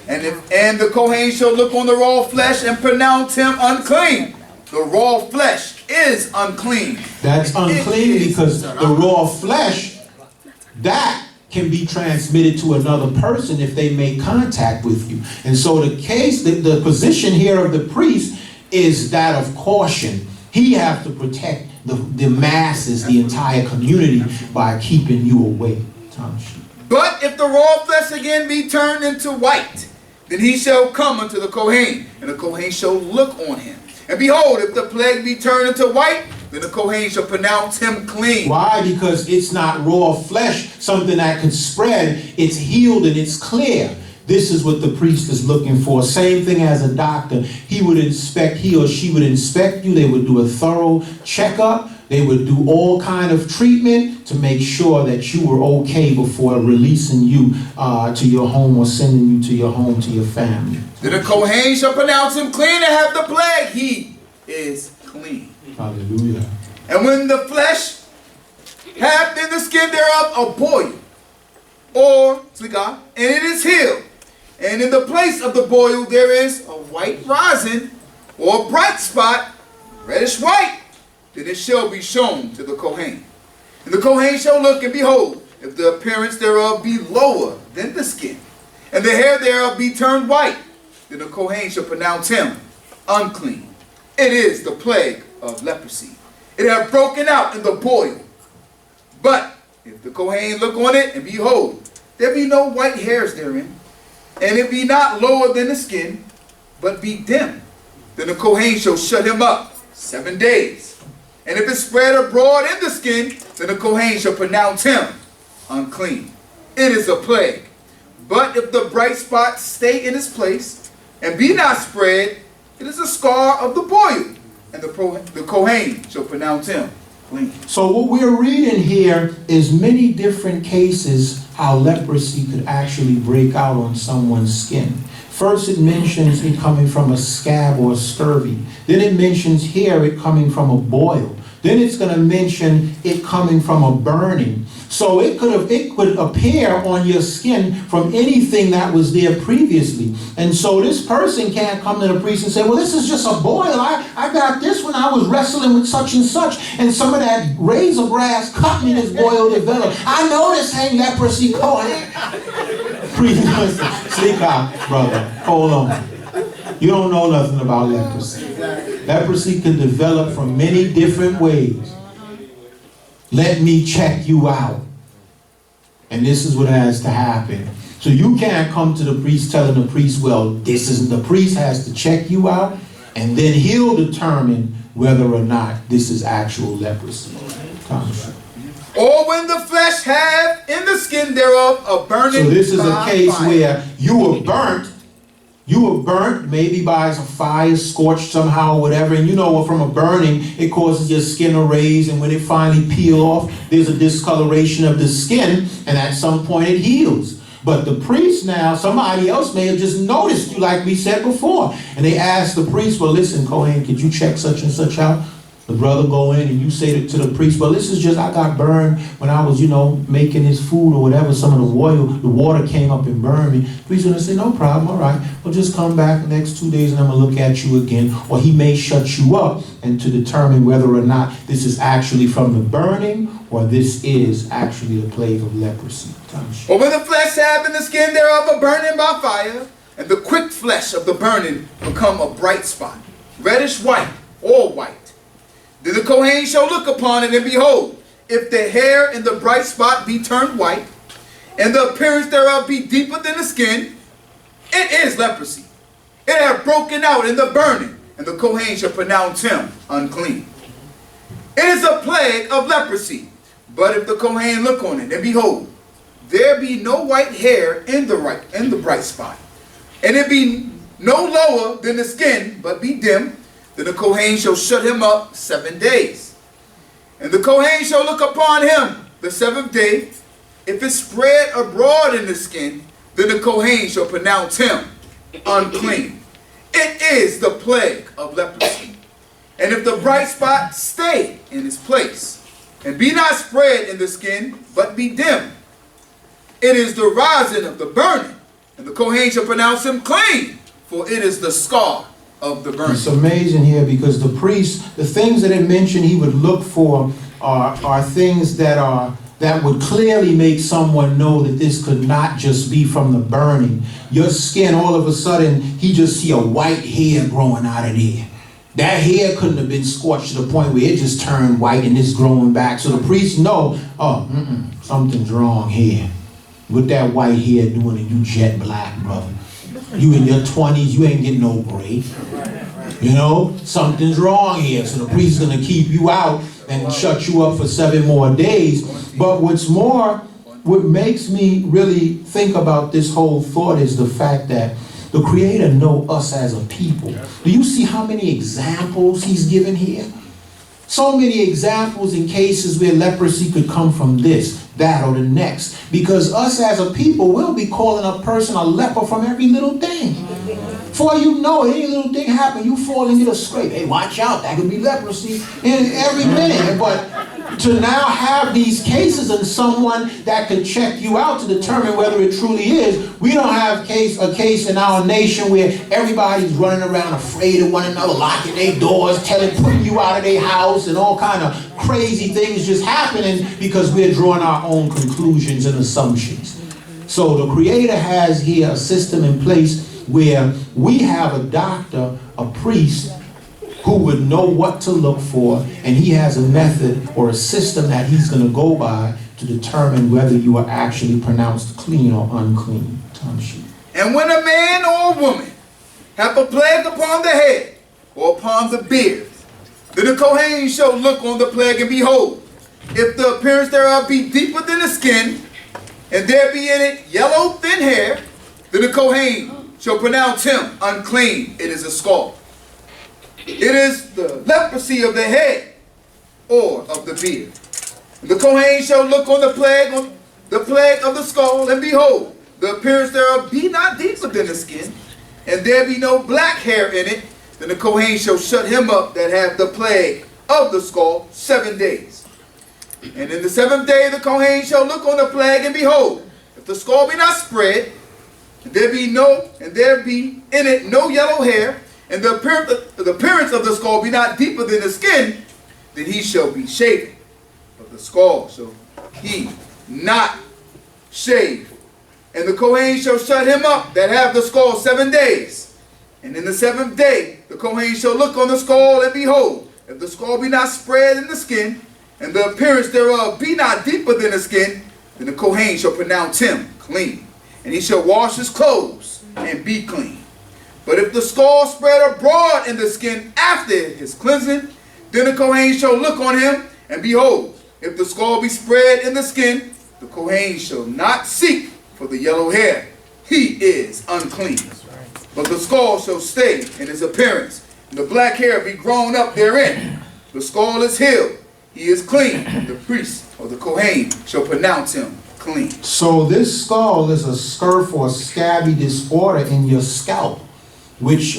And the Cohane shall look on the raw flesh and pronounce him unclean. The raw flesh is unclean. That's unclean because the raw flesh, that can be transmitted to another person if they make contact with you. And so the position here of the priest is that of caution. He has to protect the masses, the entire community, by keeping you away. But if the raw flesh again be turned into white, then he shall come unto the Cohane, and the Cohane shall look on him. And behold, if the plague be turned into white, then the Cohane shall pronounce him clean. Why? Because it's not raw flesh, something that could spread. It's healed and it's clear. This is what the priest is looking for. Same thing as a doctor. He or she would inspect you. They would do a thorough checkup. They would do all kind of treatment to make sure that you were okay before releasing you to your home or sending you to your home, to your family. Then the Cohane shall pronounce him clean and have the plague. He is clean. Hallelujah. And when the flesh hath in the skin thereof a boil, or Sidrah, and it is healed, and in the place of the boil there is a white rising, or a bright spot, reddish white, then it shall be shown to the Cohane. And the Cohane shall look, and behold, if the appearance thereof be lower than the skin, and the hair thereof be turned white, then the Cohane shall pronounce him unclean. It is the plague of leprosy. It hath broken out in the boil. But if the Cohane look on it, and behold, there be no white hairs therein, and it be not lower than the skin, but be dim, then the Cohane shall shut him up 7 days. And if it spread abroad in the skin, then the Kohen shall pronounce him unclean. It is a plague. But if the bright spot stay in its place and be not spread, it is a scar of the boil, and the Kohen shall pronounce him clean. So what we're reading here is many different cases how leprosy could actually break out on someone's skin. First it mentions it coming from a scab or a scurvy. Then it mentions here it coming from a boil. Then it's going to mention it coming from a burning. So it could appear on your skin from anything that was there previously. And so this person can't come to the priest and say, well, this is just a boil. I got this when I was wrestling with such and such, and some of that razor grass cut me, this boil developed. I know this ain't leprosy, Cohane. Priest, sleep out, brother. Hold on. You don't know nothing about leprosy. Leprosy can develop from many different ways. Let me check you out. And this is what has to happen. So you can't come to the priest telling the priest, well, this isn't. The priest has to check you out, and then he'll determine whether or not this is actual leprosy. Or when the flesh have in the skin thereof a burning. So this is a case fire. where you were burnt. You were burnt maybe by a fire, scorched somehow or whatever, and you know from a burning, it causes your skin to raise, and when it finally peel off, there's a discoloration of the skin, and at some point it heals. But the priest now, somebody else may have just noticed you like we said before, and they ask the priest, well listen, Cohen, could you check such and such out? The brother go in and you say to the priest, well, this is just, I got burned when I was, making this food or whatever. Some of the water came up and burned me. The priest gonna say, no problem, all right. Well, just come back the next 2 days and I'm gonna look at you again. Or he may shut you up and to determine whether or not this is actually from the burning or this is actually the plague of leprosy. Or when the flesh have in the skin thereof a burning by fire, and the quick flesh of the burning become a bright spot, reddish white or white. Then the Kohen shall look upon it, and behold, if the hair in the bright spot be turned white, and the appearance thereof be deeper than the skin, it is leprosy. It hath broken out in the burning, and the Kohen shall pronounce him unclean. It is a plague of leprosy. But if the Kohen look on it, and behold, there be no white hair in the bright spot, and it be no lower than the skin, but be dim, then the Kohen shall shut him up 7 days. And the Kohen shall look upon him the 7th day. If it spread abroad in the skin, then the Kohen shall pronounce him unclean. It is the plague of leprosy. And if the bright spot stay in its place, and be not spread in the skin, but be dim, it is the rising of the burning, and the Kohen shall pronounce him clean, for it is the scar of the burning. It's amazing here because the priest, the things that it mentioned he would look for are things that would clearly make someone know that this could not just be from the burning. Your skin, all of a sudden, he just see a white hair growing out of there. That hair couldn't have been scorched to the point where it just turned white and it's growing back. So the priest know, something's wrong here. What that white hair doing and you jet black, brother. You in your 20s, you ain't getting no gray. Something's wrong here. So the priest is going to keep you out and shut you up for 7 more days. But what makes me really think about this whole thought is the fact that the Creator knows us as a people. Do you see how many examples he's given here? So many examples in cases where leprosy could come from this, that, or the next. Because us as a people will be calling a person a leper from every little thing. Before you know it, any little thing happen, you fall into the scrape. Hey, watch out, that could be leprosy in every minute. But to now have these cases and someone that can check you out to determine whether it truly is, we don't have a case in our nation where everybody's running around afraid of one another, locking their doors, putting you out of their house, and all kind of crazy things just happening because we're drawing our own conclusions and assumptions. So the Creator has here a system in place where we have a doctor, a priest, who would know what to look for, and he has a method or a system that he's going to go by to determine whether you are actually pronounced clean or unclean. And when a man or a woman have a plague upon the head or upon the beard, Then the Cohane shall look on the plague, and behold, if the appearance thereof be deeper than the skin, and there be in it yellow thin hair, then the Cohane shall pronounce him unclean. It is a scald. It is the leprosy of the head or of the beard. The Cohane shall look on the plague of the skull, and behold, the appearance thereof be not deeper than the skin, and there be no black hair in it, then the Cohane shall shut him up that hath the plague of the skull 7 days. And in the 7th day the Cohane shall look on the plague, and behold, if the skull be not spread, and there be in it no yellow hair, and the appearance of the skull be not deeper than the skin, then he shall be shaven. But the skull shall he not shave. And the Cohane shall shut him up that have the skull 7 days. And in the 7th day the Cohane shall look on the skull, and behold, if the skull be not spread in the skin, and the appearance thereof be not deeper than the skin, then the Cohane shall pronounce him clean. And he shall wash his clothes and be clean. But if the skull spread abroad in the skin after his cleansing, then the Cohane shall look on him, and behold, if the skull be spread in the skin, the Cohane shall not seek for the yellow hair. He is unclean. But the skull shall stay in his appearance, and the black hair be grown up therein. The skull is healed. He is clean. The priest or the Cohane shall pronounce him clean. So this skull is a scurf or scabby disorder in your scalp, which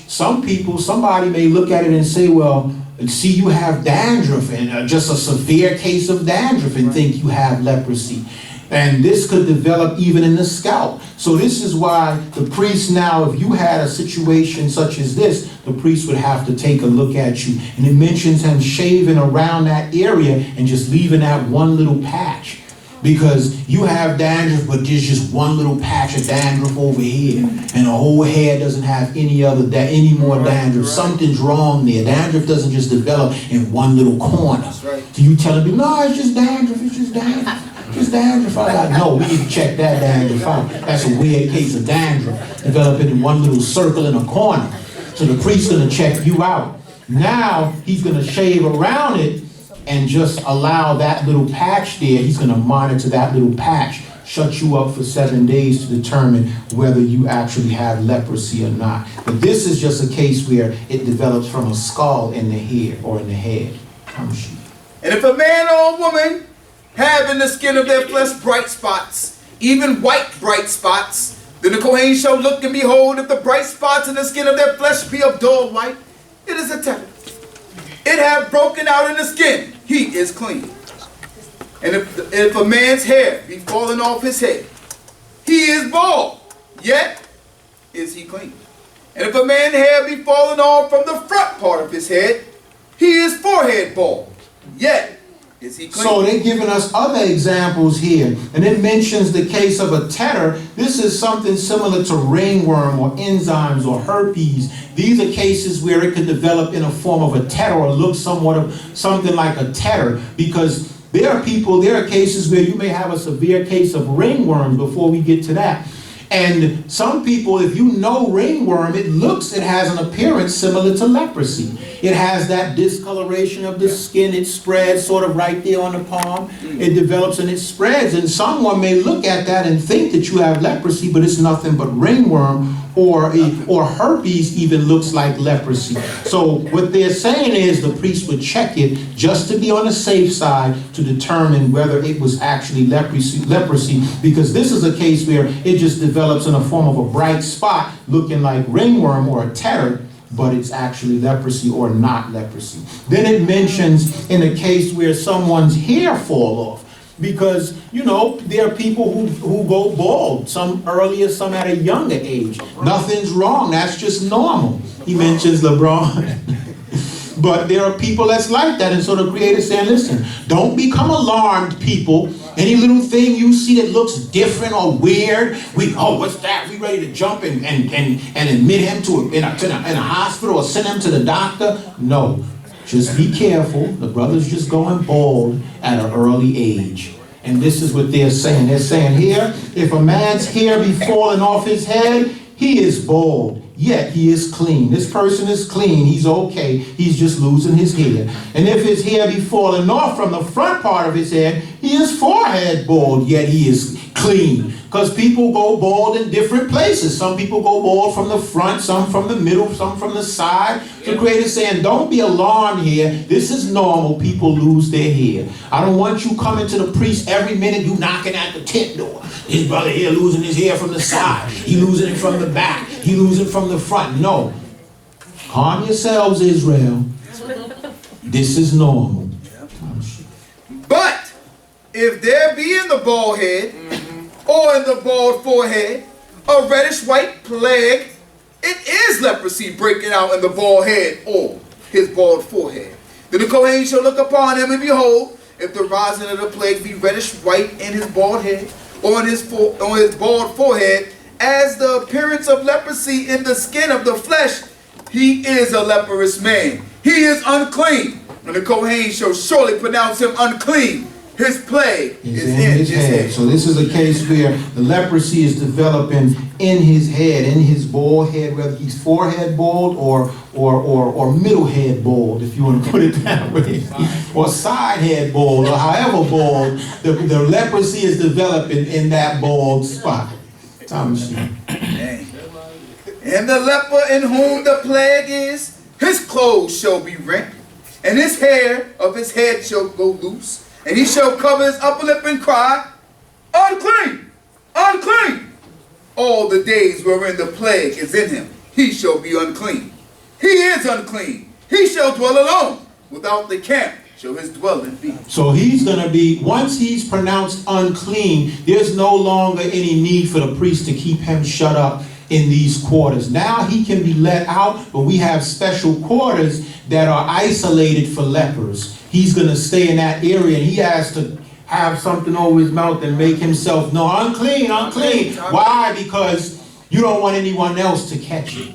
somebody may look at it and say, well, see, you have dandruff, and just a severe case of dandruff, and think you have leprosy. And this could develop even in the scalp. So this is why the priest now, if you had a situation such as this, the priest would have to take a look at you. And it mentions him shaving around that area and just leaving that one little patch. Because you have dandruff, but there's just one little patch of dandruff over here, and the whole head doesn't have any more dandruff. Something's wrong there. Dandruff doesn't just develop in one little corner. So you tell them, no, it's just dandruff, it's just dandruff. Just dandruff. No, we need to check that dandruff out. That's a weird case of dandruff developing in one little circle in a corner. So the priest's going to check you out. Now he's going to shave around it and just allow that little patch there. He's going to monitor that little patch, shut you up for 7 days to determine whether you actually have leprosy or not. But this is just a case where it develops from a skull in the hair or in the head. And if a man or a woman have in the skin of their flesh bright spots, even white bright spots, then the Cohane shall look, and behold, if the bright spots in the skin of their flesh be of dull white, it is a tetanus. It have broken out in the skin, he is clean. And if a man's hair be fallen off his head, he is bald, yet is he clean. And if a man's hair be fallen off from the front part of his head, he is forehead bald, yet is he clean. So they're giving us other examples here. And it mentions the case of a tetter. This is something similar to ringworm or enzymes or herpes. These are cases where it could develop in a form of a tetter or look somewhat of something like a tetter, because there are cases where you may have a severe case of ringworm before we get to that. And some people, if you know ringworm, it has an appearance similar to leprosy. It has that discoloration of the skin. It spreads sort of right there on the palm. It develops and it spreads. And someone may look at that and think that you have leprosy, but it's nothing but ringworm, or herpes even looks like leprosy. So what they're saying is the priest would check it just to be on the safe side to determine whether it was actually leprosy, because this is a case where it just develops in a form of a bright spot looking like ringworm or a tetter, but it's actually leprosy or not leprosy. Then it mentions in a case where someone's hair fall off, because, there are people who go bald, some earlier, some at a younger age. Nothing's wrong, that's just normal. He mentions LeBron. But there are people that's like that, and so the Creator saying, listen, don't become alarmed, people. Any little thing you see that looks different or weird, what's that? We ready to jump and admit him in a hospital or send him to the doctor? No. Just be careful. The brother's just going bald at an early age. And this is what they're saying. They're saying here, if a man's hair be falling off his head, he is bald, yet he is clean. This person is clean. He's okay. He's just losing his hair. And if his hair be falling off from the front part of his head, he is forehead bald, yet he is clean. Because people go bald in different places. Some people go bald from the front, some from the middle, some from the side. The Creator is saying, don't be alarmed here. This is normal. People lose their hair. I don't want you coming to the priest every minute you knocking at the tent door. His brother here losing his hair from the side. He losing it from the back. He losing it from the front. No. Calm yourselves, Israel. This is normal. But if there be in the bald head or in the bald forehead a reddish white plague, it is leprosy breaking out in the bald head or his bald forehead. Then the Kohen shall look upon him, and behold, if the rising of the plague be reddish white in his bald head or on his bald forehead, as the appearance of leprosy in the skin of the flesh, he is a leprous man. He is unclean. And the Kohen shall surely pronounce him unclean. His plague is in his head. So this is a case where the leprosy is developing in his head, in his bald head, whether he's forehead bald or middle head bald, if you want to put it that way, or side head bald, or however bald, the leprosy is developing in that bald spot. And the leper in whom the plague is, his clothes shall be rent, and his hair of his head shall go loose, and he shall cover his upper lip and cry, unclean, unclean. All the days wherein the plague is in him, he shall be unclean. He is unclean. He shall dwell alone. Without the camp shall his dwelling be. So he's going to be, once he's pronounced unclean, there's no longer any need for the priest to keep him shut up in these quarters. Now he can be let out, but we have special quarters that are isolated for lepers. He's going to stay in that area, and he has to have something over his mouth and make himself know, unclean, unclean. Why? Because you don't want anyone else to catch it.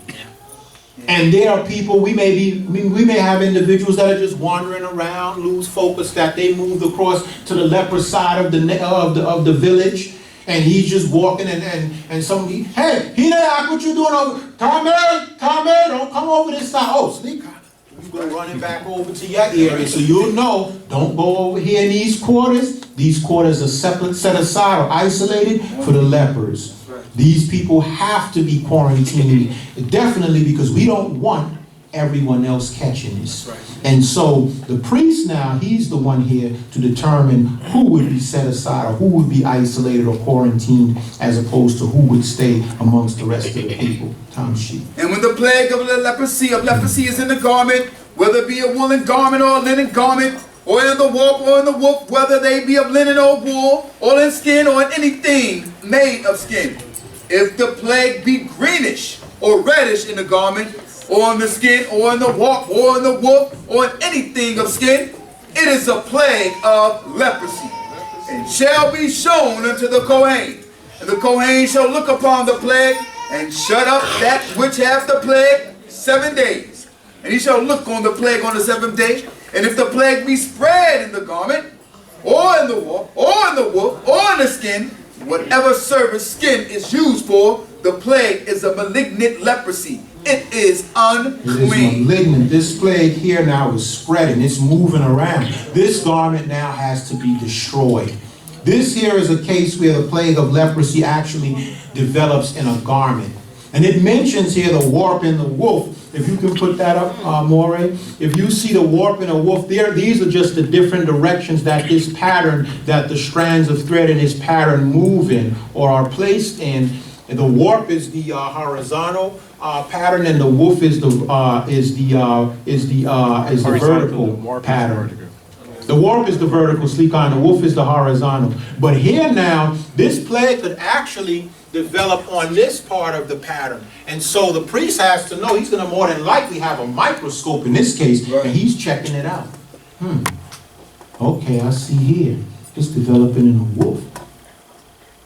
And there are people, we may have individuals that are just wandering around, lose focus, that they moved across to the leper side of the village, and he's just walking, and somebody, hey, Hidayah, what you doing over? Tommy, don't come over this side. Oh, sneak. You go running back over to your area, so you'll know, don't go over here in these quarters. These quarters are separate, set aside, or isolated for the lepers. These people have to be quarantined, definitely, because we don't want everyone else catching this. And so the priest now, he's the one here to determine who would be set aside or who would be isolated or quarantined, as opposed to who would stay amongst the rest of the people. Tom Sheep. And when the plague of leprosy is in the garment, whether it be a woolen garment or a linen garment, or in the warp or in the woof, whether they be of linen or wool, or in skin or in anything made of skin. If the plague be greenish or reddish in the garment, or in the skin, or in the warp, or in the woof, or in anything of skin, it is a plague of leprosy, and shall be shown unto the Cohane. And the Cohane shall look upon the plague, and shut up that which hath the plague 7 days. And he shall look on the plague on the 7th day, and if the plague be spread in the garment, or in the warp, or in the woof, or in the skin, whatever service skin is used for, the plague is a malignant leprosy. It is unclean. It is malignant. This plague here now is spreading. It's moving around. This garment now has to be destroyed. This here is a case where the plague of leprosy actually develops in a garment. And it mentions here the warp and the woof. If you can put that up, Moray. If you see the warp and the woof there, these are just the different directions that this pattern, that the strands of thread in this pattern move in or are placed in. And the warp is the horizontal pattern, and the woof is the vertical pattern. The warp is the vertical, Slikan, the woof is the horizontal. But here now, this plague could actually develop on this part of the pattern. And so the priest has to know, he's going to more than likely have a microscope in this case, and he's checking it out. Okay, I see here. It's developing in the woof.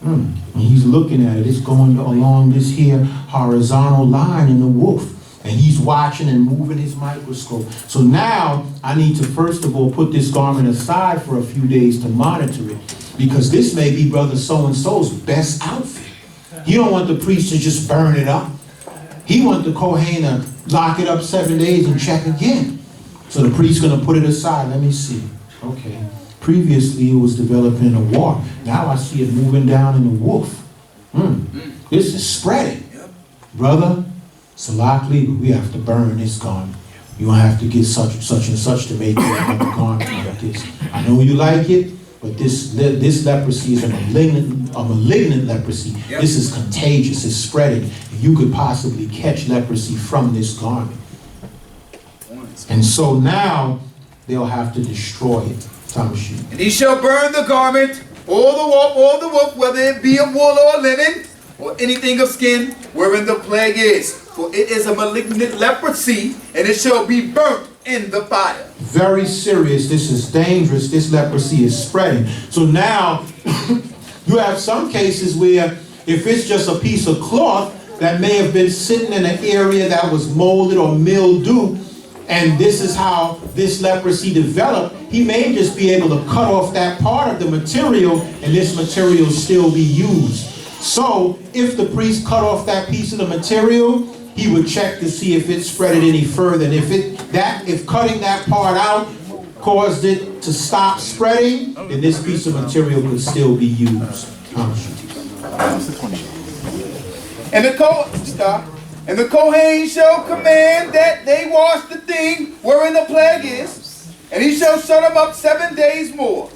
And he's looking at it. It's going along this here horizontal line in the woof. And he's watching and moving his microscope. So now I need to first of all put this garment aside for a few days to monitor it, because this may be brother so-and-so's best outfit. You don't want the priest to just burn it up. He wanted the Cohane to lock it up 7 days and check again. So the priest's going to put it aside. Let me see. Okay. Previously, it was developing a wart. Now I see it moving down in the wolf. This is spreading. Brother, Salak legal, we have to burn this garment. You're going to have to get such and such to make another garment like this. I know you like it, but this leprosy is a malignant leprosy. This is contagious. It's spreading. You could possibly catch leprosy from this garment. And so now they'll have to destroy it. And he shall burn the garment, or the wolf, whether it be of wool or linen, or anything of skin, wherein the plague is. For it is a malignant leprosy, and it shall be burnt in the fire. Very serious. This is dangerous. This leprosy is spreading. So now you have some cases where if it's just a piece of cloth that may have been sitting in an area that was molded or mildew, and this is how this leprosy developed, he may just be able to cut off that part of the material and this material still be used. So if the priest cut off that piece of the material, he would check to see if it spread it any further. And if cutting that part out caused it to stop spreading, then this piece of material could still be used. And the Cohane shall command that they wash the thing wherein the plague is, and he shall shut them up 7 days more.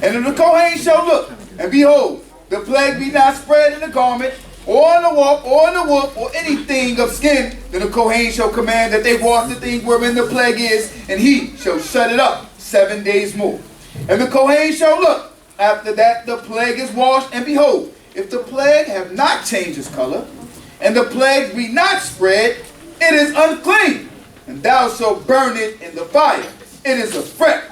And the Cohane shall look, and behold, the plague be not spread in the garment, or in the warp, or in the wolf, or anything of skin, then the Cohane shall command that they wash the thing wherein the plague is, and he shall shut it up 7 days more. And the Cohane shall look, after that the plague is washed, and behold, if the plague have not changed its color, and the plague be not spread, it is unclean, and thou shalt burn it in the fire. It is a fret,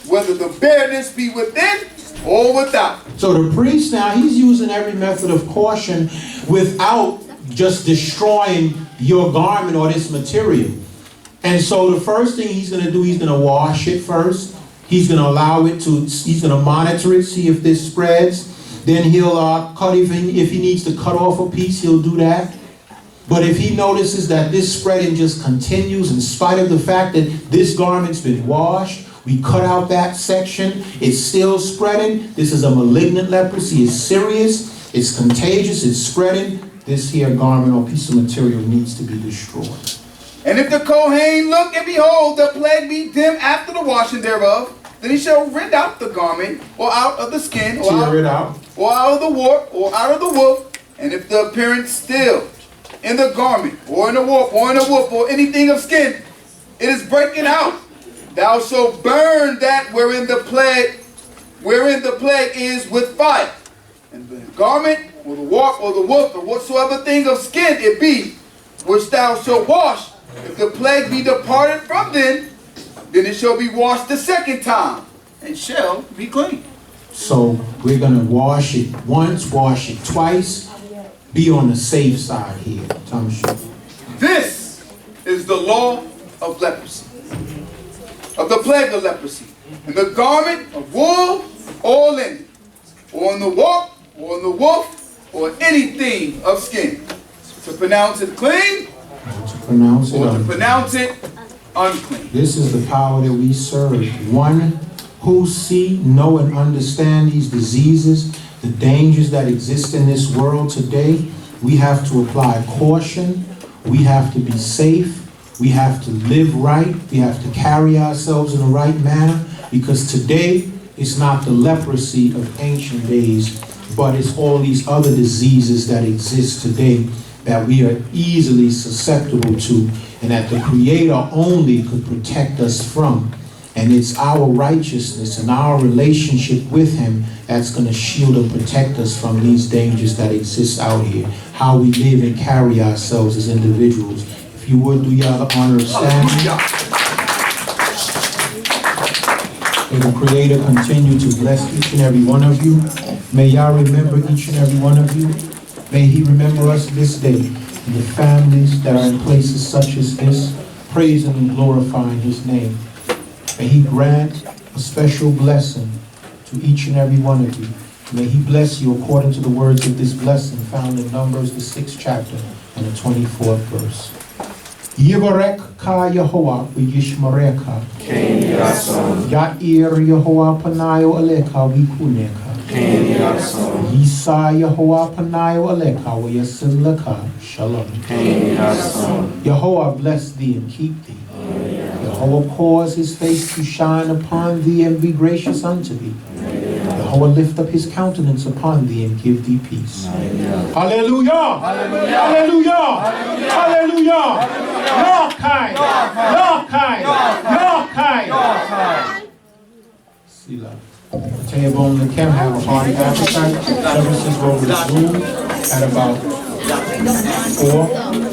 whether the bareness be within or without. So the priest now, he's using every method of caution without just destroying your garment or this material. And so the first thing he's going to do, he's going to wash it first. He's going to allow it to, he's going to monitor it, see if this spreads. Then he'll cut, if he needs to cut off a piece, he'll do that. But if he notices that this spreading just continues in spite of the fact that this garment's been washed, we cut out that section, it's still spreading, this is a malignant leprosy, it's serious, it's contagious, it's spreading, this here garment or piece of material needs to be destroyed. And if the Cohane look and behold, the plague be dim after the washing thereof, then he shall rend out the garment, or out of the skin, or out of the warp, or out of the wolf. And if the appearance still in the garment, or in the warp, or in the wolf, or anything of skin, it is breaking out. Thou shalt burn that wherein the plague is with fire. And the garment, or the warp, or the wolf, or whatsoever thing of skin it be, which thou shalt wash, if the plague be departed from then it shall be washed the second time, and shall be clean. So we're going to wash it once, wash it twice. Be on the safe side here. This is the law of leprosy, of the plague of leprosy. And the garment of wool or linen, or in the warp, or in the wolf, or anything of skin, to pronounce it clean, or to pronounce it unclean. This is the power that we serve. One who see, know, and understand these diseases, the dangers that exist in this world today. We have to apply caution. We have to be safe. We have to live right. We have to carry ourselves in the right manner, because today it's not the leprosy of ancient days, but it's all these other diseases that exist today that we are easily susceptible to, and that the Creator only could protect us from. And it's our righteousness and our relationship with Him that's going to shield and protect us from these dangers that exist out here. How we live and carry ourselves as individuals. If you would, do y'all the honor of standing. May the Creator continue to bless each and every one of you. May y'all remember each and every one of you. May He remember us this day, and the families that are in places such as this, praising and glorifying His name. May He grant a special blessing to each and every one of you. May he bless you according to the words of this blessing found in Numbers, the 6th chapter and the 24th verse. Yivarek ka Yehovah v'yishmarecha. Ya'ir Yehovah panayo aleka v'kuneka. Yisa Yehovah panayo aleka v'yasim leka. Shalom. Yehovah bless thee and keep thee. Yehovah cause his face to shine upon thee and be gracious unto thee. Yehovah lift up his countenance upon thee and give thee peace. Hallelujah! Hallelujah! Hallelujah! Yakai! Yakai! Yakai! Selah. Tailbone and Kim have a hearty appetite. Services will resume at about 4.